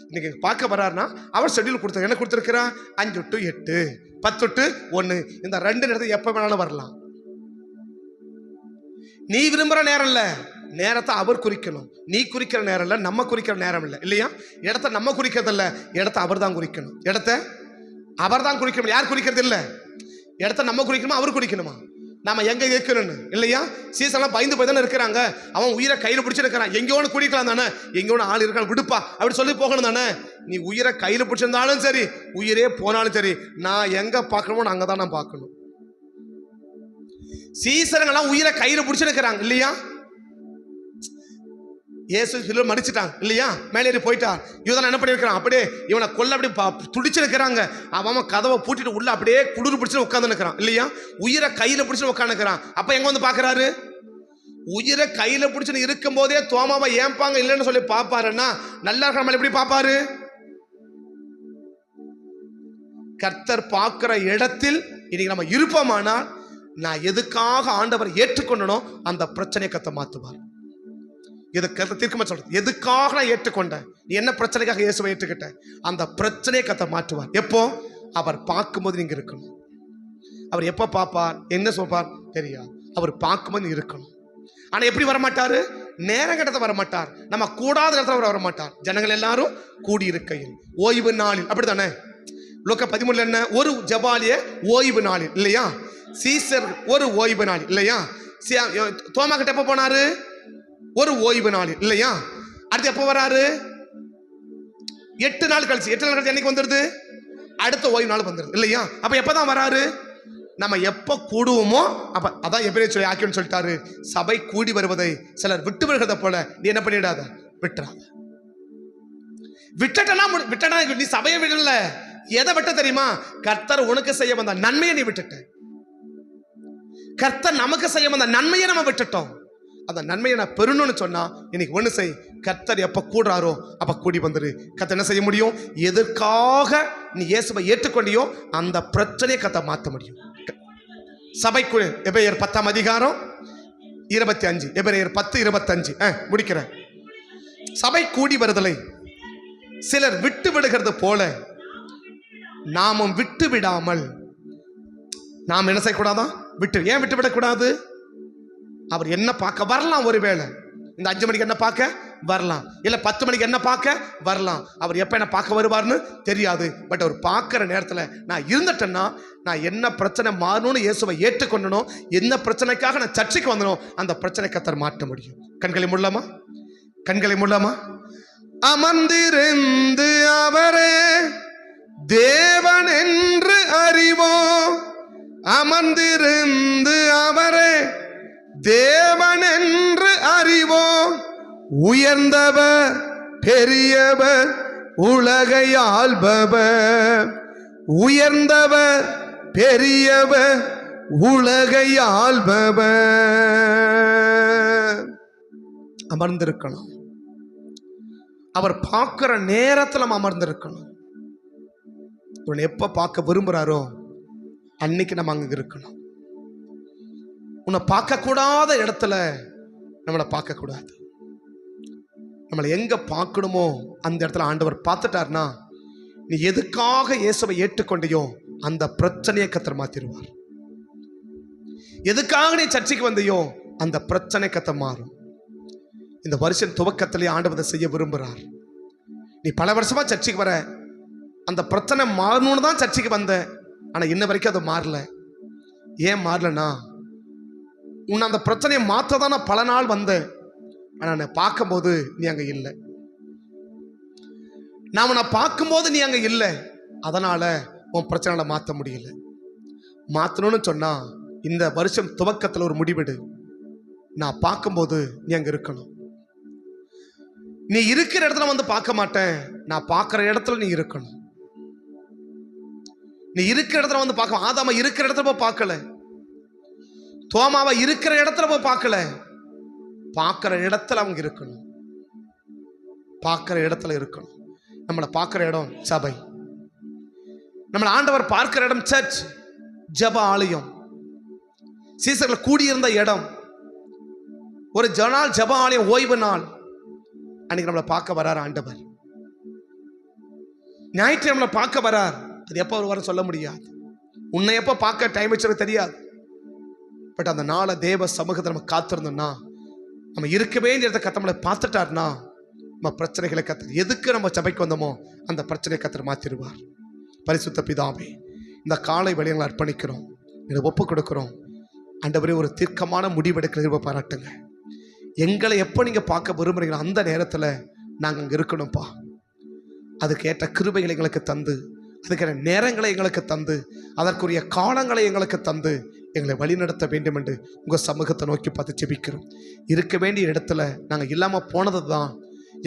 S1: இன்னைக்கு பார்க்க வர்றாருன்னா அவர் ஷெட்யூல் கொடுத்தாரு. என்ன கொடுத்துருக்கிறான்? 5 to 8, 10 to 1. இந்த 2 நேரத்துக்கு எப்ப வேணாலும் வரலாம்.
S2: நீ விரும்புகிற நேரம் இல்லை, நேரத்தை அவர் குறிக்கணும். நீ குறிக்கிற நேரம் இல்லை, நம்ம குறிக்கிற நேரம் இல்லை, இல்லையா? இடத்த நம்ம குறிக்கிறதில்ல, இடத்த அவர் தான் குறிக்கணும். இடத்த அவர் தான் குறிக்கணும். யார் குறிக்கிறது இல்லை. இடத்த நம்ம குறிக்கணுமா, அவர் குறிக்கணுமா? நம்ம எங்க இருக்கணும்னு, இல்லையா? சீசன்லாம் பயந்து போய் தானே இருக்கிறாங்க. அவன் உயிரை கையில் பிடிச்சிருக்கிறான். எங்கேயோன்னு குடிக்கலாம் தானே, எங்கேயோன்னு ஆள் இருக்கான், விடுப்பா அப்படி சொல்லி போகணும் தானே. நீ உயிரை கையில் பிடிச்சிருந்தாலும் சரி, உயிரே போனாலும் சரி, நான் எங்க பார்க்கணுமோ அங்கே தான் நான் பார்க்கணும். சீசனங்கள்லாம் உயிரை கையில் பிடிச்சிருக்கிறாங்க, இல்லையா? இயேசு சிலுவையில் மடிச்சிட்டாங்க, இல்லையா? மேலேறி போயிட்டான். யூதன் என்ன பண்ணிருக்கிறான், அப்படியே இவனை கொல்ல அப்படி துடிச்சிருக்கிறாங்க. அவன் கதவை பூட்டிட்டு உள்ள அப்படியே குளிர் பிடிச்சிட்டு உட்காந்து நிற்கிறான், இல்லையா? உயிரை கையில பிடிச்சிட்டு உட்காந்துக்கிறான். அப்ப எங்க வந்து பாக்குறாரு? உயிரை கையில பிடிச்சிட்டு இருக்கும் போதே தோமாவை ஏம்பாங்க இல்லைன்னு சொல்லி பாப்பாருன்னா நல்லா இருக்கிற எப்படி பாப்பாரு? கர்த்தர் பார்க்கிற இடத்தில் இன்னைக்கு நம்ம இருப்போமானால், நான் எதுக்காக ஆண்டவரை ஏற்றுக்கொண்டனோ அந்த பிரச்சனையை கர்த்தர் மாத்துவார். தீர்க்கமா சொல்றது, எதுக்காக நான் ஏற்றுக்கொண்டேன், நீ என்ன பிரச்சனைக்காக இயேசுவை ஏற்றுக்கிட்ட, அந்த பிரச்சனையை கர்த்தர் மாற்றுவார். எப்போ? அவர் பார்க்கும்போது நீங்க இருக்கணும். அவர் எப்போ பார்ப்பார், என்ன சொல்வார் தெரியாது. அவர் பார்க்கும்போது இருக்கணும். ஆனா எப்படி வரமாட்டாரு? நேரம் கட்டத்தை வரமாட்டார். நம்ம கூடாத இடத்துல அவர் வரமாட்டார். ஜனங்கள் எல்லாரும் கூடி இருக்கையில், ஓய்வு நாளில். அப்படித்தானே? லூக்கா 13 என்ன? ஒரு ஜபாலிய ஓய்வு நாளில், இல்லையா? சீசர் ஒரு ஓய்வு நாளில், இல்லையா? தோமா கிட்ட எப்ப போனாரு? ஒரு ஓய்வு நாள், இல்லையா? அடுத்து எப்போ வராரு? 8 நாள் கழிச்சு. 8 நாள் கழிச்சு என்னைக்கு வந்துடுது? அடுத்த ஓய்வு நாள் வந்துடுது, இல்லையா? அப்ப எப்பதான் வராரு? நம்ம எப்ப கூடுவோமோ அப்ப. அதான் எப்படி சொல்லி ஆக்கியோன்னு சொல்லிட்டாரு, சபை கூடி வருவதை சிலர் விட்டு வருகிறத போல நீ என்ன பண்ணிடாத, விட்டுறாத. விட்டனா நீ சபையை விடல. எதை விட்ட தெரியுமா? கர்த்தர் உனக்கு செய்ய வந்த நன்மையை நீ விட்டுட்ட. கர்த்தர் நமக்கு செய்ய வந்த நன்மையை நம்ம விட்டுட்டோம். அந்த நன்மையை நான் பெறணும்னு சொன்னா இன்னைக்கு ஒண்ணு செய். கர்த்தர் எப்ப கூடுறாரோ அப்ப கூடி வந்துரு. கர்த்தர் என்ன செய்ய முடியும்? எதற்காக நீ இயேசுவை ஏற்றுக்கொண்டியோ அந்த பிரச்சனையை கர்த்தர் மாற்ற முடியும். சபைக்குழு எபிரேயர் 10 அதிகாரம் 25. எபிரேயர் 10:25 முடிக்கிறேன். சபை கூடி வருதலை சிலர் விட்டு விடுகிறது போல நாமும் விட்டு விடாமல், நாம் என்ன செய்யக்கூடாதான்? ஏன் விட்டு விடக்கூடாது? அவர் என்ன பார்க்க வரலாம். ஒருவேளை இந்த 5 மணிக்கு என்ன பார்க்க வரலாம், இல்ல 10 மணிக்கு என்ன பார்க்க வரலாம். அவர் எப்ப என்ன பார்க்க வருவார்னு தெரியாது. பட் அவர் பார்க்கிற நேரத்தில் நான் இருந்துட்டேன்னா, நான் என்ன பிரச்சனை மாறணும்னு இயேசுவை ஏற்றுக்கொண்டனோ, என்ன பிரச்சனைக்காக நான் சர்ச்சைக்கு வந்தனோ அந்த பிரச்சனை கர்த்தர் மாற்ற முடியும். கண்களை மூடலாமா? கண்களை மூடலாமா? அமர்ந்திருந்து அவரே தேவன் என்று அறிவோம். அமர்ந்திருந்து அவரே தேவன் என்று அறிவோம். உயர்ந்தவர் பெரியவர் உலகை ஆள்பவர். உயர்ந்தவர் பெரியவர் உலகை ஆள்பவர். அமர்ந்திருக்கணும். அவர் பார்க்கிற நேரத்தில் நம்ம அமர்ந்திருக்கணும். எப்ப பார்க்க விரும்புறாரோ அன்னைக்கு நம்ம அங்க இருக்கணும். உன்னை பார்க்க கூடாத இடத்துல நம்மளை பார்க்க கூடாது. நம்மளை எங்க பார்க்கணுமோ அந்த இடத்துல ஆண்டவர் பார்த்துட்டார்னா, நீ எதுக்காக இயேசுவை ஏற்றுக்கொண்டியோ அந்த பிரச்சனையை கர்த்தர் மாத்திடுவார். எதுக்காக நீ சர்ச்சைக்கு வந்தியோ அந்த பிரச்சனை கர்த்தர் மாறும். இந்த வருஷம் துவக்கத்திலே ஆண்டவர் செய்ய விரும்புகிறார். நீ பல வருஷமா சர்ச்சைக்கு வர, அந்த பிரச்சனை மாறணும்னு தான் சர்ச்சைக்கு வந்த, ஆனா இன்ன வரைக்கும் அது மாறல. ஏன் மாறலன்னா, உன்னை அந்த பிரச்சனையை மாற்றதான் நான் பல நாள் வந்தேன். ஆனா நான் பார்க்கும்போது நீ அங்க இல்லை. நான் உன்னை பார்க்கும்போது நீ அங்க இல்லை. அதனால உன் பிரச்சனை மாற்ற முடியல. மாற்றணும்னு சொன்னா இந்த வருஷம் துவக்கத்தில் ஒரு முடிவெடு. நான் பார்க்கும்போது நீ அங்க இருக்கணும். நீ இருக்கிற இடத்துல வந்து பார்க்க மாட்டேன், நான் பார்க்கிற இடத்துல நீ இருக்கணும். நீ இருக்கிற இடத்துல வந்து பார்க்க, ஆதாம இருக்கிற இடத்துல போய் பார்க்கல, தோமாவை இருக்கிற இடத்துல போய் பார்க்கல, பார்க்கிற இடத்துல அவங்க இருக்கணும். பார்க்கிற இடத்துல இருக்கணும். நம்மளை பார்க்கிற இடம் சபை. நம்மளை ஆண்டவர் பார்க்கிற இடம் சர்ச், ஜப ஆலயம், சீசர்கள் கூடியிருந்த இடம், ஒரு நாள் ஜப ஆலயம், ஓய்வு நாள். அன்னைக்கு நம்மளை பார்க்க வரார் ஆண்டவர். ஞாயிற்று நம்மளை பார்க்க வரார். அது எப்போ வர சொல்ல முடியாது. உன்னை எப்போ பார்க்க டைம் வச்சு தெரியாது. பட் அந்த நாளை தேவ சமூகத்தை நம்ம காத்திருந்தோம்னா, நம்ம இருக்க வேண்டிய இடத்த கத்தமலை பார்த்துட்டாருன்னா, நம்ம பிரச்சனைகளை கத்தர் எதுக்கு நம்ம சபைக்கு வந்தோமோ அந்த பிரச்சனையை கத்தர் மாற்றிடுவார். பரிசுத்த பிதாவே, இந்த காலை வழிகளை அர்ப்பணிக்கிறோம், இதை ஒப்பு கொடுக்குறோம். ஆண்டவரே, ஒரு தீர்க்கமான முடிவெடுக்கிற பாராட்டுங்க. எங்களை எப்போ நீங்கள் பார்க்க விரும்புகிறீங்களோ அந்த நேரத்தில் நாங்கள் அங்கே இருக்கணும்ப்பா. அதுக்கேற்ற கிருபைகளை எங்களுக்கு தந்து, அதுக்கேற்ற நேரங்களை எங்களுக்கு தந்து, அதற்குரிய காலங்களை எங்களுக்கு தந்து எங்களை வழிநடத்த வேண்டும் என்று உங்கள் சமூகத்தை நோக்கி பார்த்து ஜெபிக்கிறோம். இருக்க வேண்டிய இடத்துல நாங்கள் இல்லாமல் போனது தான்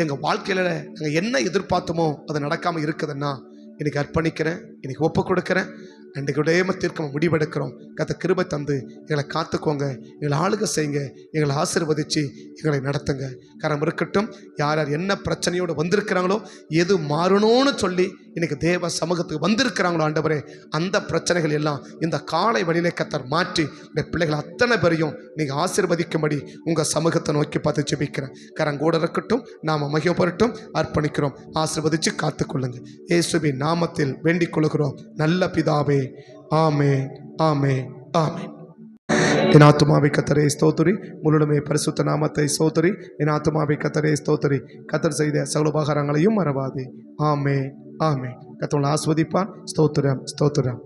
S2: எங்கள் வாழ்க்கையில் நாங்கள் என்ன எதிர்பார்த்தோமோ அது நடக்காமல் இருக்குதுன்னா இன்னைக்கு அர்ப்பணிக்கிறேன், இன்னைக்கு ஒப்பு கொடுக்குறேன். அன்றைக்கு உடையம தீர்க்க முடிவெடுக்கிறோம். கத்த கிருபை தந்து எங்களை காத்துக்கோங்க, எங்களை ஆளுகை செய்யுங்க, எங்களை ஆசீர்வதிச்சு எங்களை நடத்துங்க. கரம் இருக்கட்டும். யார் யார் என்ன பிரச்சனையோடு வந்திருக்கிறாங்களோ, எது மாறணும்னு சொல்லி இன்னைக்கு தேவ சமூகத்துக்கு வந்திருக்கிறாங்களோ ஆண்டவரே, அந்த பிரச்சனைகள் எல்லாம் இந்த காலை வழியிலே கத்தர் மாற்றி இந்த பிள்ளைகள் அத்தனை பேரையும் நீங்கள் ஆசீர்வதிக்கும்படி உங்கள் சமூகத்தை நோக்கி பார்த்து ஜெபிக்கிறேன். கரங்கூட இருக்கட்டும். நாம் மகிமைப்படட்டும். அர்ப்பணிக்கிறோம். ஆசீர்வதிச்சு காத்துக்கொள்ளுங்க. இயேசுவின் நாமத்தில் வேண்டிக் கொள்கிறோம் நல்ல பிதாவே. ஆமென், ஆமென், ஆமென். என் ஆத்துமாவை கத்தரை ஸ்தோத்திரி, முழுமே பரிசுத்த நாமத்தை ஸ்தோத்திரி. என் ஆத்துமாவை கத்தரை ஸ்தோத்திரி, கத்தர் செய்த சகல உபகாரங்களையும் மறவாதே. ஆமென், ஆமென். கத்தர் உங்களை ஆஸ்வதிப்பான். ஸ்தோத்திரம், ஸ்தோத்திரம்.